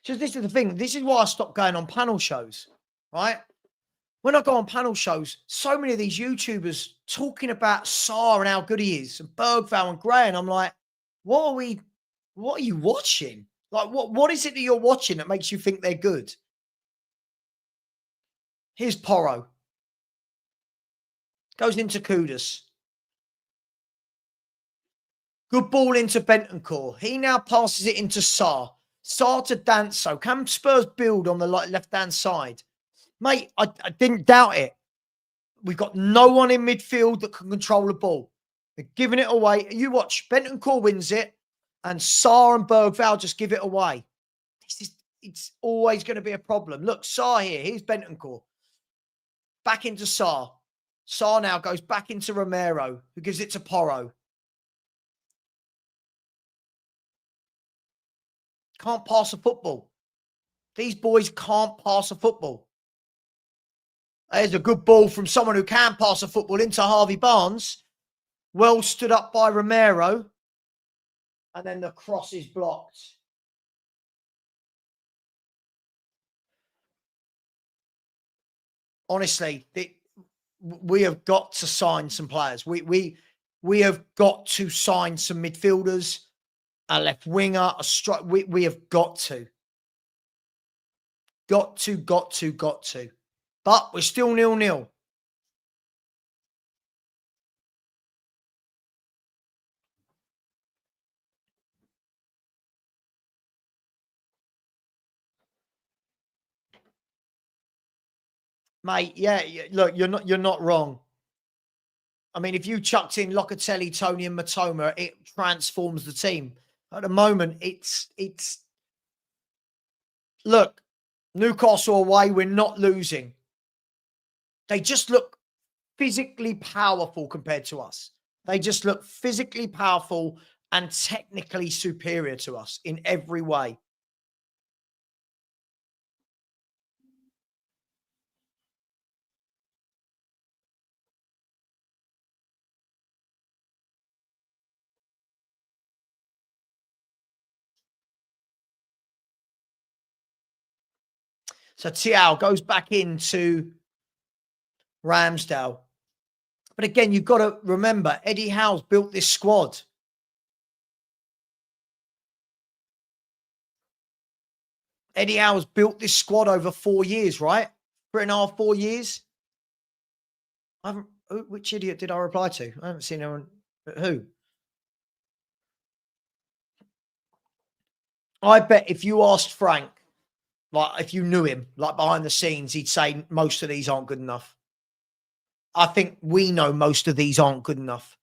So this is the thing. This is why I stopped going on panel shows, right? When I go on panel shows, so many of these YouTubers talking about Sarr and how good he is, and Bergvall and Gray, and I'm like, what are you watching? Like, what is it that you're watching that makes you think they're good? Here's Porro. Goes into Kudus. Good ball into Bentancur. He now passes it into Sarr. Sarr to Danso. Can Spurs build on the left-hand side? Mate, I didn't doubt it. We've got no one in midfield that can control the ball. They're giving it away. You watch, Bentancur wins it, and Sarr and Bergvall just give it away. It's always going to be a problem. Look, Sarr here. Here's Bentancur. Back into Sarr. Sarr now goes back into Romero, who gives it to Porro. Can't pass a football. These boys can't pass a football. There's a good ball from someone who can pass a football into Harvey Barnes. Well stood up by Romero. And then the cross is blocked. Honestly, we have got to sign some players. We have got to sign some midfielders, a left winger, a strike. We have got to. Got to. But we're still 0-0. Mate, yeah, look, you're not wrong. I mean, if you chucked in Locatelli, Tony, and Matoma, it transforms the team. At the moment, it's look, Newcastle away, we're not losing. They just look physically powerful compared to us. They just look physically powerful and technically superior to us in every way. So Tiao goes back into Ramsdale. But again, you've got to remember, Eddie Howe's built this squad. Eddie Howe's built this squad over 4 years, right? 3.5, 4 years. Which idiot did I reply to? I haven't seen anyone. Who? I bet if you asked Frank, like if you knew him, like behind the scenes, he'd say most of these aren't good enough. I think we know most of these aren't good enough.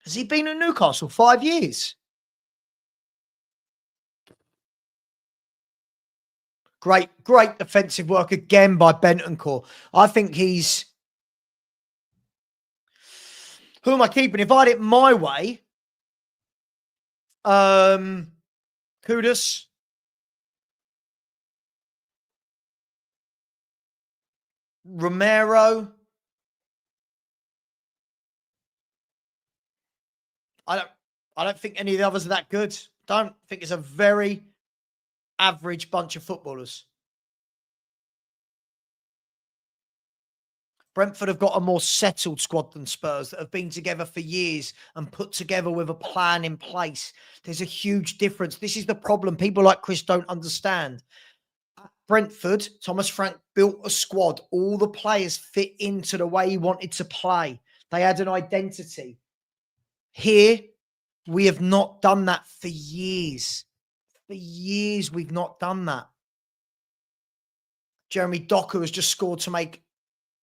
Has he been at Newcastle 5 years? Great defensive work again by Bentancur. I think he's... Who am I keeping? If I had it my way, Kudus, Romero, I don't. I don't think any of the others are that good. Don't think it's a very average bunch of footballers. Brentford have got a more settled squad than Spurs that have been together for years and put together with a plan in place. There's a huge difference. This is the problem people like Chris don't understand. At Brentford, Thomas Frank built a squad. All the players fit into the way he wanted to play. They had an identity. Here, we have not done that for years. For years, we've not done that. Jeremy Doku has just scored to make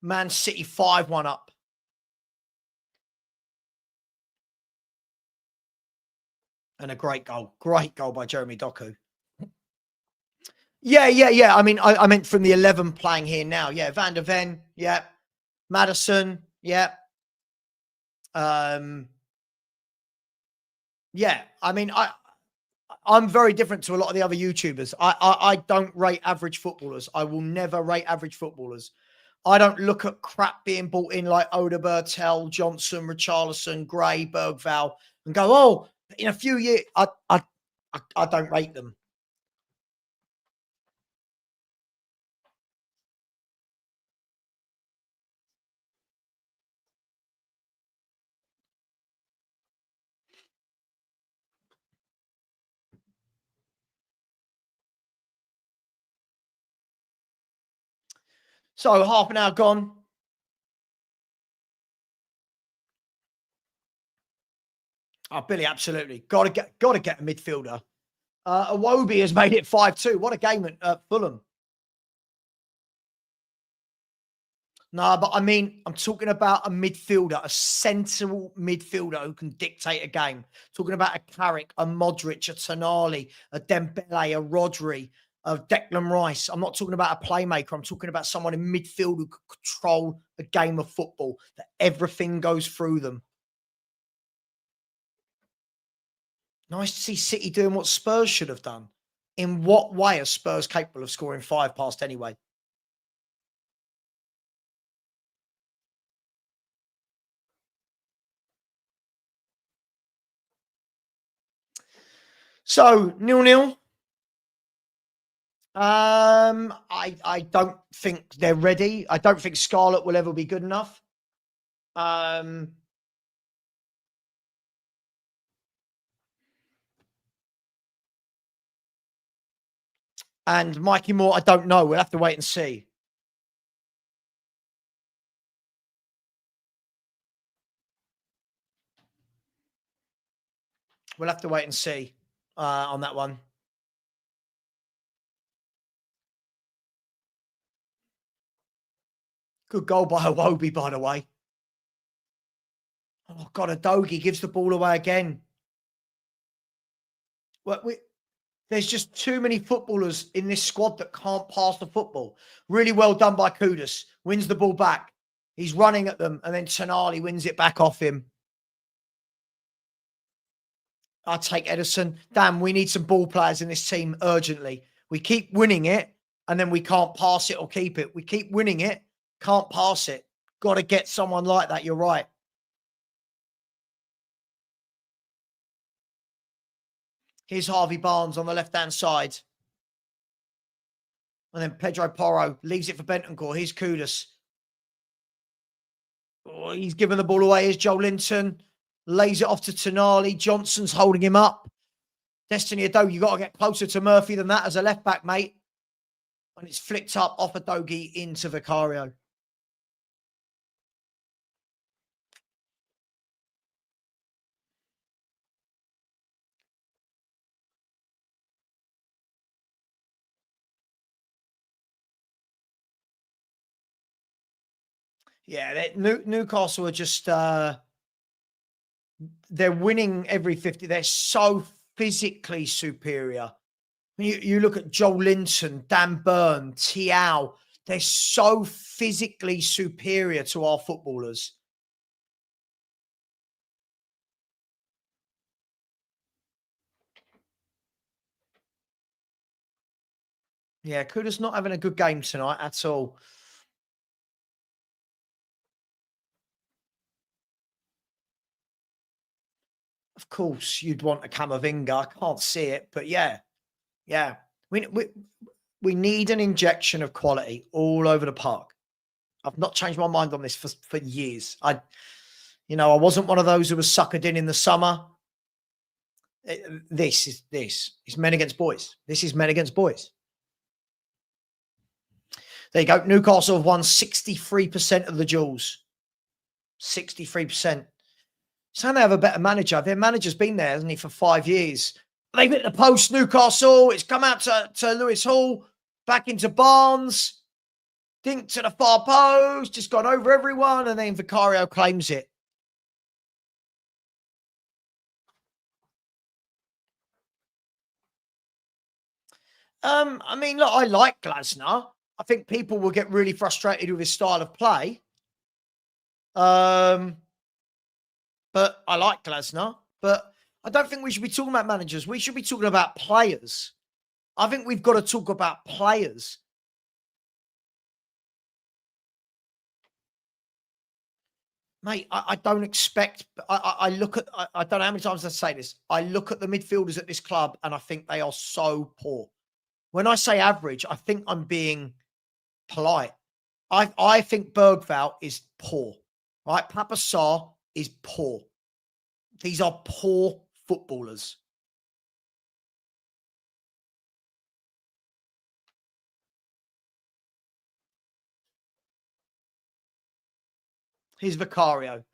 Man City 5-1 up. And a great goal. Great goal by Jeremy Doku. Yeah. I mean, I meant from the 11 playing here now. Yeah, Van der Ven. Yeah. Maddison. Yeah. Yeah. I mean, I'm very different to a lot of the other YouTubers. I don't rate average footballers. I will never rate average footballers. I don't look at crap being bought in like Oda Bertel, Johnson, Richarlison, Gray, Bergval, and go, oh, in a few years, I don't rate them. So half an hour gone. Oh, Billy, absolutely. Got to get a midfielder. Iwobi has made it 5-2. What a game at Fulham. No, but I mean, I'm talking about a midfielder, a central midfielder who can dictate a game. Talking about a Carrick, a Modric, a Tonali, a Dembele, a Rodri, a Declan Rice. I'm not talking about a playmaker. I'm talking about someone in midfield who could control a game of football, that everything goes through them. Nice to see City doing what Spurs should have done. In what way are Spurs capable of scoring 5 past anyway? So 0-0. I don't think they're ready. I don't think Scarlett will ever be good enough. And Mikey Moore, I don't know. We'll have to wait and see. We'll have to wait and see on that one. Good goal by Iwobi, by the way. Oh, God, Adogi gives the ball away again. Well, there's just too many footballers in this squad that can't pass the football. Really well done by Kudus. Wins the ball back. He's running at them, and then Tonali wins it back off him. I'll take Edison. Damn, we need some ball players in this team urgently. We keep winning it, and then we can't pass it or keep it. We keep winning it, can't pass it. Got to get someone like that. You're right. Here's Harvey Barnes on the left-hand side. And then Pedro Porro leaves it for Bentancur. Here's Kudus. Oh, he's given the ball away. Here's Joe Linton. Lays it off to Tonali. Johnson's holding him up. Destiny Adogi, you got to get closer to Murphy than that as a left back, mate. And it's flicked up off Adogi into Vicario. Yeah, Newcastle are just they're winning every 50. They're so physically superior. You look at Joel Linton, Dan Burn, Tiao. They're so physically superior to our footballers. Yeah, Kuda's not having a good game tonight at all. course, you'd want a Camavinga. I can't see it, but yeah. We need an injection of quality all over the park. I've not changed my mind on this for years. I wasn't one of those who was suckered in the summer. This is men against boys. This is men against boys. There you go. Newcastle have won 63% of the duels. 63%. So they have a better manager. Their manager's been there, hasn't he, for 5 years. They've hit the post, Newcastle. It's come out to Lewis Hall, back into Barnes. Dink to the far post, just gone over everyone, and then Vicario claims it. I mean, look, I like Glasner. I think people will get really frustrated with his style of play. But I like Glasner. But I don't think we should be talking about managers. We should be talking about players. I think we've got to talk about players. Mate, I don't expect. I look at. I don't know how many times I say this. I look at the midfielders at this club and I think they are so poor. When I say average, I think I'm being polite. I think Bergvall is poor. Right? Papa Sarr is poor. These are poor footballers. Here's Vicario.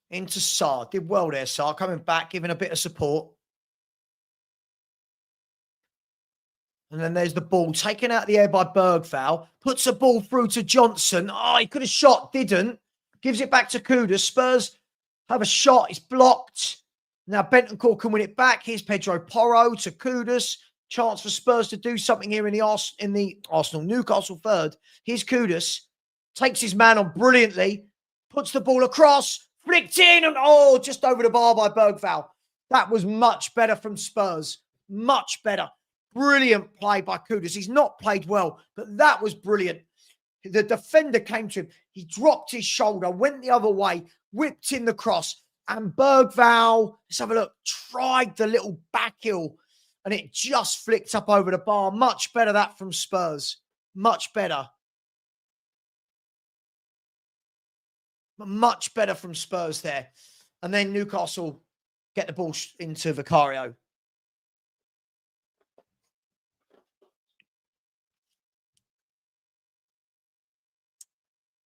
Into Sarr. Did well there, Sarr. Coming back, giving a bit of support. And then there's the ball taken out of the air by Bergvall. Puts the ball through to Johnson. Oh, he could have shot, didn't. Gives it back to Kudus. Spurs have a shot. It's blocked. Now Bentancur can win it back. Here's Pedro Porro to Kudus. Chance for Spurs to do something here in the Arsenal Newcastle third. Here's Kudus. Takes his man on brilliantly. Puts the ball across. Flicked in. And just over the bar by Bergvall. That was much better from Spurs. Much better. Brilliant play by Kudus. He's not played well, but that was brilliant. The defender came to him. He dropped his shoulder, went the other way, whipped in the cross. And Bergvall, let's have a look, tried the little back heel and it just flicked up over the bar. Much better that from Spurs. Much better. Much better from Spurs there. And then Newcastle get the ball into Vicario.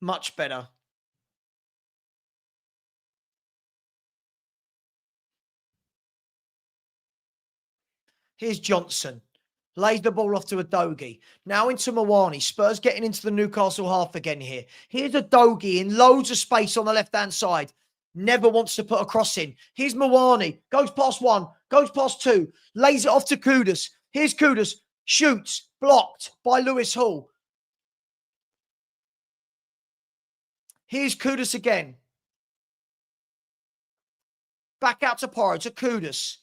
Much better. Here's Johnson. Lays the ball off to Udogie. Now into Mawani. Spurs getting into the Newcastle half again here. Here's Udogie in loads of space on the left-hand side. Never wants to put a cross in. Here's Mawani. Goes past one. Goes past two. Lays it off to Kudus. Here's Kudus. Shoots. Blocked by Lewis Hall. Here's Kudus again. Back out to Porro, to Kudus.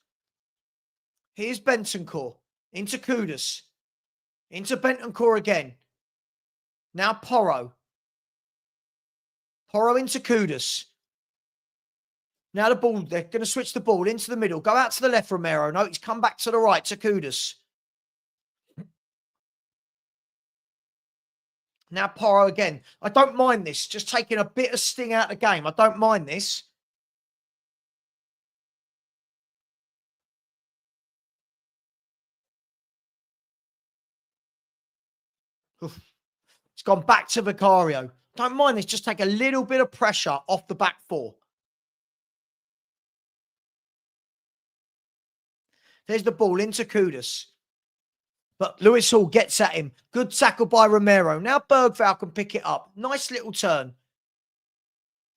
Here's Bentancur. Into Kudus. Into Bentancur again. Now Porro. Porro into Kudus. Now the ball, they're going to switch the ball into the middle. Go out to the left, Romero. No, he's come back to the right, to Kudus. Now Porro again. I don't mind this. Just taking a bit of sting out of the game. I don't mind this. Oof. It's gone back to Vicario. Don't mind this. Just take a little bit of pressure off the back four. There's the ball into Kudus. But Lewis Hall gets at him. Good tackle by Romero. Now Bergvall can pick it up. Nice little turn.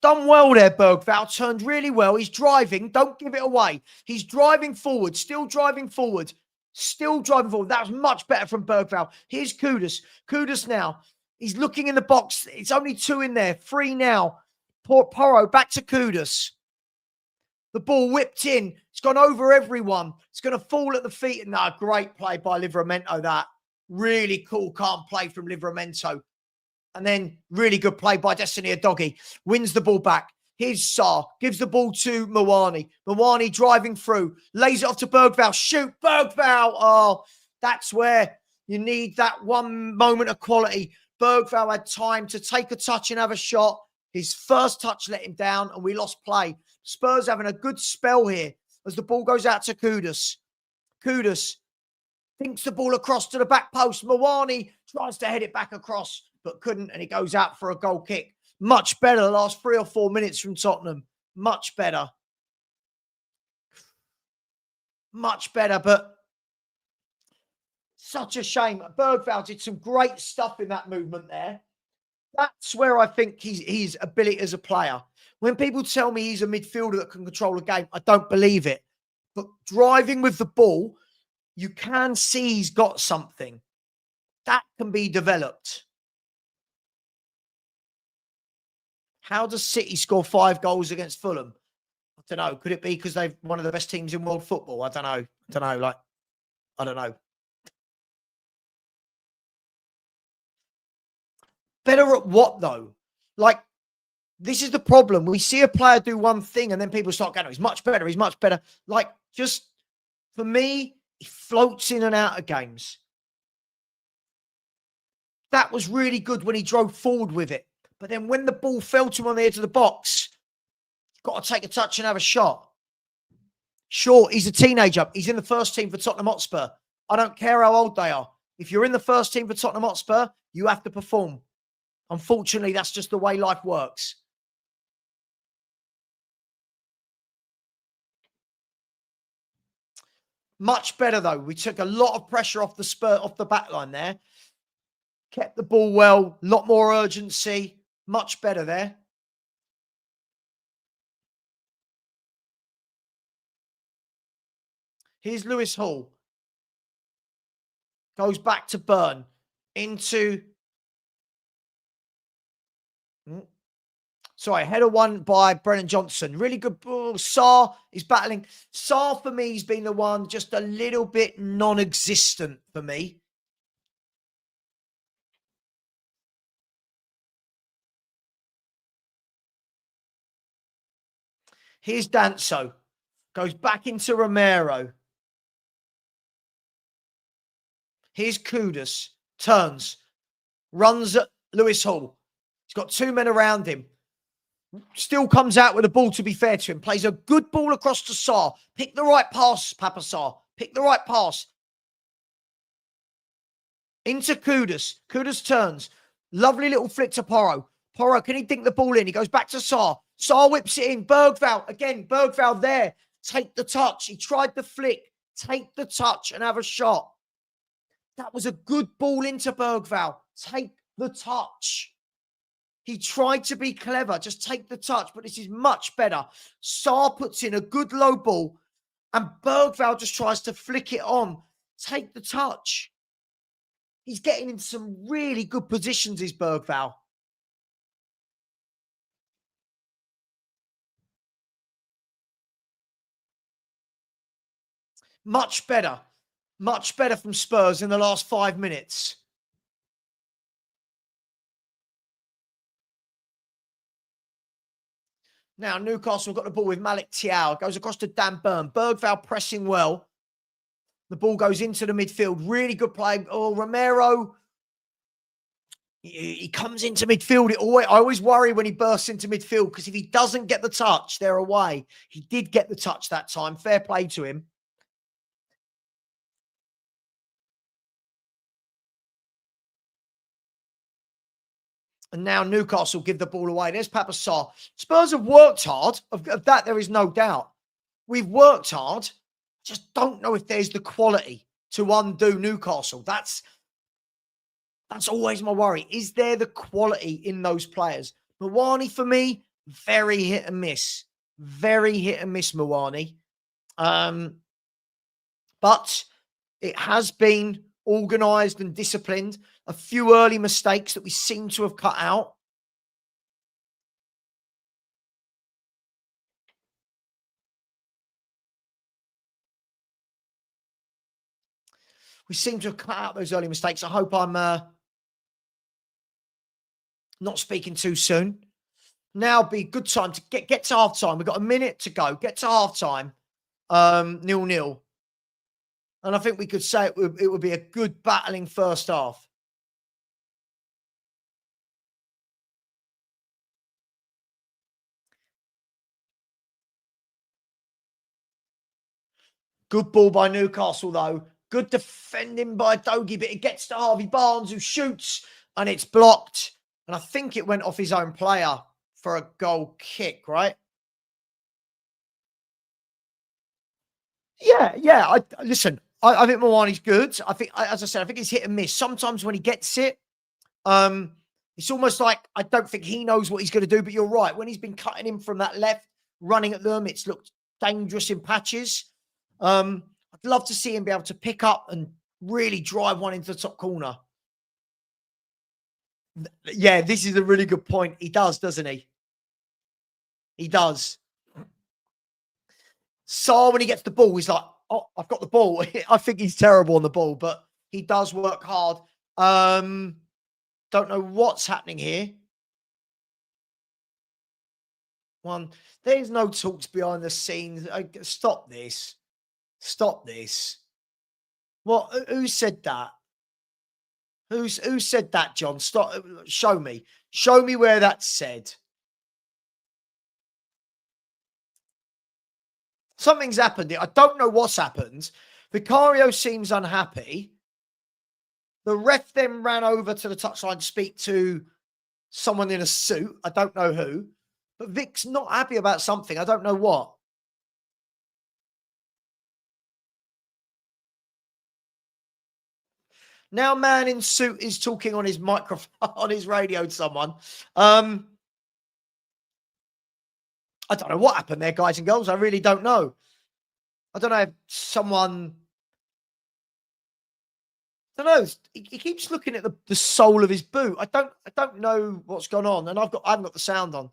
Done well there, Bergvall. Turned really well. He's driving. Don't give it away. He's driving forward. Still driving forward. Still driving forward. That was much better from Bergvall. Here's Kudus. Kudus now. He's looking in the box. It's only two in there. Three now. Porro back to Kudus. The ball whipped in. It's gone over everyone. It's going to fall at the feet. No, great play by Livramento, that. Really cool, calm play from Livramento. And then really good play by Destiny Udogie. Wins the ball back. Here's Sarr, gives the ball to Mwani. Mwani driving through, lays it off to Bergvall. Shoot, Bergvall. Oh, that's where you need that one moment of quality. Bergvall had time to take a touch and have a shot. His first touch let him down, and we lost play. Spurs having a good spell here as the ball goes out to Kudus. Kudus thinks the ball across to the back post. Mwani tries to head it back across, but couldn't, and it goes out for a goal kick. Much better the last 3 or 4 minutes from Tottenham. Much better. Much better, but such a shame. Bergvall did some great stuff in that movement there. That's where I think his ability as a player. When people tell me he's a midfielder that can control a game, I don't believe it. But driving with the ball, you can see he's got something. That can be developed. How does City score 5 goals against Fulham? I don't know. Could it be because they've one of the best teams in world football? I don't know. I don't know. Better at what, though? Like, this is the problem. We see a player do one thing and then people start going, oh, he's much better. He's much better. Like, just for me, he floats in and out of games. That was really good when he drove forward with it. But then when the ball fell to him on the edge of the box, got to take a touch and have a shot. Sure, he's a teenager. He's in the first team for Tottenham Hotspur. I don't care how old they are. If you're in the first team for Tottenham Hotspur, you have to perform. Unfortunately, that's just the way life works. Much better, though. We took a lot of pressure off the back line there. Kept the ball well. A lot more urgency. Much better there. Here's Lewis Hall. Goes back to Burn. Into... Sorry, header one by Brennan Johnson. Really good ball. Sarr is battling. Sarr, for me, has been the one just a little bit non-existent for me. Here's Danso. Goes back into Romero. Here's Kudus. Turns. Runs at Lewis Hall. He's got 2 men around him. Still comes out with the ball, to be fair to him. Plays a good ball across to Sarr. Pick the right pass, Papa Sarr. Pick the right pass. Into Kudus. Kudus turns. Lovely little flick to Porro. Porro, can he dink the ball in? He goes back to Sarr. Sarr whips it in. Bergvall. Again, Bergvall there. Take the touch. He tried the flick. Take the touch and have a shot. That was a good ball into Bergvall. Take the touch. He tried to be clever. Just take the touch. But this is much better. Sarr puts in a good low ball. And Bergvall just tries to flick it on. Take the touch. He's getting into some really good positions, is Bergvall. Much better. Much better from Spurs in the last 5 minutes. Now, Newcastle got the ball with Malik Thiaw. Goes across to Dan Burn. Bergvall pressing well. The ball goes into the midfield. Really good play. Oh, Romero. He comes into midfield. I always worry when he bursts into midfield because if he doesn't get the touch, they're away. He did get the touch that time. Fair play to him. And now Newcastle give the ball away. There's Papa Sarr. Spurs have worked hard. Of that, there is no doubt. We've worked hard. Just don't know if there's the quality to undo Newcastle. That's always my worry. Is there the quality in those players? Mwani, for me, very hit and miss. Very hit and miss, Mwani. But it has been organised and disciplined. A few early mistakes that we seem to have cut out. We seem to have cut out those early mistakes. I hope I'm not speaking too soon. now be a good time to get to half time. We've got a minute to go. Get to half time. 0-0. And I think we could say it would be a good battling first half. Good ball by Newcastle, though. Good defending by Dogie, but it gets to Harvey Barnes, who shoots, and it's blocked. And I think it went off his own player for a goal kick, right? Yeah. Listen, I think Moani's good. I think, as I said, I think he's hit and miss. Sometimes when he gets it, it's almost like I don't think he knows what he's going to do. But you're right. When he's been cutting him from that left, running at them, it's looked dangerous in patches. I'd love to see him be able to pick up and really drive one into the top corner. Yeah, this is a really good point. He does, doesn't he? He does. So when he gets the ball, he's like, oh, I've got the ball. I think he's terrible on the ball, but he does work hard. Don't know what's happening here. There's no talks behind the scenes. Stop this. Stop this. What? Who said that? Who said that, John? Stop. Show me. Show me where that's said. Something's happened. I don't know what's happened. Vicario seems unhappy. The ref then ran over to the touchline to speak to someone in a suit. I don't know who. But Vic's not happy about something. I don't know what. Now man in suit is talking on his microphone, on his radio to someone. I don't know what happened there, guys and girls. I really don't know. I don't know if someone... I don't know. He keeps looking at the sole of his boot. I don't know what's gone on, and I haven't got the sound on.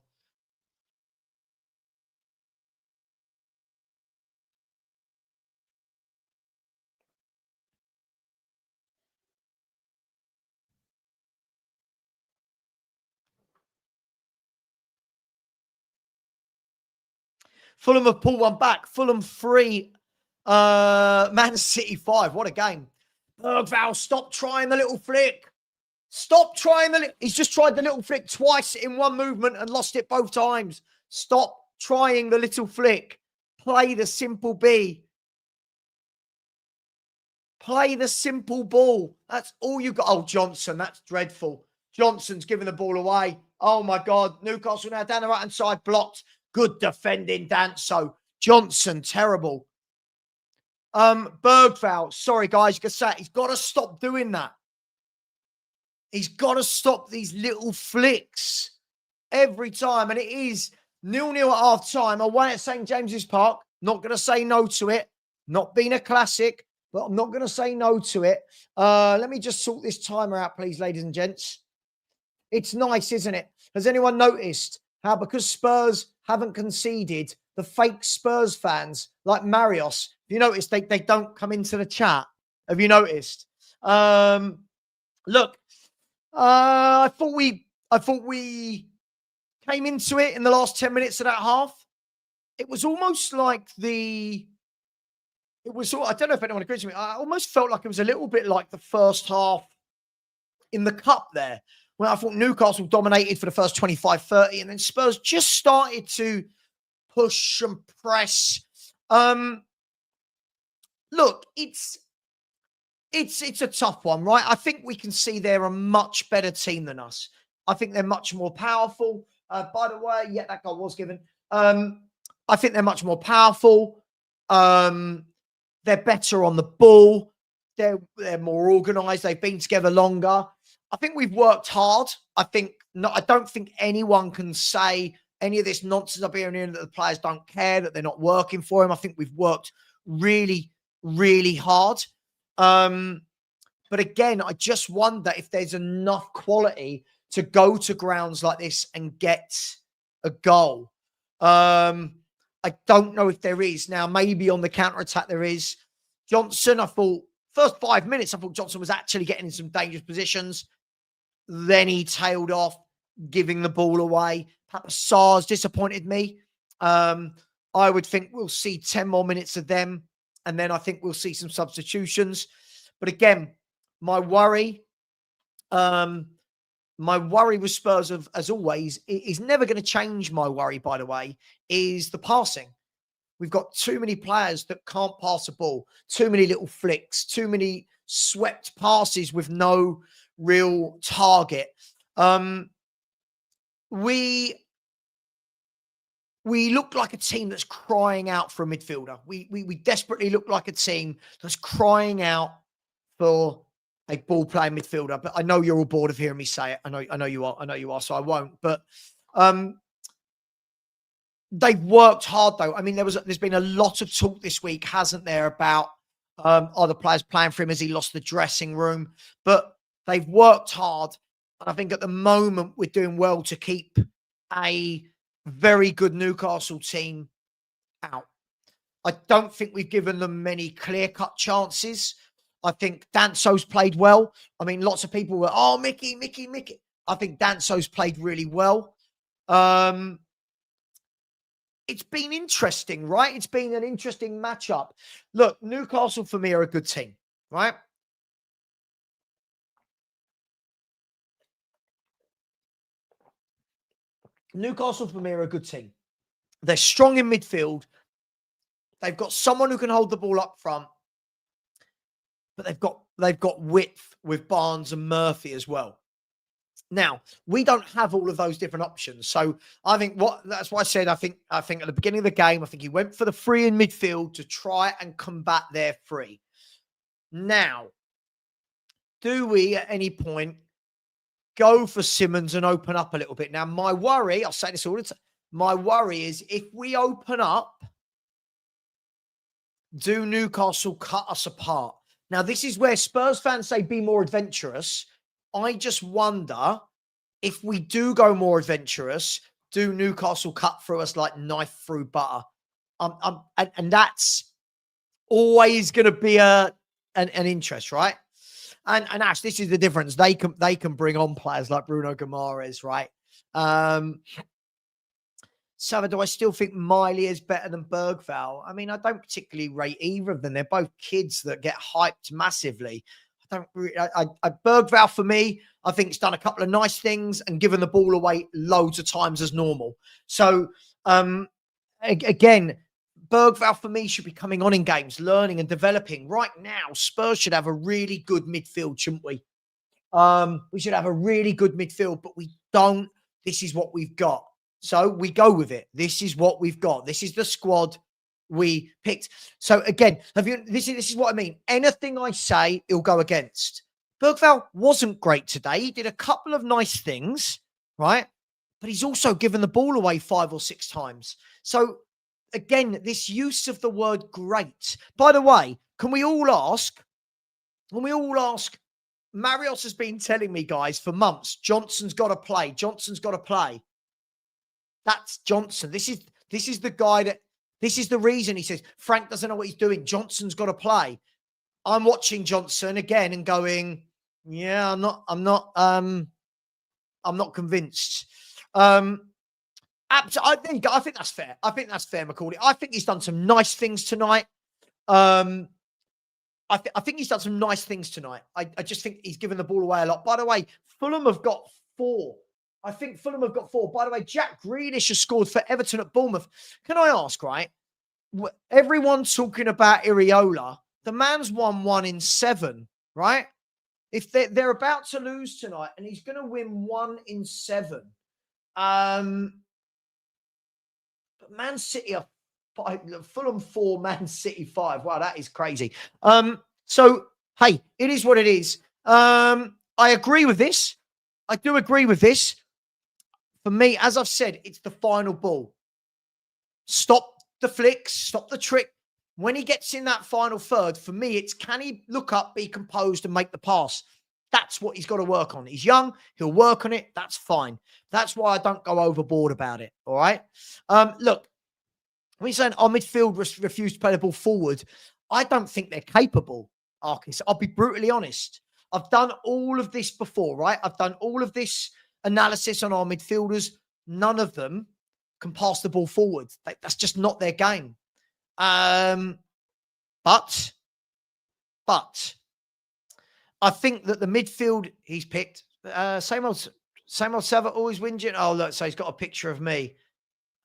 Fulham have pulled one back. Fulham 3, Man City 5. What a game. Bergvall, stop trying the little flick. Stop trying he's just tried the little flick twice in one movement and lost it both times. Stop trying the little flick. Play the simple B. Play the simple ball. That's all you got. Oh, Johnson, that's dreadful. Johnson's giving the ball away. Oh, my God. Newcastle now down the right-hand side, blocked. Good defending, Danso. Johnson, terrible. Bergvall, sorry, guys, you can say it. He's got to stop doing that. He's got to stop these little flicks every time. And it is 0-0 at half time away at St. James's Park. Not going to say no to it. Not been a classic, but I'm not going to say no to it. Let me just sort this timer out, please, ladies and gents. It's nice, isn't it? Has anyone noticed how, because Spurs haven't conceded, the fake Spurs fans like Marios, you notice they don't come into the chat? Have you noticed? Look, I thought we came into it in the last 10 minutes of that half. It was almost like I don't know if anyone agrees with me. I almost felt like it was a little bit like the first half in the cup there, when I thought Newcastle dominated for the first 25-30, and then Spurs just started to push and press. Look, it's a tough one, right? I think we can see they're a much better team than us. I think they're much more powerful. By the way, yeah, that goal was given. I think they're much more powerful. They're better on the ball. They're more organised. They've been together longer. I think we've worked hard. I don't think anyone can say any of this nonsense up here and that the players don't care, that they're not working for him. I think we've worked really, really hard. But again, I just wonder if there's enough quality to go to grounds like this and get a goal. I don't know if there is. Now, maybe on the counter-attack there is. Johnson, I thought, first 5 minutes, I thought Johnson was actually getting in some dangerous positions. Then he tailed off, giving the ball away. Sar's disappointed me. I would think we'll see 10 more minutes of them, and then I think we'll see some substitutions. But again, my worry with Spurs, as always, is never going to change. My worry, by the way, is the passing. We've got too many players that can't pass a ball, too many little flicks, too many swept passes with no real target. We look like a team that's crying out for a midfielder. We desperately look like a team that's crying out for a ball playing midfielder. But I know you're all bored of hearing me say it. I know you are. So I won't. But they've worked hard though. I mean, there's been a lot of talk this week, hasn't there, about are the players playing for him as he lost the dressing room? But they've worked hard, and I think at the moment we're doing well to keep a very good Newcastle team out. I don't think we've given them many clear-cut chances. I think Danso's played well. I mean, lots of people were, oh, Mickey. I think Danso's played really well. It's been interesting, right? It's been an interesting matchup. Look, Newcastle for me are a good team, right? Newcastle for me are a good team. They're strong in midfield. They've got someone who can hold the ball up front, but they've got width with Barnes and Murphy as well. Now, we don't have all of those different options. So I think that's why I said I think at the beginning of the game, I think he went for the free in midfield to try and combat their free. Now, do we at any point go for Simmons and open up a little bit? Now, my worry, I'll say this all the time, my worry is if we open up, do Newcastle cut us apart? Now, this is where Spurs fans say be more adventurous. I just wonder if we do go more adventurous, do Newcastle cut through us like knife through butter? And that's always going to be an interest, right? And Ash, this is the difference. They can bring on players like Bruno Guimaraes, right? So do I still think Miley is better than Bergvall? I mean, I don't particularly rate either of them. They're both kids that get hyped massively. Bergvall, for me, I think he's done a couple of nice things and given the ball away loads of times as normal. So, again, Bergvall, for me, should be coming on in games, learning and developing. Right now, Spurs should have a really good midfield, shouldn't we? We should have a really good midfield, but we don't. This is what we've got. So we go with it. This is what we've got. This is the squad we picked. So again, this is what I mean. Anything I say, he'll go against. Bergvall wasn't great today. He did a couple of nice things, right? But he's also given the ball away 5 or 6 times. So again, this use of the word great. By the way, can we all ask, Marios has been telling me, guys, for months, Johnson's got to play. Johnson's got to play. That's Johnson. This is the guy this is the reason he says Frank doesn't know what he's doing. Johnson's got to play. I'm watching Johnson again and going, yeah, I'm not convinced. I think that's fair. I think that's fair, Macaulay. I think he's done some nice things tonight. I think he's done some nice things tonight. I just think he's given the ball away a lot. By the way, Fulham have got 4. I think Fulham have got 4. By the way, Jack Grealish has scored for Everton at Bournemouth. Can I ask, right? Everyone's talking about Iriola. The man's won 1 in 7, right? If they're about to lose tonight and he's going to win 1 in 7. But Man City are 5, Fulham 4, Man City 5. Wow, that is crazy. So, hey, it is what it is. I agree with this. I do agree with this. For me, as I've said, it's the final ball. Stop the flicks, stop the trick. When he gets in that final third, for me, it's can he look up, be composed, and make the pass? That's what he's got to work on. He's young. He'll work on it. That's fine. That's why I don't go overboard about it. All right? Look, when you're saying our midfield refused to play the ball forward, I don't think they're capable, Arcus. I'll be brutally honest. I've done all of this before, right? I've done all of this analysis on our midfielders. none of them can pass the ball forward. That's just not their game. But I think that the midfield he's picked, same old Sava, always whinging. Oh, look, so he's got a picture of me.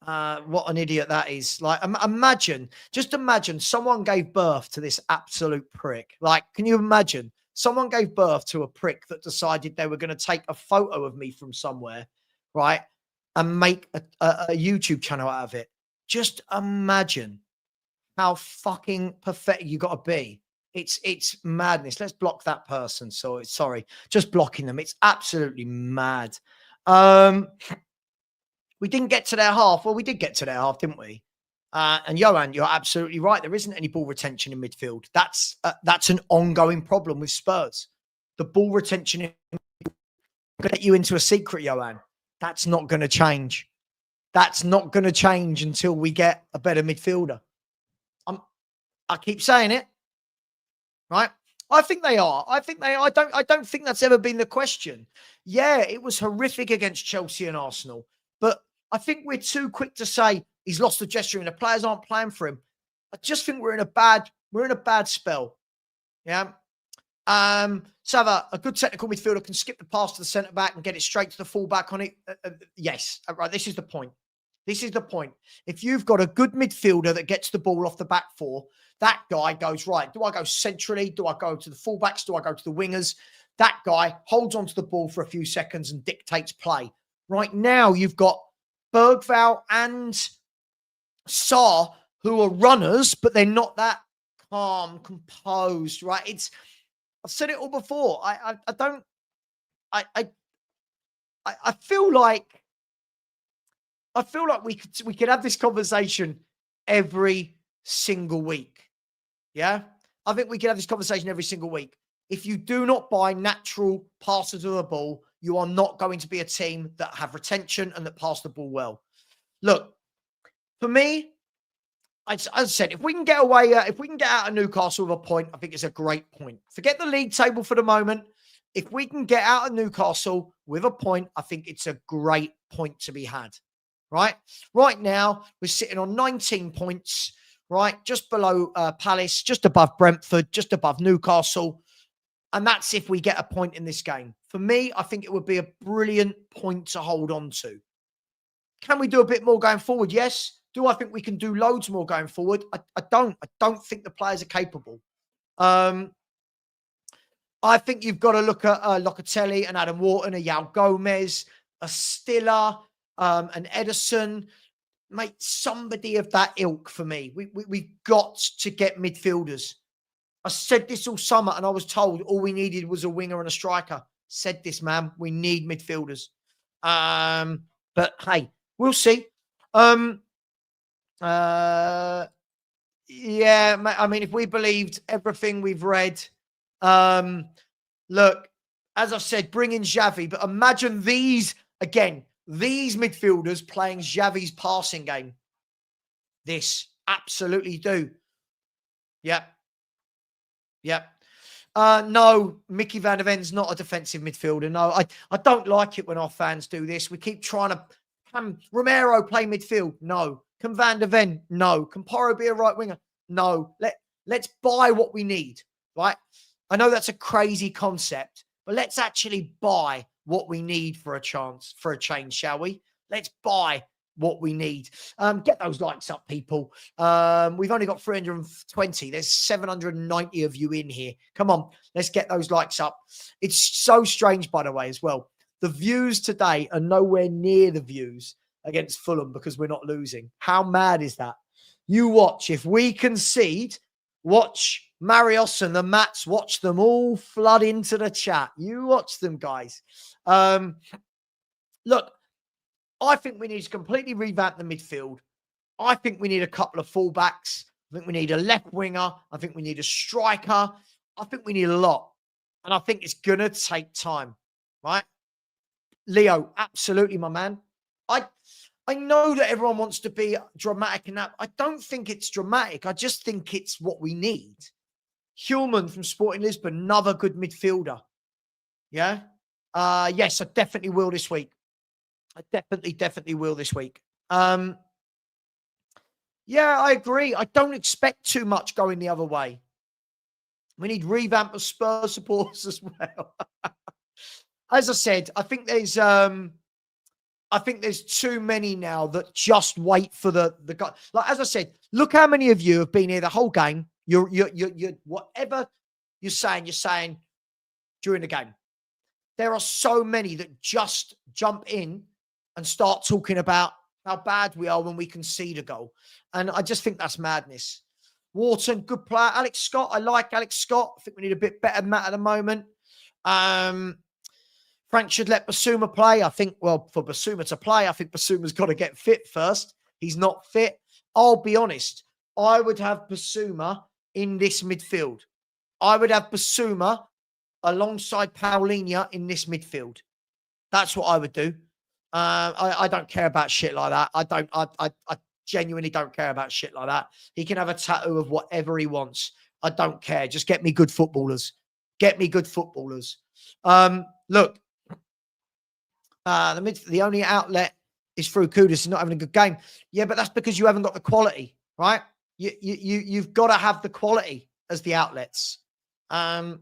What an idiot that is. Like, just imagine someone gave birth to this absolute prick. Like, can you imagine? Someone gave birth to a prick that decided they were going to take a photo of me from somewhere, right? And make a YouTube channel out of it. Just imagine how fucking pathetic you got to be. It's madness. Let's block that person. So sorry, just blocking them. It's absolutely mad. We didn't get to their half. Well, we did get to their half, didn't we? And Johan, you're absolutely right. There isn't any ball retention in midfield. That's an ongoing problem with Spurs. The ball retention is going to get you into a secret, Johan. That's not going to change. That's not going to change until we get a better midfielder. I keep saying it, right? I think they are. I don't think that's ever been the question. Yeah, it was horrific against Chelsea and Arsenal, but I think we're too quick to say he's lost the gesture and the players aren't playing for him. I just think we're in a bad spell. Yeah. Sava, a good technical midfielder can skip the pass to the centre back and get it straight to the full back on it. Yes. Right. This is the point. If you've got a good midfielder that gets the ball off the back four, that guy goes, right, do I go centrally? Do I go to the fullbacks? Do I go to the wingers? That guy holds onto the ball for a few seconds and dictates play. Right now, you've got Bergvall and Sarr, who are runners, but they're not that calm, composed, right? I've said it all before. I feel like we could have this conversation every single week. Yeah? I think we could have this conversation every single week. If you do not buy natural passers of the ball, you are not going to be a team that have retention and that pass the ball well. Look, for me, as I said, if we can get out of Newcastle with a point, I think it's a great point. Forget the league table for the moment. If we can get out of Newcastle with a point, I think it's a great point to be had. Right? Right now, we're sitting on 19 points, right? Just below Palace, just above Brentford, just above Newcastle. And that's if we get a point in this game. For me, I think it would be a brilliant point to hold on to. Can we do a bit more going forward? Yes. Do I think we can do loads more going forward? I don't. I don't think the players are capable. I think you've got to look at Locatelli and Adam Wharton, a Yao Gomez, a Stiller, an Edison. Mate, somebody of that ilk for me. We've got to get midfielders. I said this all summer and I was told all we needed was a winger and a striker. Said this, man. We need midfielders. But hey, we'll see. Yeah, I mean, if we believed everything we've read, look, as I said, bring in Xavi, but imagine these midfielders playing Xavi's passing game. This absolutely do. Yep. No, Mickey van der Ven's not a defensive midfielder. No, I don't like it when our fans do this. We keep trying to, can Romero play midfield? No. Can Van der Ven? No. Can Porro be a right winger? No. Let's buy what we need, right? I know that's a crazy concept, but let's actually buy what we need for a change, shall we? Let's buy what we need. Get those likes up, people. We've only got 320. There's 790 of you in here. Come on, let's get those likes up. It's so strange, by the way, as well. The views today are nowhere near the views against Fulham because we're not losing. How mad is that? You watch. If we concede, watch Marios and the Mats, watch them all flood into the chat. You watch them, guys. Look, I think we need to completely revamp the midfield. I think we need a couple of fullbacks. I think we need a left winger. I think we need a striker. I think we need a lot. And I think it's going to take time, right? Leo, absolutely, my man. I know that everyone wants to be dramatic in that. I don't think it's dramatic. I just think it's what we need. Hillman from Sporting Lisbon, another good midfielder. Yeah? Yes, I definitely will this week. I definitely will this week. Yeah, I agree. I don't expect too much going the other way. We need revamp of Spurs supporters as well. As I said, I think there's too many now that just wait for the guy. Like, as I said, look how many of you have been here the whole game. You're whatever you're saying during the game. There are so many that just jump in and start talking about how bad we are when we concede a goal. And I just think that's madness. Wharton, good player. Alex Scott, I like Alex Scott. I think we need a bit better than that at the moment. Frank should let Basuma play. I think, well, for Basuma to play, I think Basuma's got to get fit first. He's not fit. I'll be honest. I would have Basuma in this midfield. I would have Basuma alongside Paulinho in this midfield. That's what I would do. I don't care about shit like that. I genuinely don't care about shit like that. He can have a tattoo of whatever he wants. I don't care. Just get me good footballers. Get me good footballers. Look, the only outlet is through Kudus. He's not having a good game. Yeah, but that's because you haven't got the quality, right? You've got to have the quality as the outlets. Of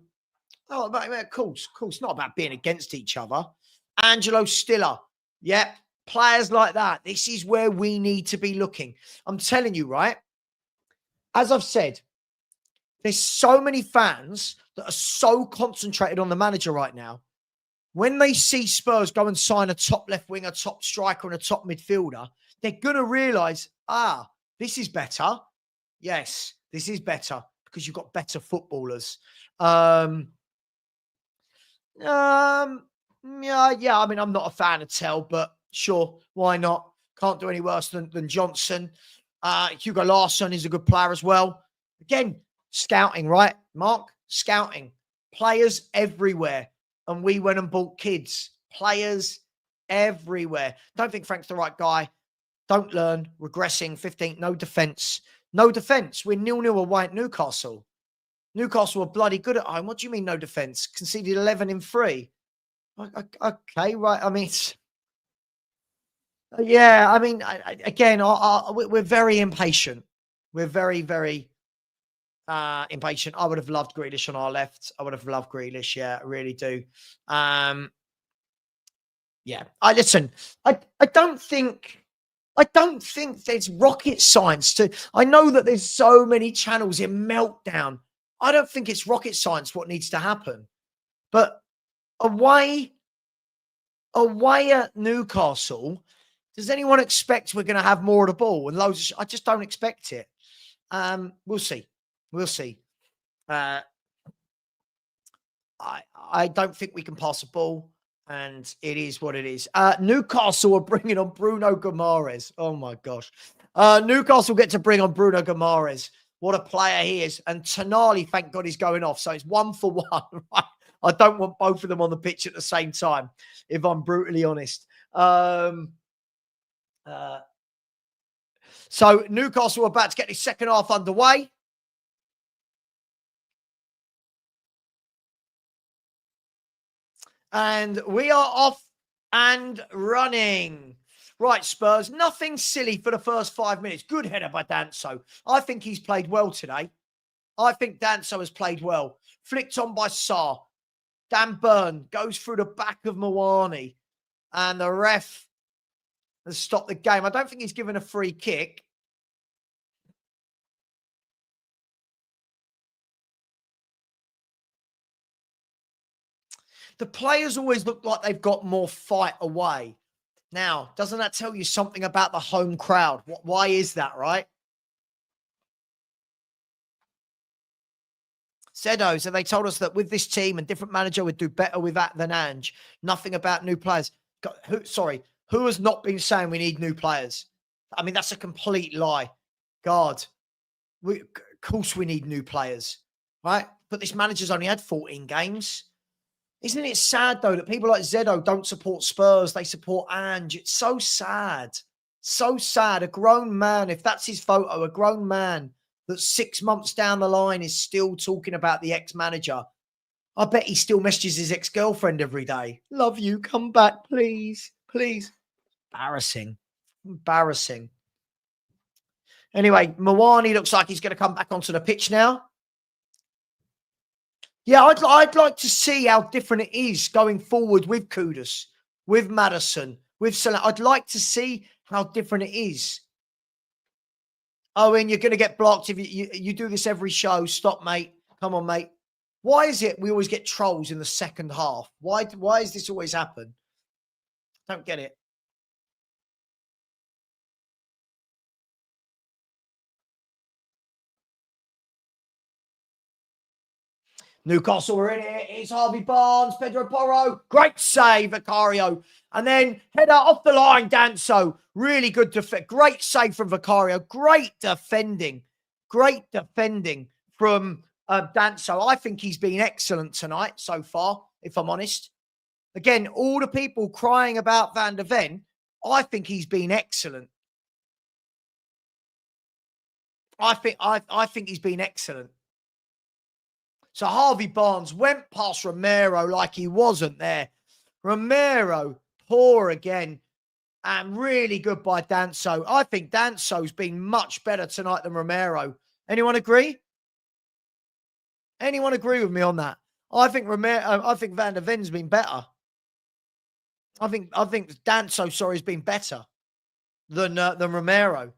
course. It's not about being against each other. Angelo Stiller. Yeah, players like that. This is where we need to be looking. I'm telling you, right? As I've said, there's so many fans that are so concentrated on the manager right now. When they see Spurs go and sign a top left winger, top striker, and a top midfielder, they're going to realise, this is better. Yes, this is better because you've got better footballers. Yeah, I mean, I'm not a fan of Tell, but sure, why not? Can't do any worse than Johnson. Hugo Larsson is a good player as well. Again, scouting, right, Mark? Scouting. Players everywhere. And we went and bought kids. Players everywhere. Don't think Frank's the right guy. Don't learn. Regressing. 15th. No defence. No defence. We're 0-0 away at Newcastle. Newcastle are bloody good at home. What do you mean no defence? Conceded 11 in 3. Okay, right. I mean, yeah, I mean, again, we're very impatient. We're very, very impatient. I would have loved Grealish on our left. I would have loved Grealish. Yeah, I really do. Yeah, I don't think there's rocket science to. I know that there's so many channels in meltdown. I don't think it's rocket science what needs to happen. But away at Newcastle, does anyone expect we're going to have more of the ball and loads? I just don't expect it. We'll see. We'll see. I don't think we can pass the ball, and it is what it is. Newcastle are bringing on Bruno Guimaraes. Oh, my gosh. Newcastle get to bring on Bruno Guimaraes. What a player he is. And Tonali, thank God, he's going off. So it's 1-for-1. Right? I don't want both of them on the pitch at the same time, if I'm brutally honest. So Newcastle are about to get the second half underway. And we are off and running. Right, Spurs, nothing silly for the first 5 minutes. Good header by Danso. I think he's played well today. I think Danso has played well. Flicked on by Sarr. Dan Burn goes through the back of Mawani. And the ref has stopped the game. I don't think he's given a free kick. The players always look like they've got more fight away. Now, doesn't that tell you something about the home crowd? Why is that, right? Sedo, so they told us that with this team and different manager would do better with that than Ange. Nothing about new players. Who has not been saying we need new players? I mean, that's a complete lie. God, of course we need new players, right? But this manager's only had 14 games. Isn't it sad, though, that people like Zedo don't support Spurs? They support Ange. It's so sad. So sad. A grown man, if that's his photo, a grown man that 6 months down the line is still talking about the ex-manager. I bet he still messages his ex-girlfriend every day. Love you. Come back, please. Please. Embarrassing. Embarrassing. Anyway, Mawani looks like he's going to come back onto the pitch now. Yeah, I'd like to see how different it is going forward with Kudus, with Maddison, with Salah. I'd like to see how different it is. Owen, you're going to get blocked if you do this every show. Stop, mate. Come on, mate. Why is it we always get trolls in the second half? Why does this always happen? Don't get it. Newcastle are in it. It's Harvey Barnes, Pedro Porro. Great save, Vicario. And then header off the line, Danso. Really good defense. Great save from Vicario. Great defending. Great defending from Danso. I think he's been excellent tonight so far, if I'm honest. Again, all the people crying about Van der Ven, I think he's been excellent. I think he's been excellent. So Harvey Barnes went past Romero like he wasn't there. Romero, poor again. And really good by Danso. I think Danso's been much better tonight than Romero. Anyone agree? Anyone agree with me on that? I think Van der Ven's been better. I think Danso, has been better than Romero.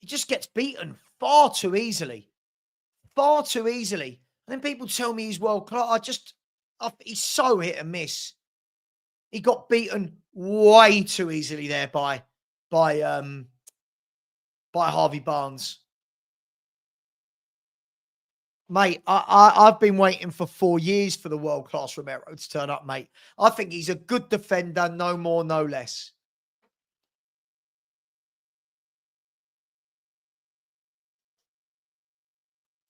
He just gets beaten far too easily. Far too easily. And then people tell me he's world class. He's so hit and miss. He got beaten way too easily there by Harvey Barnes. Mate, I've been waiting for 4 years for the world-class Romero to turn up, mate. I think he's a good defender, no more, no less.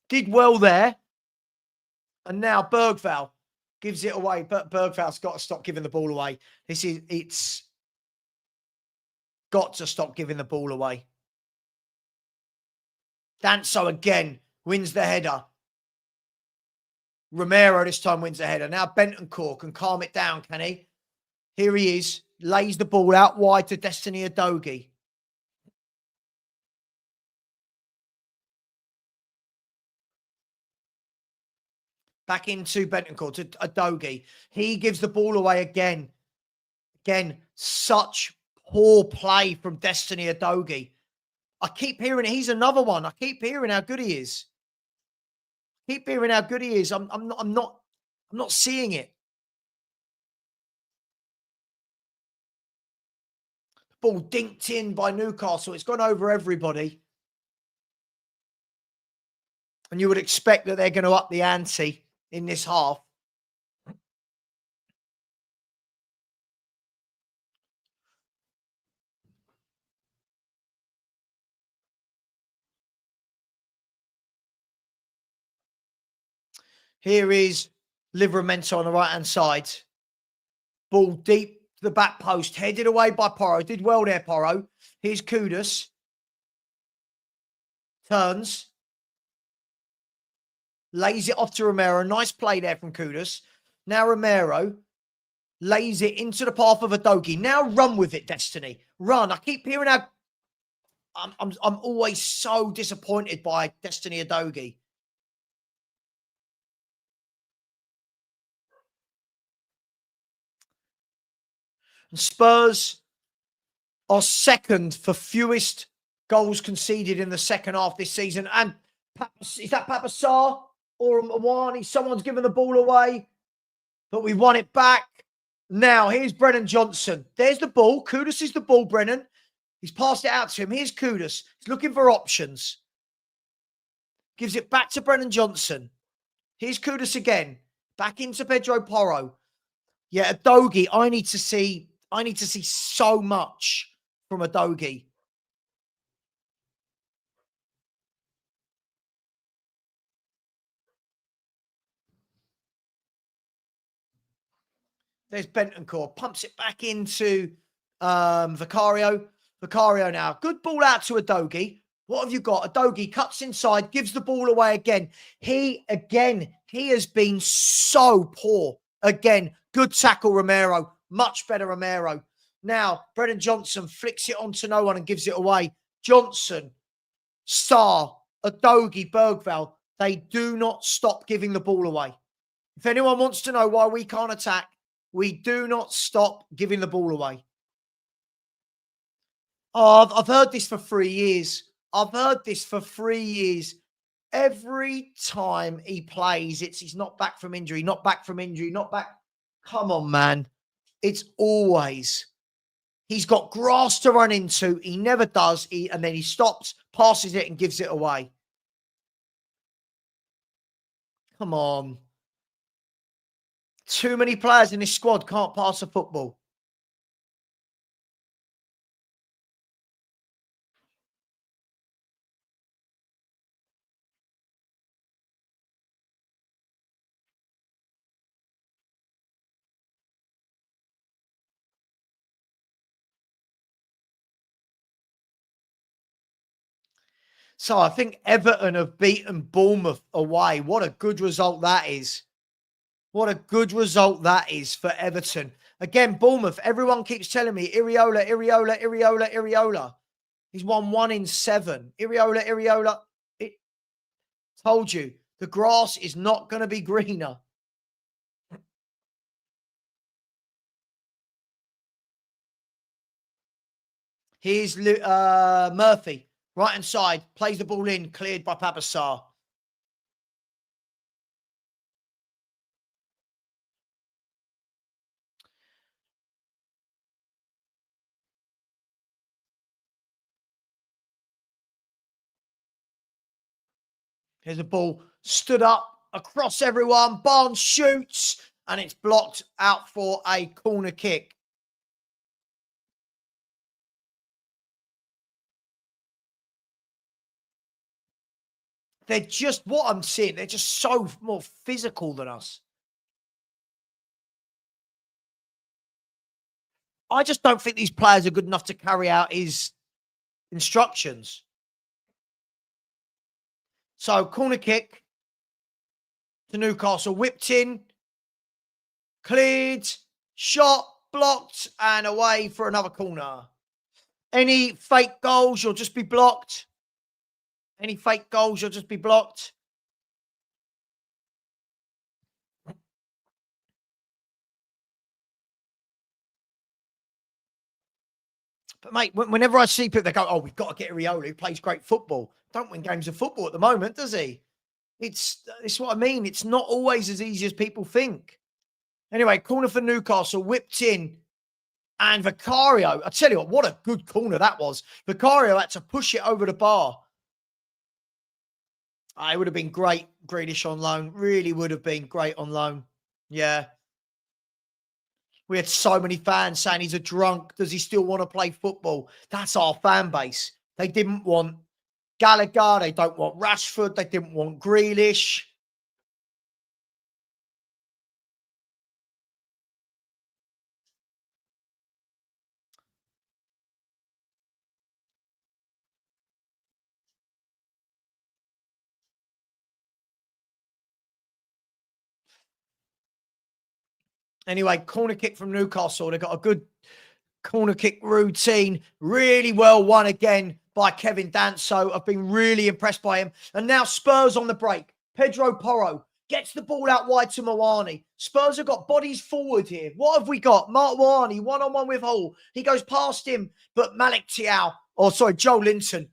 Did well there. And now Bergvall gives it away. But Bergvall's got to stop giving the ball away. It's got to stop giving the ball away. Danso again wins the header. Romero this time wins the header. Now Bentancur can calm it down, can he? Here he is. Lays the ball out wide to Destiny Udogie. Back into Bentancur to Udogie. He gives the ball away again. Again, such poor play from Destiny Udogie. I keep hearing it. He's another one. I keep hearing how good he is. Keep hearing how good he is. I'm not seeing it. Ball dinked in by Newcastle. It's gone over everybody. And you would expect that they're going to up the ante in this half. Here is Livramento on the right-hand side. Ball deep to the back post. Headed away by Porro. Did well there, Porro. Here's Kudus. Turns. Lays it off to Romero. Nice play there from Kudus. Now Romero lays it into the path of Udogie. Now run with it, Destiny. Run. I keep hearing how... I'm always so disappointed by Destiny Udogie. And Spurs are second for fewest goals conceded in the second half this season. And is that Papa Sarr or Mawani? Someone's given the ball away, but we won it back. Now, here's Brennan Johnson. There's the ball. Kudus is the ball, Brennan. He's passed it out to him. Here's Kudus. He's looking for options. Gives it back to Brennan Johnson. Here's Kudus again. Back into Pedro Porro. Yeah, Udogie, I need to see so much from Udogie. There's Bentancur. Pumps it back into Vicario. Vicario now. Good ball out to Udogie. What have you got? Udogie cuts inside, gives the ball away again. He, again, He has been so poor. Again, good tackle, Romero. Much better, Romero. Now, Brennan Johnson flicks it onto no one and gives it away. Johnson, Starr, Adogi, Bergvall, they do not stop giving the ball away. If anyone wants to know why we can't attack, we do not stop giving the ball away. Oh, I've heard this for 3 years. I've heard this for 3 years. Every time he plays, he's not back from injury, not back from injury, not back. Come on, man. It's always, he's got grass to run into. He never does. And then he stops, passes it, and gives it away. Come on. Too many players in this squad can't pass a football. So I think Everton have beaten Bournemouth away. What a good result that is. What a good result that is for Everton. Again, Bournemouth, everyone keeps telling me, Iriola. He's won 1 in 7. Iriola. Told you, the grass is not going to be greener. Here's Murphy, right-hand side, plays the ball in, cleared by Papassar. Here's a ball stood up across everyone. Barnes shoots, and it's blocked out for a corner kick. They're just, what I'm seeing, they're just so more physical than us. I just don't think these players are good enough to carry out his instructions. So, corner kick to Newcastle, whipped in, cleared, shot, blocked, and away for another corner. Any fake goals, you'll just be blocked. Any fake goals, you'll just be blocked. But, mate, whenever I see people, they go, oh, we've got to get Iriola, who plays great football. Don't win games of football at the moment, does he? It's what I mean. It's not always as easy as people think. Anyway, corner for Newcastle, whipped in. And Vicario, I tell you what a good corner that was. Vicario had to push it over the bar. It would have been great, Grealish on loan. Really would have been great on loan. Yeah. We had so many fans saying he's a drunk. Does he still want to play football? That's our fan base. They didn't want Gallagher. They don't want Rashford. They didn't want Grealish. Anyway, corner kick from Newcastle. They got a good corner kick routine. Really well won again by Kevin Danso. I've been really impressed by him. And now Spurs on the break. Pedro Porro gets the ball out wide to Mawani. Spurs have got bodies forward here. What have we got? Mawani, one-on-one with Hall. He goes past him, but Joe Linton.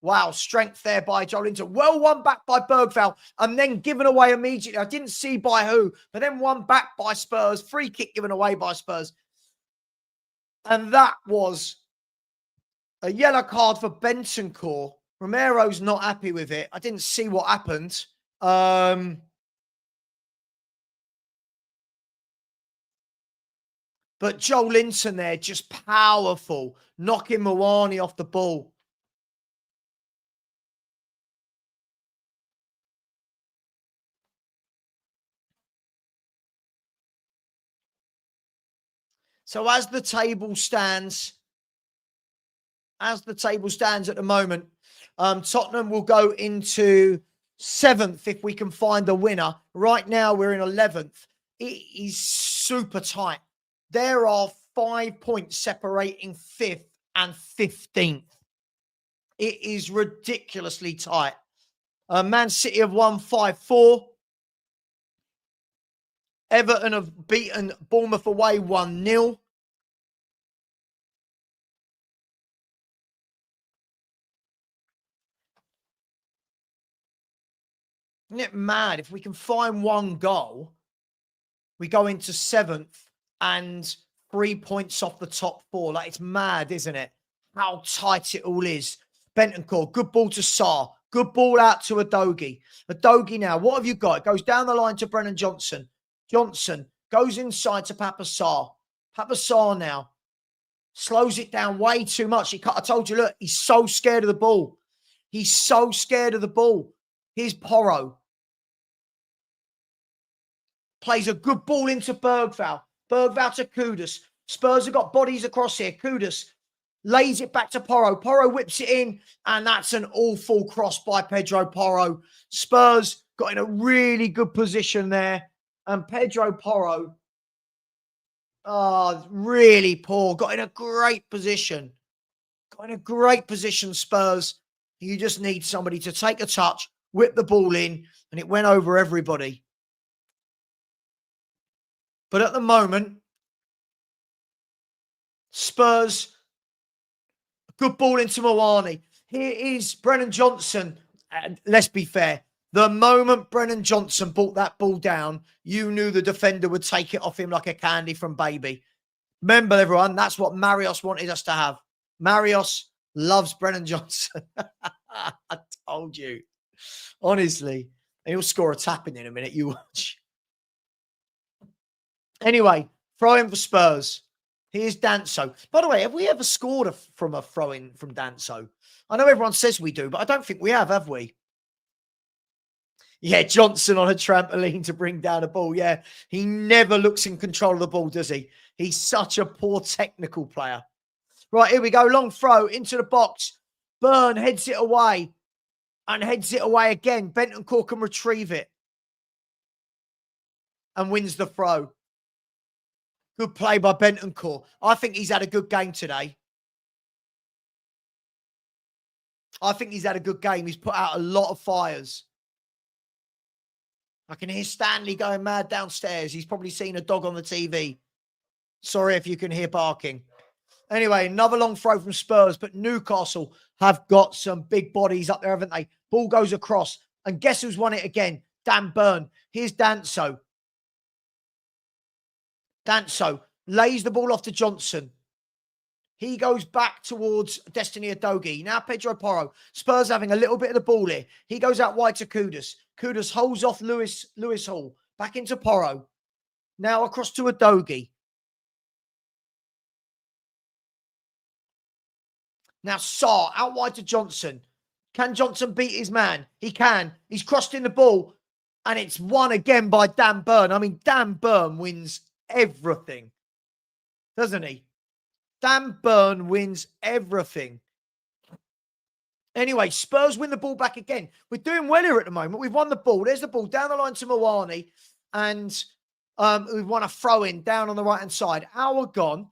Wow, strength there by Joe Linton. Well won back by Bergvall and then given away immediately. I didn't see by who, but then won back by Spurs. Free kick given away by Spurs. And that was a yellow card for Bentancur. Romero's not happy with it. I didn't see what happened. But Joe Linton there, just powerful, knocking Mawani off the ball. So as the table stands at the moment, Tottenham will go into 7th if we can find a winner. Right now we're in 11th. It is super tight. There are 5 points separating 5th and 15th. It is ridiculously tight. Man City have won 5-4. Everton have beaten Bournemouth away 1-0. Isn't it mad? If we can find one goal, we go into 7th and 3 points off the top 4. Like, it's mad, isn't it? How tight it all is. Bentancur, good ball to Sarr. Good ball out to Udogie. Udogie now, what have you got? It goes down the line to Brennan Johnson. Johnson goes inside to Papa Sarr. Papa Sarr now slows it down way too much. I told you, look, he's so scared of the ball. He's so scared of the ball. Here's Porro. Plays a good ball into Bergvall. Bergvall to Kudus. Spurs have got bodies across here. Kudus lays it back to Porro. Porro whips it in, and that's an awful cross by Pedro Porro. Spurs got in a really good position there, and Pedro Porro, really poor. Got in a great position. Got in a great position, Spurs. You just need somebody to take a touch, whip the ball in, and it went over everybody. But at the moment, Spurs, good ball into Mawani. Here is Brennan Johnson. And let's be fair, the moment Brennan Johnson brought that ball down, you knew the defender would take it off him like a candy from baby. Remember, everyone, that's what Marios wanted us to have. Marios loves Brennan Johnson. I told you. Honestly. And he'll score a tapping in a minute. You watch. Anyway, throw in for Spurs. Here's Danso. By the way, have we ever scored from a throw-in from Danso? I know everyone says we do, but I don't think we have we? Yeah, Johnson on a trampoline to bring down a ball. Yeah, he never looks in control of the ball, does he? He's such a poor technical player. Right, here we go. Long throw into the box. Burn heads it away and heads it away again. Bentancur can retrieve it and wins the throw. Good play by Bentancur. I think he's had a good game today. I think he's had a good game. He's put out a lot of fires. I can hear Stanley going mad downstairs. He's probably seen a dog on the TV. Sorry if you can hear barking. Anyway, another long throw from Spurs, but Newcastle have got some big bodies up there, haven't they? Ball goes across, and guess who's won it again? Dan Burn. Here's Danso. Danso lays the ball off to Johnson. He goes back towards Destiny Udogie. Now Pedro Porro. Spurs having a little bit of the ball here. He goes out wide to Kudus. Kudus holds off Lewis Hall. Back into Porro. Now across to Udogie. Now Sarr out wide to Johnson. Can Johnson beat his man? He can. He's crossed in the ball. And it's won again by Dan Burn. I mean, Dan Burn wins everything. Doesn't he? Dan Burn wins everything. Anyway, Spurs win the ball back again. We're doing well here at the moment. We've won the ball. There's the ball down the line to Mawani. And we've won a throw-in down on the right-hand side. Hour gone.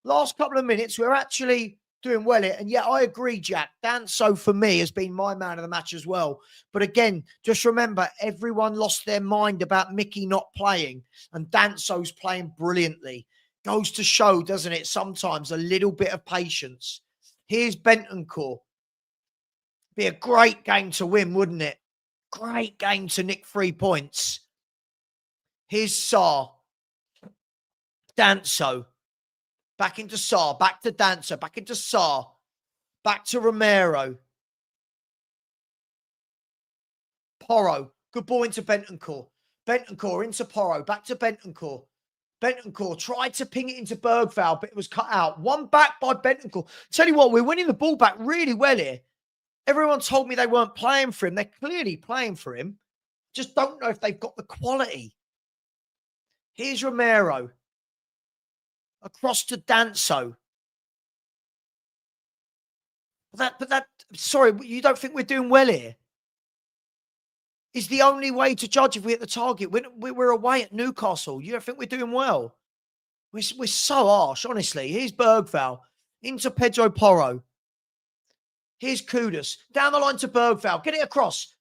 Last couple of minutes, we're actually doing well here. And yeah, I agree, Jack. Danso, for me, has been my man of the match as well. But again, just remember, everyone lost their mind about Mickey not playing. And Danso's playing brilliantly. Goes to show, doesn't it, sometimes a little bit of patience. Here's Bentancur. Be a great game to win, wouldn't it? Great game to nick 3 points. Here's Sarr. Danso. Back into Sarr. Back to Danso. Back into Sarr. Back to Romero. Porro. Good ball into Bentancur. Bentancur into Porro. Back to Bentancur. Bentancur tried to ping it into Bergvall, but it was cut out. One back by Bentancur. Tell you what, we're winning the ball back really well here. Everyone told me they weren't playing for him. They're clearly playing for him. Just don't know if they've got the quality. Here's Romero. Across to Danso. Sorry, you don't think we're doing well here? is the only way to judge if we hit the target. We're away at Newcastle. You don't think we're doing well? We're so harsh, honestly. Here's Bergval into Pedro Porro. Here's Kudus. Down the line to Bergval. Get it across.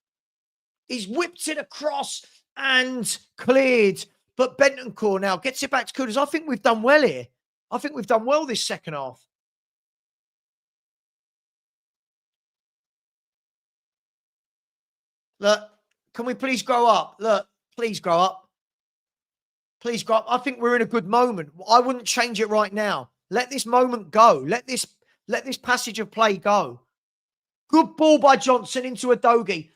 He's whipped it across and cleared. But Bentancur now gets it back to Kudus. I think we've done well here. I think we've done well this second half. Look, can we please grow up? Look, please grow up. Please grow up. I think we're in a good moment. I wouldn't change it right now. Let this moment go. Let this passage of play go. Good ball by Johnson into Udogie.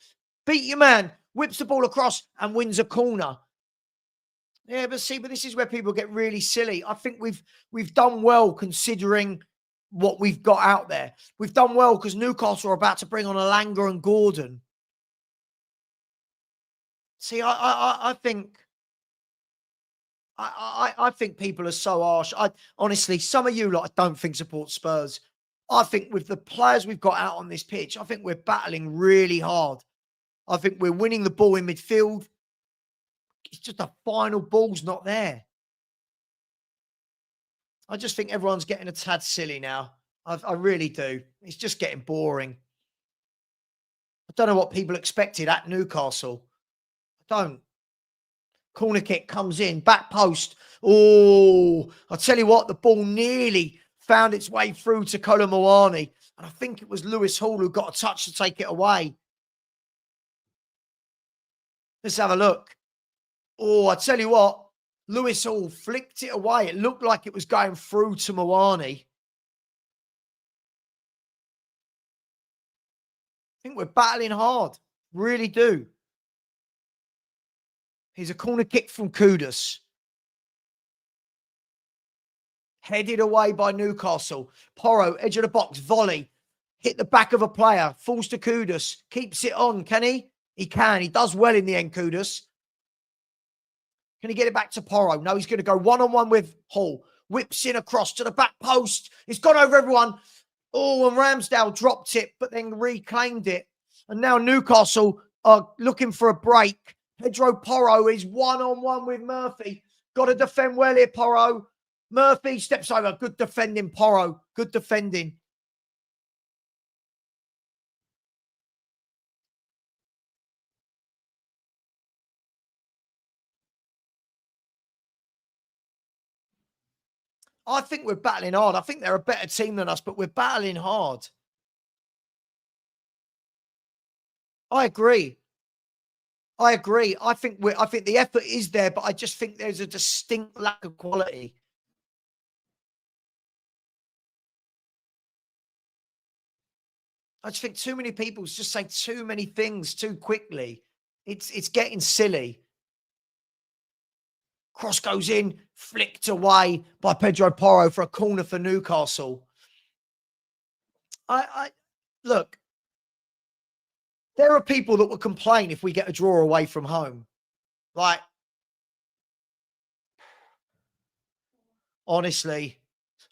Beat your man. Whips the ball across and wins a corner. Yeah, but this is where people get really silly. I think we've done well considering what we've got out there. We've done well because Newcastle are about to bring on Alanga and Gordon. See, I think people are so harsh. Honestly, some of you lot I don't think support Spurs. I think with the players we've got out on this pitch, I think we're battling really hard. I think we're winning the ball in midfield. It's just the final ball's not there. I just think everyone's getting a tad silly now. I really do. It's just getting boring. I don't know what people expected at Newcastle. I don't. Corner kick comes in, back post. Oh, I'll tell you what, the ball nearly found its way through to Kolo Muani. And I think it was Lewis Hall who got a touch to take it away. Let's have a look. Oh, I tell you what, Lewis Hall flicked it away. It looked like it was going through to Muani. I think we're battling hard. Really do. Here's a corner kick from Kudus. Headed away by Newcastle. Porro, edge of the box, volley. Hit the back of a player. Falls to Kudus. Keeps it on, can he? He can. He does well in the end, Kudus. Can he get it back to Porro? No, he's going to go one-on-one with Hall. Whips in across to the back post. It's gone over everyone. Oh, and Ramsdale dropped it, but then reclaimed it. And now Newcastle are looking for a break. Pedro Porro is one-on-one with Murphy. Got to defend well here, Porro. Murphy steps over. Good defending, Porro. Good defending. I think we're battling hard. I think they're a better team than us, but we're battling hard. I agree. I agree. I think the effort is there, but I just think there's a distinct lack of quality. I just think too many people just say too many things too quickly. It's getting silly. Cross goes in, flicked away by Pedro Porro for a corner for Newcastle. Look, there are people that will complain if we get a draw away from home. Like, honestly,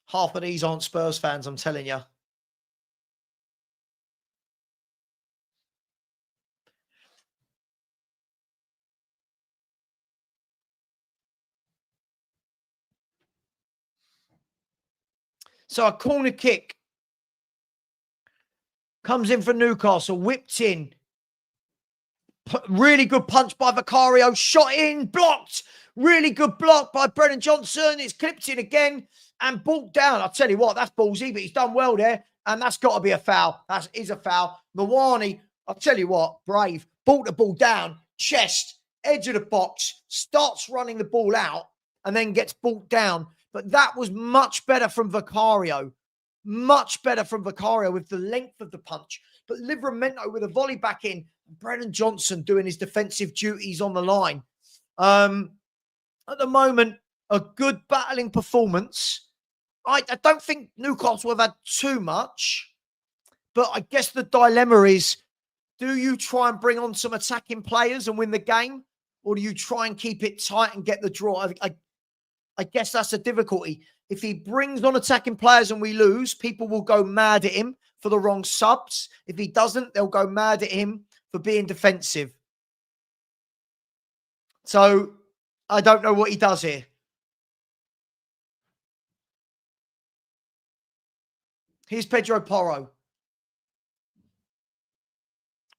half of these aren't Spurs fans, I'm telling you. So a corner kick comes in for Newcastle, whipped in. Really good punch by Vicario, shot in, blocked. Really good block by Brennan Johnson. It's clipped in again and brought down. I'll tell you what, that's ballsy, but he's done well there. And that's got to be a foul. That is a foul. Muani, I'll tell you what, brave. Brought the ball down, chest, edge of the box, starts running the ball out and then gets brought down. But that was much better from Vicario. Much better from Vicario with the length of the punch. But Livramento with a volley back in. Brennan Johnson doing his defensive duties on the line. At the moment, a good battling performance. I don't think Newcastle have had too much. But I guess the dilemma is, do you try and bring on some attacking players and win the game? Or do you try and keep it tight and get the draw? I guess that's a difficulty. If he brings on attacking players and we lose, people will go mad at him for the wrong subs. If he doesn't, they'll go mad at him for being defensive. So I don't know what he does here. Here's Pedro Porro.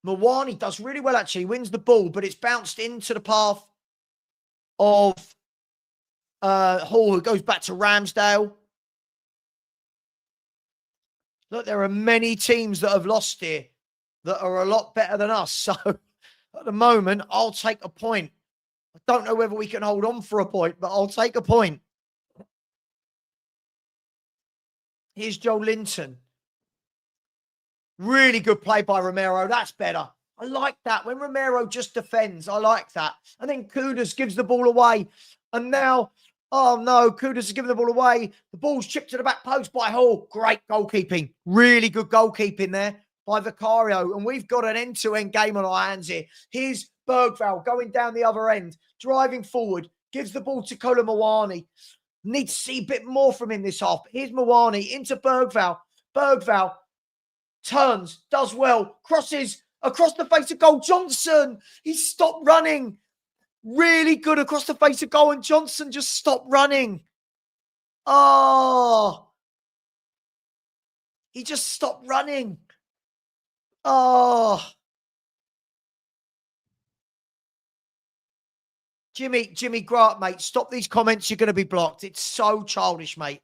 Mawani does really well, actually. Wins the ball, but it's bounced into the path of Hall, who goes back to Ramsdale. Look, there are many teams that have lost here that are a lot better than us. So at the moment, I'll take a point. I don't know whether we can hold on for a point, but I'll take a point. Here's Joe Linton. Really good play by Romero. That's better. I like that. When Romero just defends, I like that. And then Kudus gives the ball away. And now, oh no, Kudus is giving the ball away. The ball's chipped to the back post by Hall. Great goalkeeping. Really good goalkeeping there by Vicario. And we've got an end-to-end game on our hands here. Here's Bergvall going down the other end, driving forward, gives the ball to Kolo Muani. Need to see a bit more from him this half. Here's Muani into Bergvall. Bergvall turns, does well, crosses across the face of goal. Johnson, he stopped running. Really good across the face of goal, and Johnson just stopped running. Oh, he just stopped running. Oh, Jimmy Grant, mate, stop these comments. You're going to be blocked. It's so childish, mate.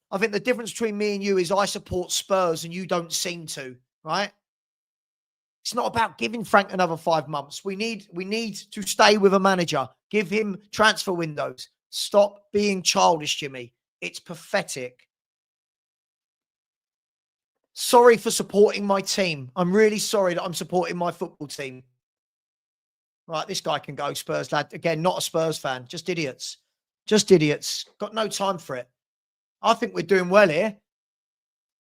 I think the difference between me and you is I support Spurs and you don't seem to, right? It's not about giving Frank another 5 months. We need to stay with a manager. Give him transfer windows. Stop being childish, Jimmy. It's pathetic. Sorry for supporting my team. I'm really sorry that I'm supporting my football team. Right, this guy can go, Spurs lad. Again, not a Spurs fan. Just idiots. Just idiots. Got no time for it. I think we're doing well here.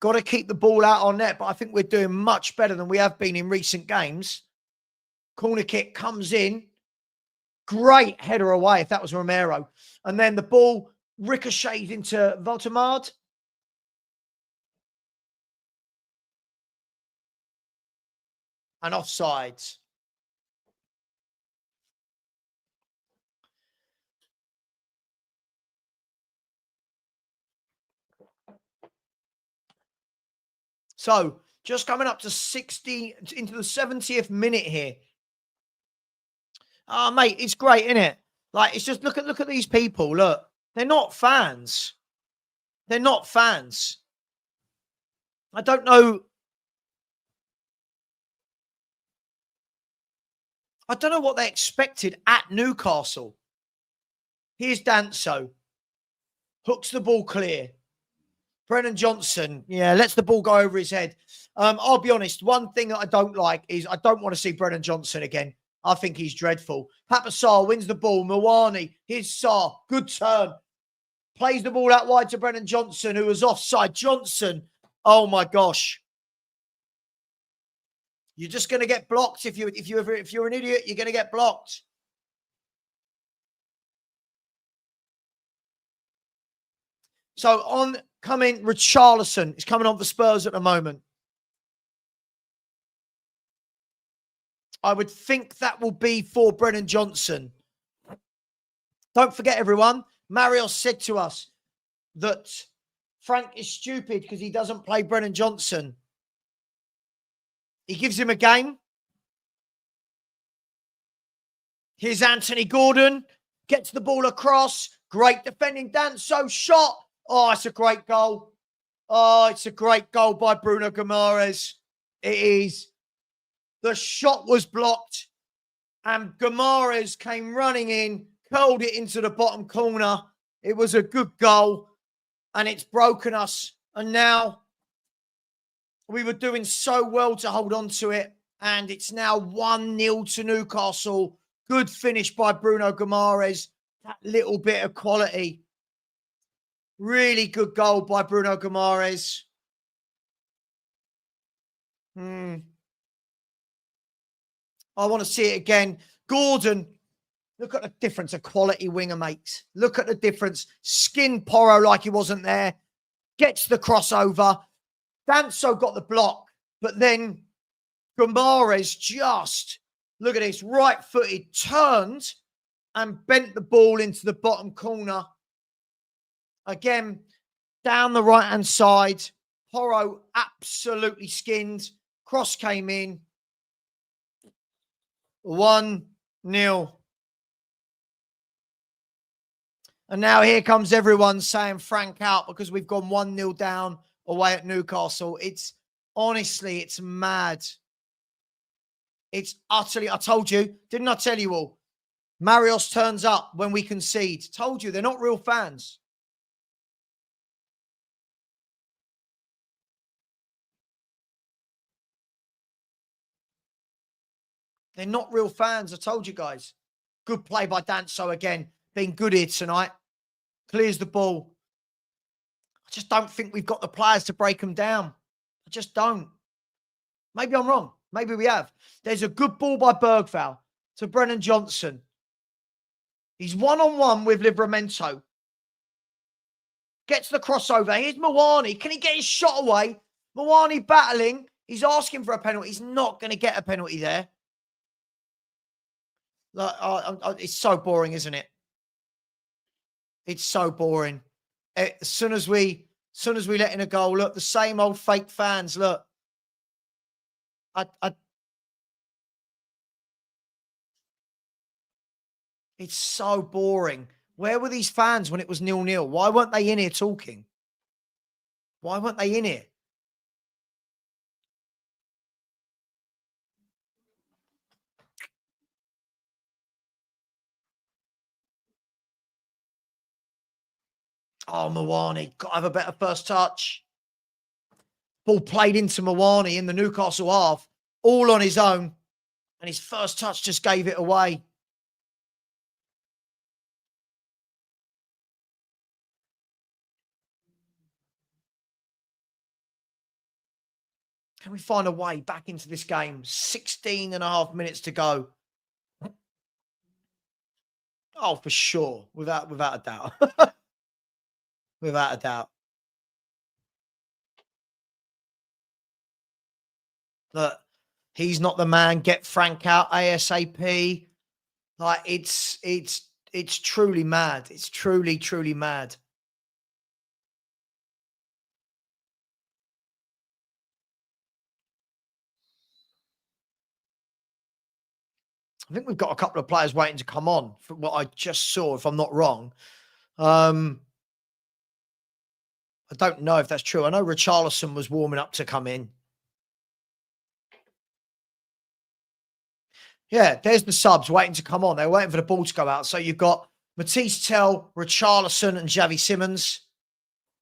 Got to keep the ball out on net, but I think we're doing much better than we have been in recent games. Corner kick comes in. Great header away if that was Romero. And then the ball ricochets into Voltemard. And offsides. So, just coming up to 60, into the 70th minute here. Oh, mate, it's great, isn't it? Like, it's just, look at these people. Look, they're not fans. They're not fans. I don't know. I don't know what they expected at Newcastle. Here's Danso. Hooks the ball clear. Brennan Johnson, yeah, lets the ball go over his head. I'll be honest, one thing that I don't like is I don't want to see Brennan Johnson again. I think he's dreadful. Papa Sarr wins the ball. Mawani, here's Sarr. Good turn. Plays the ball out wide to Brennan Johnson, who was offside. Johnson, oh my gosh. You're just going to get blocked if you're an idiot. You're going to get blocked. So on coming, Richarlison is coming on for Spurs at the moment. I would think that will be for Brennan Johnson. Don't forget, everyone, Mario said to us that Frank is stupid because he doesn't play Brennan Johnson. He gives him a game. Here's Anthony Gordon. Gets the ball across. Great defending. Danso shot. Oh, it's a great goal. Oh, it's a great goal by Bruno Guimaraes. It is. The shot was blocked. And Guimaraes came running in, curled it into the bottom corner. It was a good goal. And it's broken us. And now we were doing so well to hold on to it. And it's now 1-0 to Newcastle. Good finish by Bruno Guimaraes. That little bit of quality. Really good goal by Bruno Guimaraes. I want to see it again. Gordon, look at the difference. A quality winger, mate. Look at the difference. Skin Porro like he wasn't there. Gets the crossover. Danso got the block. But then Guimaraes just, look at this, right-footed, turned and bent the ball into the bottom corner. Again, down the right-hand side. Porro absolutely skinned. Cross came in. 1-0. And now here comes everyone saying Frank out because we've gone 1-0 down away at Newcastle. It's honestly, it's mad. It's utterly, I told you, didn't I tell you all? Marios turns up when we concede. Told you, they're not real fans. They're not real fans, I told you guys. Good play by Danso again. Been good here tonight. Clears the ball. I just don't think we've got the players to break them down. I just don't. Maybe I'm wrong. Maybe we have. There's a good ball by Bergvall to Brennan Johnson. He's one-on-one with Livramento. Gets the crossover. Here's Mwani. Can he get his shot away? Mwani battling. He's asking for a penalty. He's not going to get a penalty there. It's so boring, isn't it? It's so boring. As soon as we let in a goal, look, the same old fake fans, look. It's so boring. Where were these fans when it was 0-0? Why weren't they in here talking? Why weren't they in here? Oh, Mwani, got to have a better first touch. Ball played into Mwani in the Newcastle half, all on his own. And his first touch just gave it away. Can we find a way back into this game? 16 and a half minutes to go. Oh, for sure. Without a doubt. Without a doubt. Look, he's not the man. Get Frank out ASAP. Like, it's truly mad. It's truly, truly mad. I think we've got a couple of players waiting to come on from what I just saw, if I'm not wrong. I don't know if that's true. I know Richarlison was warming up to come in. Yeah, there's the subs waiting to come on. They're waiting for the ball to go out. So you've got Matisse Tell, Richarlison, and Xavi Simons.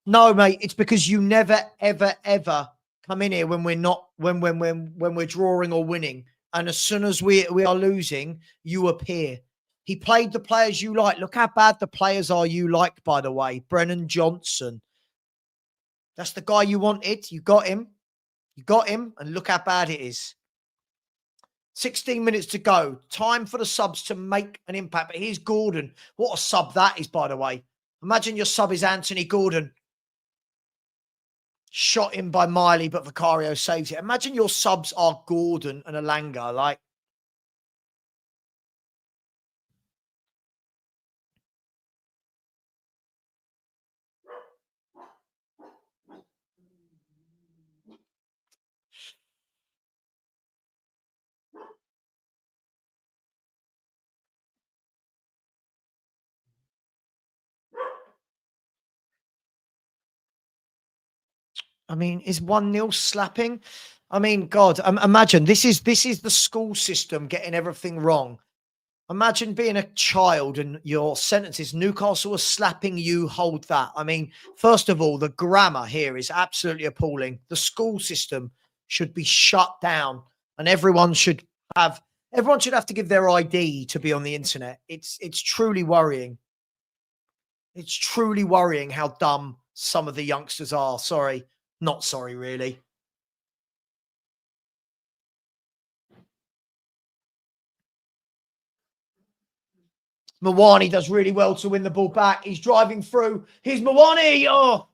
No, mate, it's because you never, ever, ever come in here when we're not, when we're drawing or winning. And as soon as we are losing, you appear. He played the players you like. Look how bad the players are you like, by the way. Brennan Johnson. That's the guy you wanted. You got him. You got him. And look how bad it is. 16 minutes to go. Time for the subs to make an impact. But here's Gordon. What a sub that is, by the way. Imagine your sub is Anthony Gordon. Shot in by Miley, but Vicario saves it. Imagine your subs are Gordon and Alanga. Like, I mean, is 1-0 slapping? I mean, God, imagine this is the school system getting everything wrong. Imagine being a child and your sentence is Newcastle was slapping you, hold that. I mean, first of all, the grammar here is absolutely appalling. The school system should be shut down and everyone should have to give their ID to be on the internet. It's truly worrying. It's truly worrying how dumb some of the youngsters are. Sorry. Not sorry, really. Mwani does really well to win the ball back. He's driving through. Here's Mwani. Oh,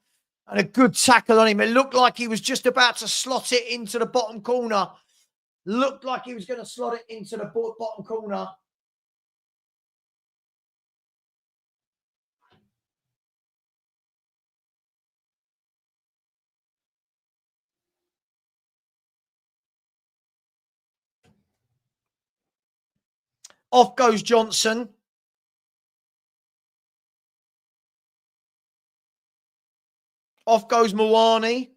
and a good tackle on him. It looked like he was just about to slot it into the bottom corner. Looked like he was going to slot it into the bottom corner. Off goes Johnson. Off goes Mawani.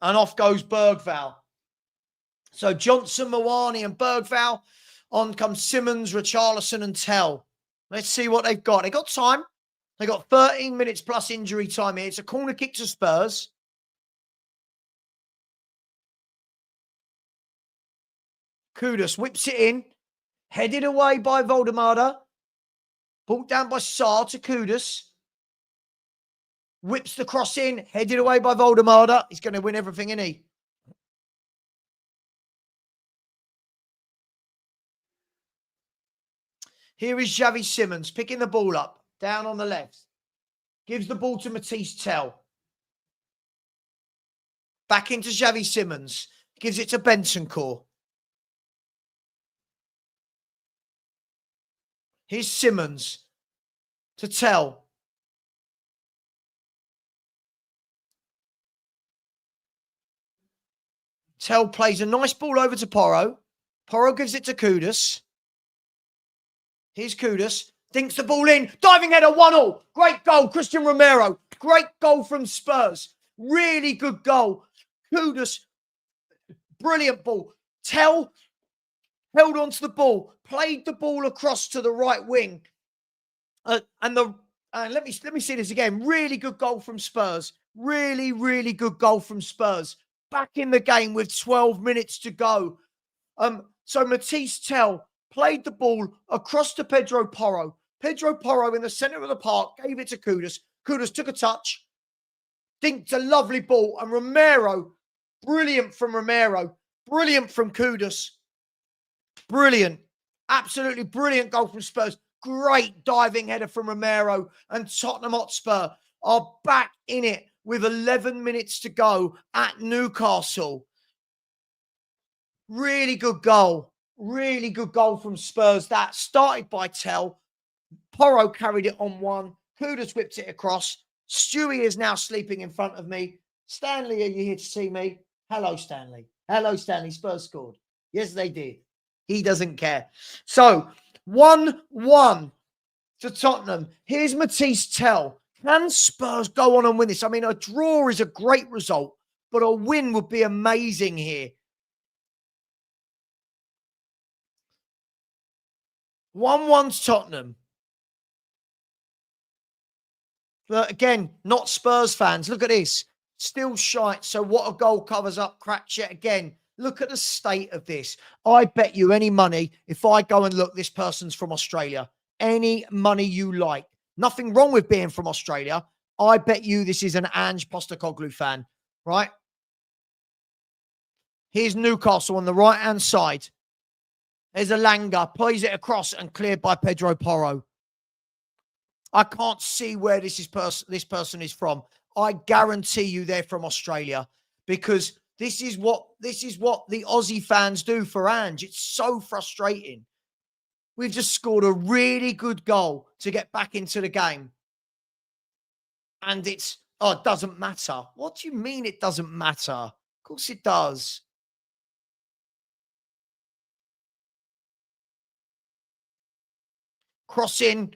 And off goes Bergval. So Johnson, Mawani and Bergval. On comes Simmons, Richarlison and Tell. Let's see what they've got. They got time. They got 13 minutes plus injury time here. It's a corner kick to Spurs. Kudus whips it in. Headed away by Voldemada. Pulled down by Sarr to Kudus. Whips the cross in. Headed away by Voldemada. He's going to win everything, isn't he? Here is Xavi Simmons picking the ball up. Down on the left. Gives the ball to Matisse Tell. Back into Xavi Simmons. Gives it to Bentancur. Here's Simmons to Tell. Tell plays a nice ball over to Porro. Porro gives it to Kudus. Here's Kudus. Dinks the ball in. Diving header, 1-1. Great goal, Christian Romero. Great goal from Spurs. Really good goal. Kudus, brilliant ball. Tell held on to the ball, played the ball across to the right wing. Let me see this again. Really good goal from Spurs. Really, really good goal from Spurs. Back in the game with 12 minutes to go. So Matisse Tell played the ball across to Pedro Porro. Pedro Porro in the centre of the park gave it to Kudus. Kudus took a touch, dinked a lovely ball, and Romero, brilliant from Romero, brilliant from Kudus. Brilliant. Absolutely brilliant goal from Spurs. Great diving header from Romero, and Tottenham Hotspur are back in it with 11 minutes to go at Newcastle. Really good goal. Really good goal from Spurs. That started by Tell. Porro carried it on one. Kudus whipped it across. Stewie is now sleeping in front of me. Stanley, are you here to see me? Hello, Stanley. Hello, Stanley. Spurs scored. Yes, they did. He doesn't care. So, 1-1 to Tottenham. Here's Matisse Tell. Can Spurs go on and win this? I mean, a draw is a great result, but a win would be amazing here. 1-1 to Tottenham. But again, not Spurs fans. Look at this. Still shite. So what a goal covers up Cratchit again. Look at the state of this. I bet you any money if I go and look, this person's from Australia. Any money you like. Nothing wrong with being from Australia. I bet you this is an Angepostecoglou fan, right? Here's Newcastle on the right-hand side. There's a Langa. Plays it across and cleared by Pedro Porro. I can't see where this person is from. I guarantee you they're from Australia, because this is what the Aussie fans do for Ange. It's so frustrating. We've just scored a really good goal to get back into the game. And it doesn't matter. What do you mean it doesn't matter? Of course it does. Crossing.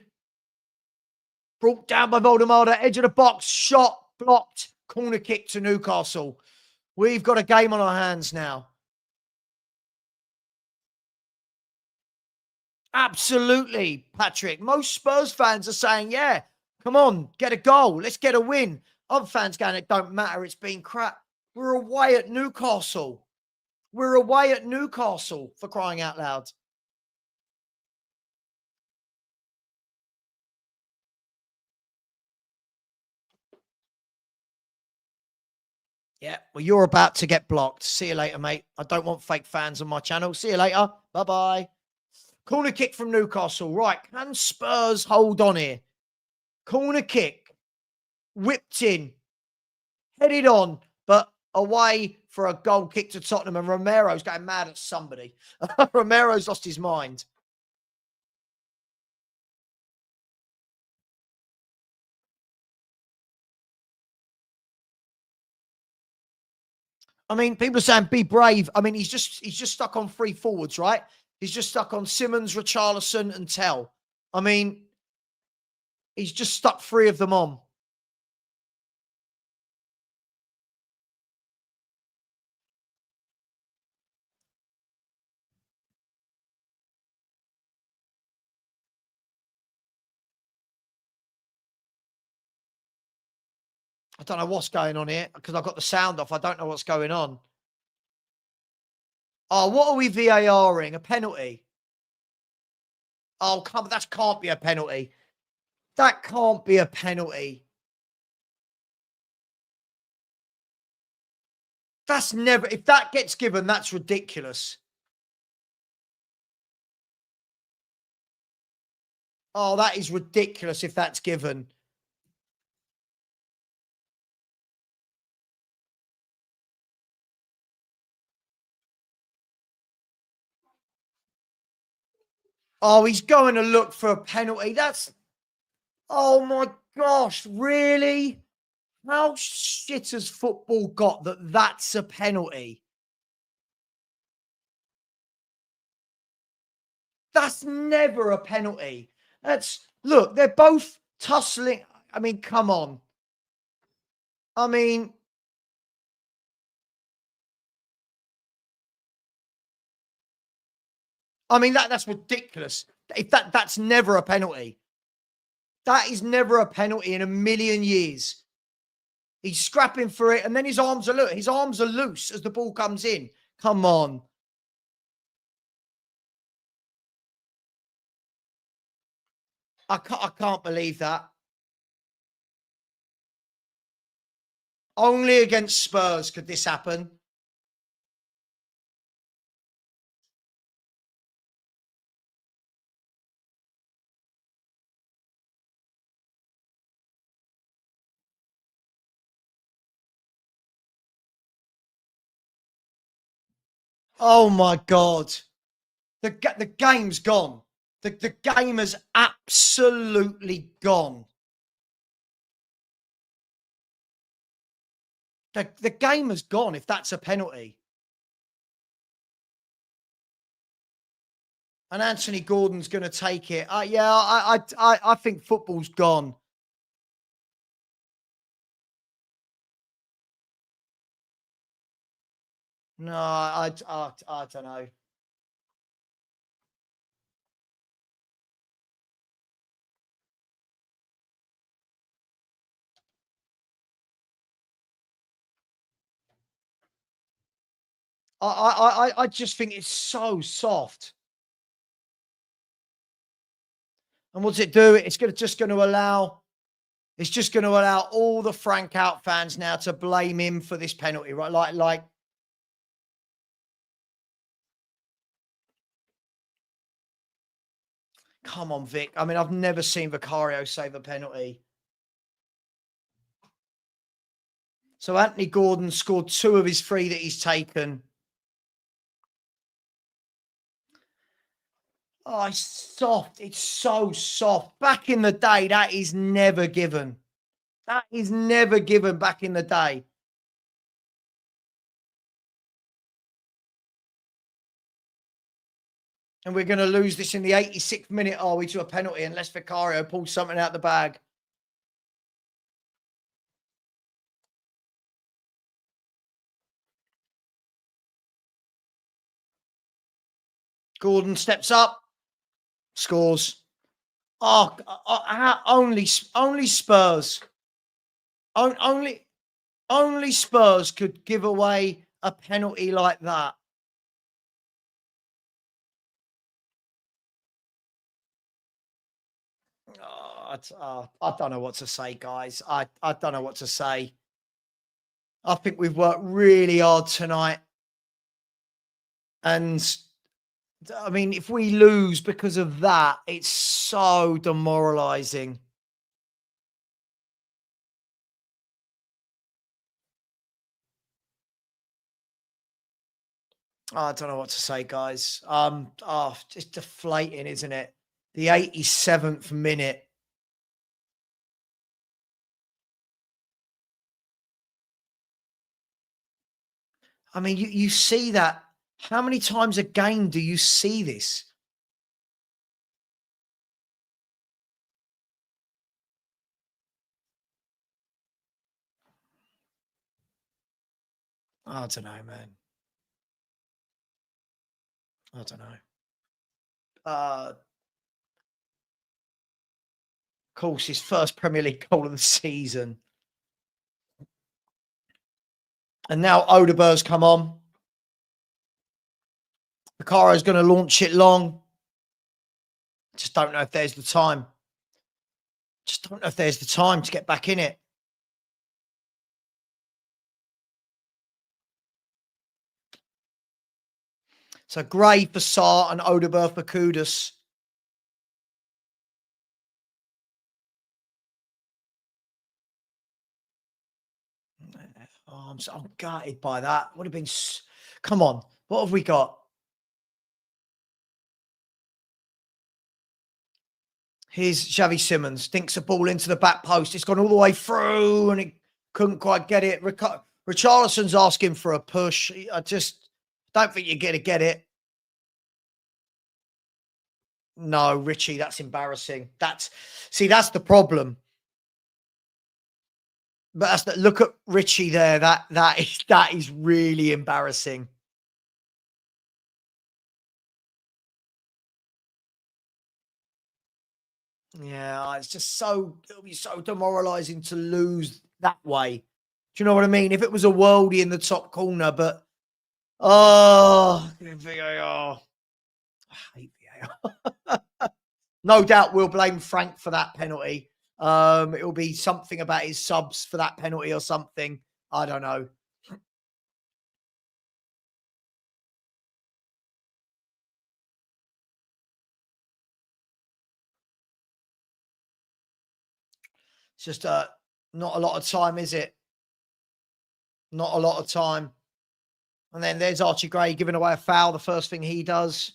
Brought down by Voldemada. Edge of the box. Shot. Blocked. Corner kick to Newcastle. We've got a game on our hands now. Absolutely, Patrick. Most Spurs fans are saying, yeah, come on, get a goal. Let's get a win. Other fans going, it don't matter. It's been crap. We're away at Newcastle. We're away at Newcastle, for crying out loud. Yeah, well, you're about to get blocked. See you later, mate. I don't want fake fans on my channel. See you later. Bye-bye. Corner kick from Newcastle. Right, can Spurs hold on here? Corner kick. Whipped in. Headed on, but away for a goal kick to Tottenham. And Romero's going mad at somebody. Romero's lost his mind. I mean, people are saying be brave. I mean, he's just stuck on 3 forwards, right? He's just stuck on Simmons, Richarlison, and Tell. I mean, he's just stuck 3 of them on. I don't know what's going on here because I've got the sound off. I don't know what's going on. Oh, what are we VARing? A penalty? Oh, come, that can't be a penalty. That can't be a penalty. That's never, if that gets given, that's ridiculous. Oh, that is ridiculous if that's given. Oh, he's going to look for a penalty. That's, oh my gosh, really? How shit has football got that that's a penalty? That's never a penalty. That's, look, they're both tussling. I mean, come on. I mean, that's ridiculous. If that's never a penalty. That is never a penalty in a million years. He's scrapping for it, and then his arms are loose as the ball comes in. Come on. I can't believe that. Only against Spurs could this happen. Oh my God. The game's gone. The game has absolutely gone. The game has gone if that's a penalty. And Anthony Gordon's going to take it. Yeah, I think football's gone. No, I don't know. I just think it's so soft. And what's it do? It's just going to allow all the Frank out fans now to blame him for this penalty, right? Like. Come on, Vic. I mean, I've never seen Vicario save a penalty. So Anthony Gordon scored 2 of his 3 that he's taken. Oh, it's soft. It's so soft. Back in the day, that is never given. That is never given back in the day. And we're going to lose this in the 86th minute, are we, to a penalty unless Vicario pulls something out the bag. Gordon steps up, scores. Oh, only Spurs. Only Spurs could give away a penalty like that. I don't know what to say, guys. I don't know what to say. I think we've worked really hard tonight. And I mean, if we lose because of that, it's so demoralizing. I don't know what to say, guys. It's deflating, isn't it? The 87th minute. I mean, you see that. How many times a game do you see this? I don't know, man. I don't know. Of course, his first Premier League goal of the season. And now Odeber's come on. Picaro's going to launch it long. Just don't know if there's the time. Just don't know if there's the time to get back in it. So Gray for Sarr and Odeber for Kudus. Oh, I'm gutted by that. Would have been. Come on. What have we got? Here's Xavi Simons. Dinks a ball into the back post. It's gone all the way through and it couldn't quite get it. Richarlison's asking for a push. I just don't think you're going to get it. No, Richie, that's embarrassing. That's the problem. But look at Richie there. That is really embarrassing. Yeah, it's just it'll be so demoralizing to lose that way. Do you know what I mean? If it was a worldie in the top corner, but VAR. I hate VAR. No doubt we'll blame Frank for that penalty. It'll be something about his subs for that penalty or something. I don't know. It's just not a lot of time, is it? Not a lot of time. And then there's Archie Gray giving away a foul. The first thing he does.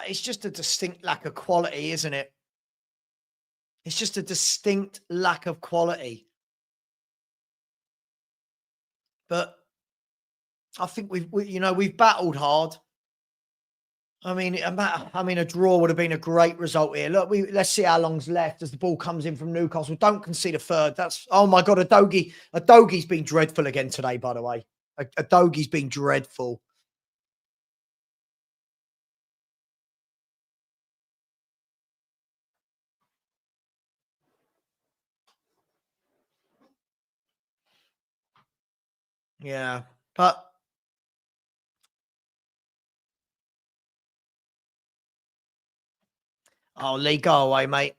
It's just a distinct lack of quality, isn't it? It's just a distinct lack of quality. But I think we've battled hard. I mean, a draw would have been a great result here. Look, let's see how long's left as the ball comes in from Newcastle. Don't concede a third. Oh my God, Adogi's been dreadful again today, by the way. Adogi's been dreadful. Yeah, but Lee, go away, mate.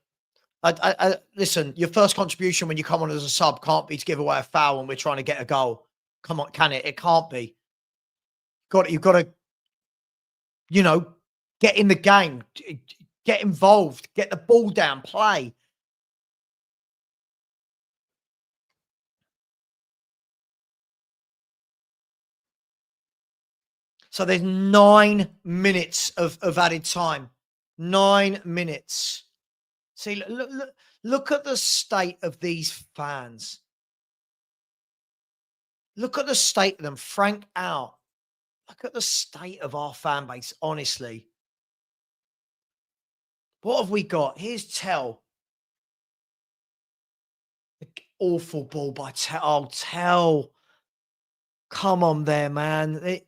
Listen, your first contribution when you come on as a sub can't be to give away a foul when we're trying to get a goal. Come on, can it? It can't be. You've got to, get in the game, get involved, get the ball down, play. So there's 9 minutes of added time. 9 minutes. See, look at the state of these fans. Look at the state of them. Frank out. Look at the state of our fan base, honestly. What have we got? Here's Tell. Awful ball by Tell. Oh, Tell. Come on there, man.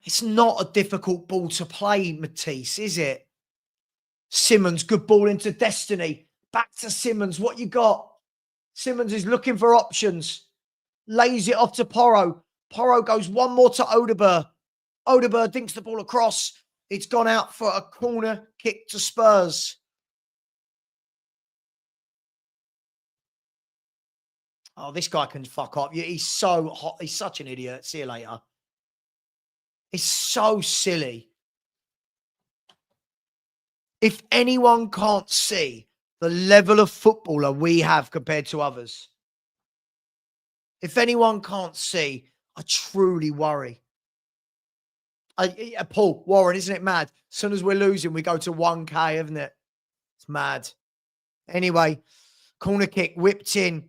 It's not a difficult ball to play, Matisse, is it? Simmons, good ball into Destiny. Back to Simmons. What you got? Simmons is looking for options. Lays it off to Porro. Porro goes one more to Odeber. Odeber dinks the ball across. It's gone out for a corner kick to Spurs. Oh, this guy can fuck up. He's so hot. He's such an idiot. See you later. It's so silly. If anyone can't see the level of footballer we have compared to others, If anyone can't see, I truly worry. Paul, Warren, isn't it mad? As soon as we're losing, we go to 1K, isn't it? It's mad. Anyway, corner kick whipped in,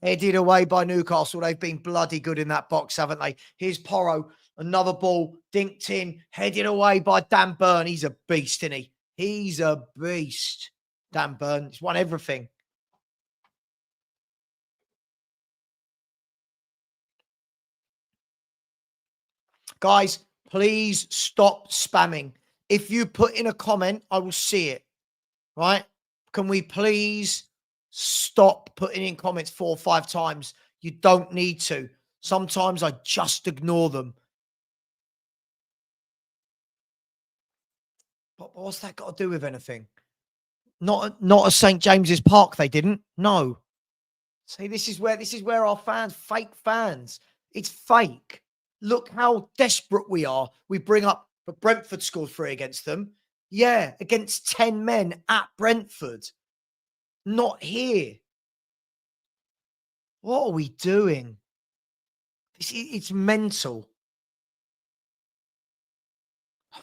headed away by Newcastle. They've been bloody good in that box, haven't they? Here's Porro, another ball, dinked in, headed away by Dan Burn. He's a beast, isn't he? He's a beast. Dan Burn. He's won everything. Guys, please stop spamming. If you put in a comment, I will see it. Right? Can we please stop putting in comments 4 or 5 times? You don't need to. Sometimes I just ignore them. But what's that got to do with anything? Not at St. James's Park, they didn't. No. See, this is where our fans, fake fans. It's fake. Look how desperate we are. We bring up, but Brentford scored 3 against them. Yeah, against 10 men at Brentford. Not here. What are we doing? It's mental.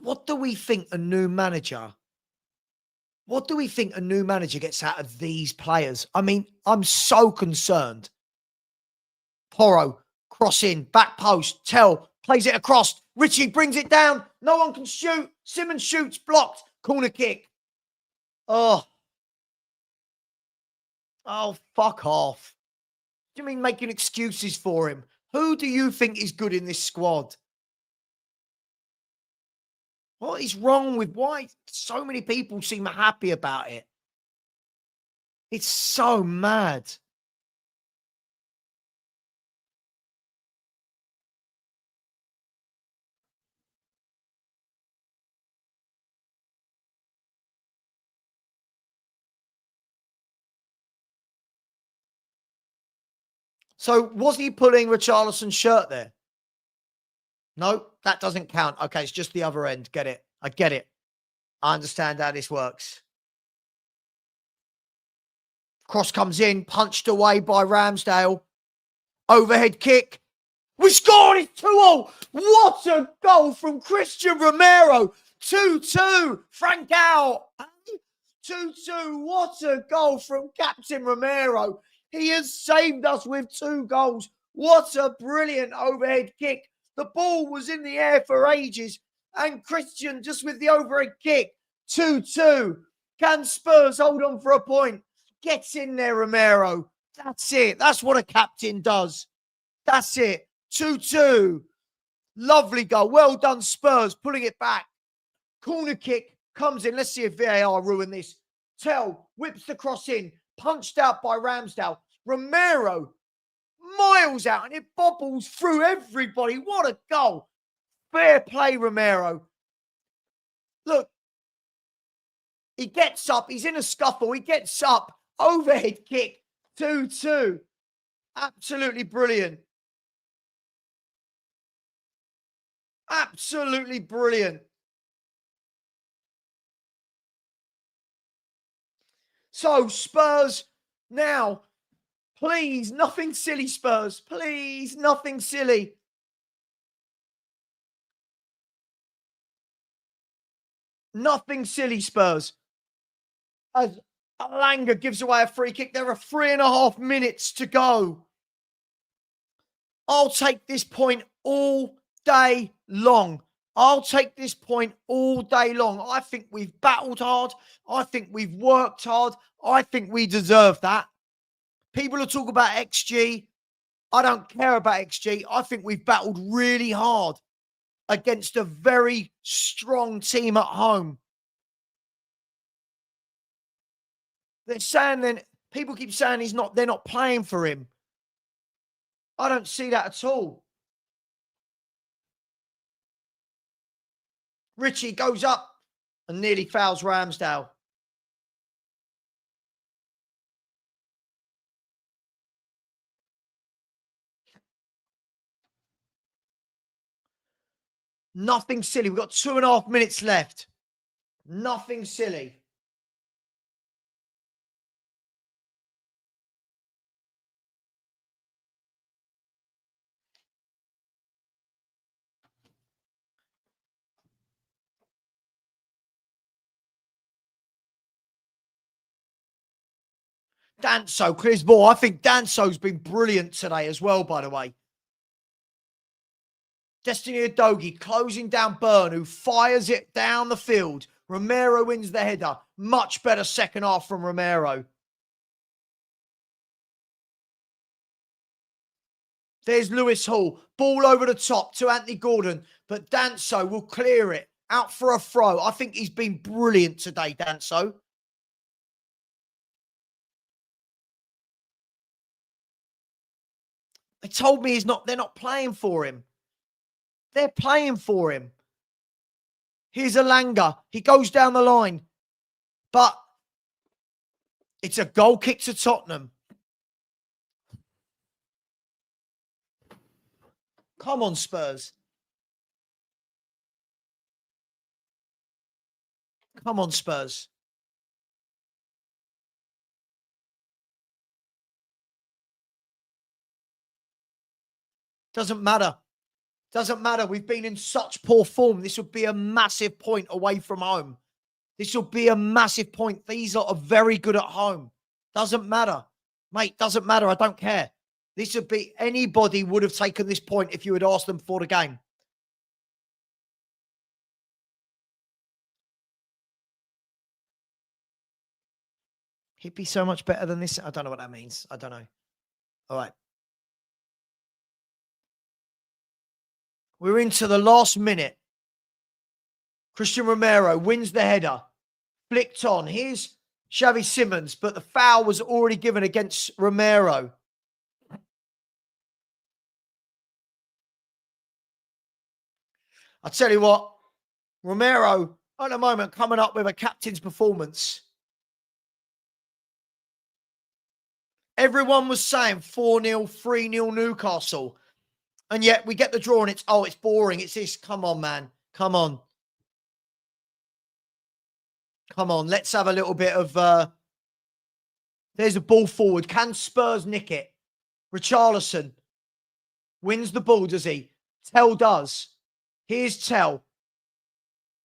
What do we think a new manager? What do we think a new manager gets out of these players? I mean, I'm so concerned. Porro, cross in, back post, Tell, plays it across. Richie brings it down. No one can shoot. Simmons shoots, blocked. Corner kick. Oh, fuck off. Do you mean making excuses for him? Who do you think is good in this squad? What is wrong with why so many people seem happy about it? It's so mad. So was he pulling Richarlison's shirt there? No, that doesn't count. Okay, it's just the other end. Get it? I get it. I understand how this works. Cross comes in, punched away by Ramsdale. Overhead kick. We scored! It's 2-0. What a goal from Christian Romero. 2-2. Frank out. 2-2. What a goal from Captain Romero. He has saved us with 2 goals. What a brilliant overhead kick. The ball was in the air for ages. And Christian just with the overhead kick. 2-2. Can Spurs hold on for a point? Gets in there, Romero. That's it. That's what a captain does. That's it. 2-2. Lovely goal. Well done, Spurs. Pulling it back. Corner kick comes in. Let's see if VAR ruin this. Tell whips the cross in. Punched out by Ramsdale. Romero miles out and it bobbles through everybody. What a goal. Fair play, Romero. Look, he gets up. He's in a scuffle. He gets up. Overhead kick. 2-2. Absolutely brilliant. Absolutely brilliant. So Spurs now, please, nothing silly, Spurs. Please, nothing silly. Nothing silly, Spurs. As Alanga gives away a free kick, there are 3.5 minutes to go. I'll take this point all day long. I'll take this point all day long. I think we've battled hard. I think we've worked hard. I think we deserve that. People will talk about XG. I don't care about XG. I think we've battled really hard against a very strong team at home. They're saying then people keep saying they're not playing for him. I don't see that at all. Richie goes up and nearly fouls Ramsdale. Nothing silly. We've got 2.5 minutes left. Nothing silly. Danso clears ball. I think Danso's been brilliant today as well, by the way. Destiny Udogie closing down Byrne, who fires it down the field. Romero wins the header. Much better second half from Romero. There's Lewis Hall. Ball over the top to Anthony Gordon. But Danso will clear it. Out for a throw. I think he's been brilliant today, Danso. They told me they're not playing for him. They're playing for him. Here's Alanga. He goes down the line. But it's a goal kick to Tottenham. Come on, Spurs. Come on, Spurs. Doesn't matter. Doesn't matter. We've been in such poor form. This would be a massive point away from home. This will be a massive point. These lot are very good at home. Doesn't matter. Mate, doesn't matter. I don't care. This would be, anybody would have taken this point if you had asked them before the game. He'd be so much better than this. I don't know what that means. I don't know. All right. We're into the last minute. Christian Romero wins the header. Flicked on. Here's Xavi Simons, but the foul was already given against Romero. I tell you what, Romero, at the moment, coming up with a captain's performance. Everyone was saying 4-0, 3-0 Newcastle. And yet we get the draw and it's boring. It's this. Come on, man. Come on. Come on. Let's have a little bit of... There's a ball forward. Can Spurs nick it? Richarlison wins the ball, does he? Tell does. Here's Tell.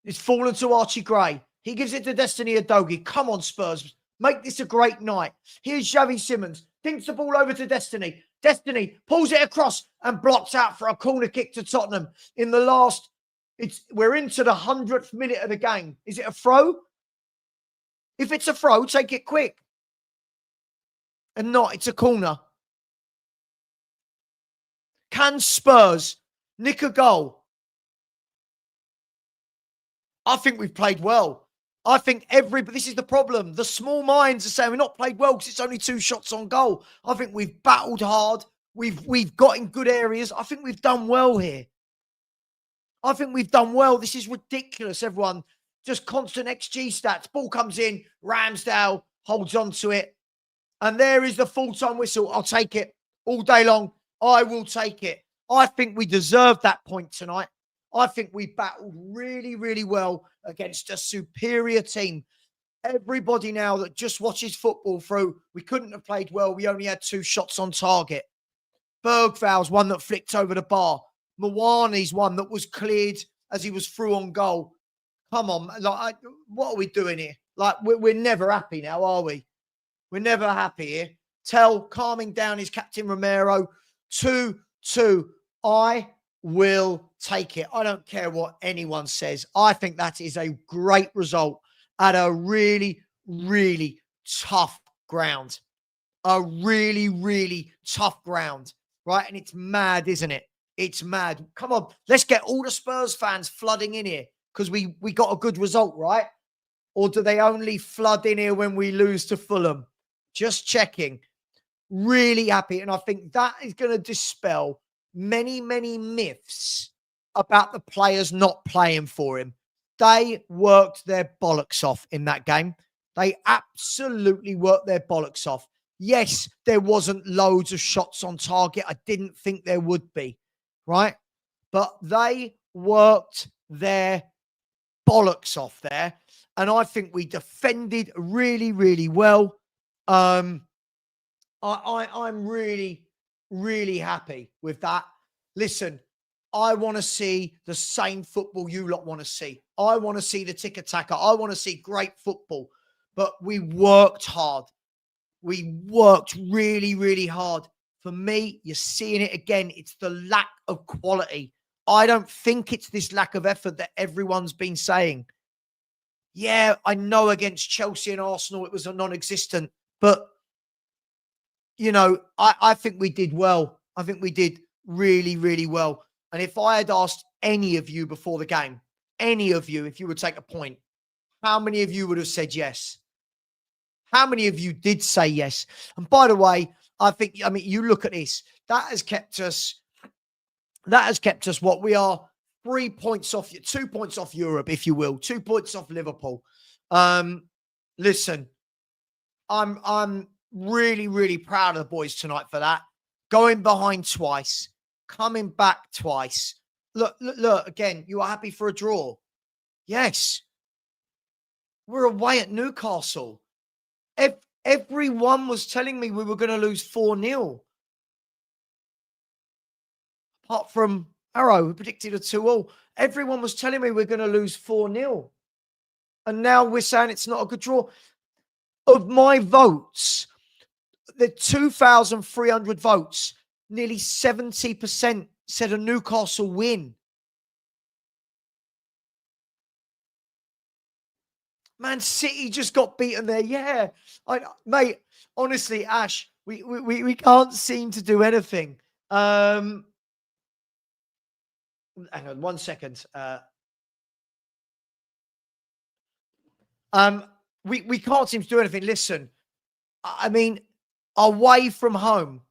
It's fallen to Archie Gray. He gives it to Destiny Udogie. Come on, Spurs. Make this a great night. Here's Xavi Simons. Dinks the ball over to Destiny. Destiny pulls it across and blocks out for a corner kick to Tottenham. In the last, we're into the 100th minute of the game. Is it a throw? If it's a throw, take it quick. And not, it's a corner. Can Spurs nick a goal? I think we've played well. I think but this is the problem. The small minds are saying we've not played well because it's only 2 shots on goal. I think we've battled hard. We've got in good areas. I think we've done well here. I think we've done well. This is ridiculous, everyone. Just constant XG stats. Ball comes in. Ramsdale holds on to it. And there is the full-time whistle. I'll take it all day long. I will take it. I think we deserved that point tonight. I think we battled really, really well against a superior team. Everybody now that just watches football through, we couldn't have played well. We only had 2 shots on target. Bergval's one that flicked over the bar. Mwani's one that was cleared as he was through on goal. Come on, what are we doing here? We're never happy now, are we? We're never happy here. Tell calming down his captain Romero. 2-2. I will take it. I don't care what anyone says. I think that is a great result at a really, really tough ground. A really, really tough ground, right? And it's mad, isn't it? It's mad. Come on, let's get all the Spurs fans flooding in here because we got a good result, right? Or do they only flood in here when we lose to Fulham? Just checking. Really happy. And I think that is going to dispel many, many myths about the players not playing for him. They worked their bollocks off in that game. They absolutely worked their bollocks off. Yes, there wasn't loads of shots on target. I didn't think there would be, right? But they worked their bollocks off there. And I think we defended really, really well. I'm really, really happy with that. Listen, I want to see the same football you lot want to see. I want to see the tick-a-tacker. I want to see great football. But we worked hard. We worked really, really hard. For me, you're seeing it again. It's the lack of quality. I don't think it's this lack of effort that everyone's been saying. Yeah, I know against Chelsea and Arsenal it was a non-existent, but I think we did well. I think we did really, really well. And if I had asked any of you before the game, any of you, if you would take a point, how many of you would have said yes? How many of you did say yes? And by the way, you look at this. That has kept us what we are 3 points off, 2 points off Europe, if you will, 2 points off Liverpool. Listen, I'm really, really proud of the boys tonight for that. Going behind twice, coming back twice. Look, again, you are happy for a draw. Yes. We're away at Newcastle. Everyone was telling me we were going to lose 4-0. Apart from Arrow, who predicted a 2-2. Everyone was telling me we're going to lose 4-0. And now we're saying it's not a good draw. Of my votes, the 2,300 votes, nearly 70% said a Newcastle win. Man City just got beaten there. Yeah. Mate, honestly, Ash, we can't seem to do anything. Hang on 1 second. We can't seem to do anything. Listen, I mean, away from home,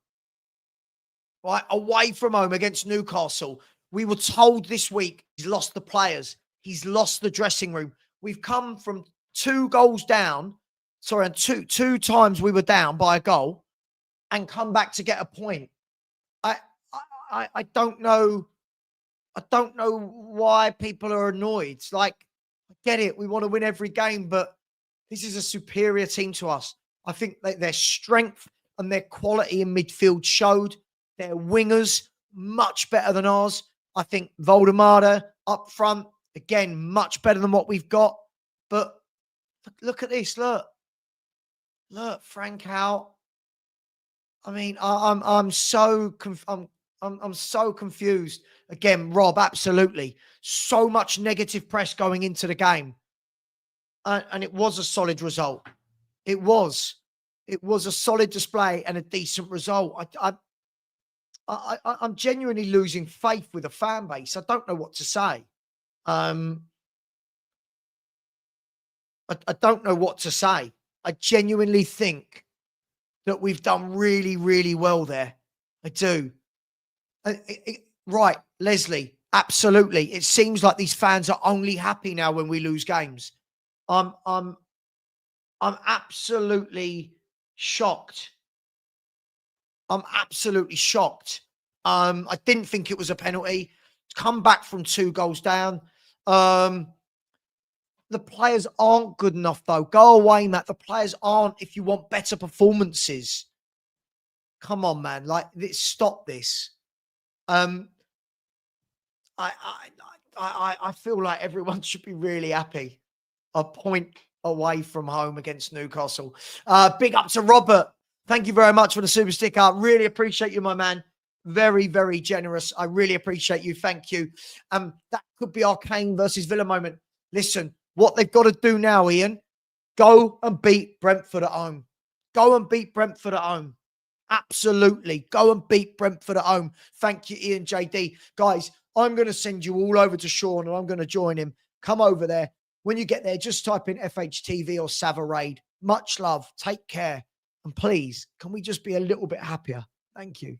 right? Away from home against Newcastle, we were told this week he's lost the players. He's lost the dressing room. We've come from 2 goals down. Sorry, and two times we were down by a goal and come back to get a point. I don't know. I don't know why people are annoyed. Like, I get it. We want to win every game, but this is a superior team to us. I think that their strength and their quality in midfield showed. Their wingers, much better than ours. I think Voldemada up front, again, much better than what we've got. But look at this. Look, Frank out. I mean, I'm so I'm so confused. Again, Rob, absolutely. So much negative press going into the game. And it was a solid result. It was a solid display and a decent result. I'm genuinely losing faith with the fan base. I don't know what to say. I don't know what to say. I genuinely think that we've done really, really well there. I do. Right, Leslie, absolutely. It seems like these fans are only happy now when we lose games. I'm absolutely shocked. I'm absolutely shocked. I didn't think it was a penalty. Come back from 2 goals down. The players aren't good enough, though. Go away, Matt. The players aren't. If you want better performances, come on, man. Like, stop this. I feel like everyone should be really happy. A point away from home against Newcastle. Big up to Robert. Thank you very much for the super sticker. Really appreciate you, my man. Very, very generous. I really appreciate you. Thank you. That could be our Kane versus Villa moment. Listen, what they've got to do now, Ian, go and beat Brentford at home. Go and beat Brentford at home. Absolutely. Go and beat Brentford at home. Thank you, Ian JD. Guys, I'm going to send you all over to Sean and I'm going to join him. Come over there. When you get there, just type in FHTV or Savarade. Much love. Take care. And please, can we just be a little bit happier? Thank you.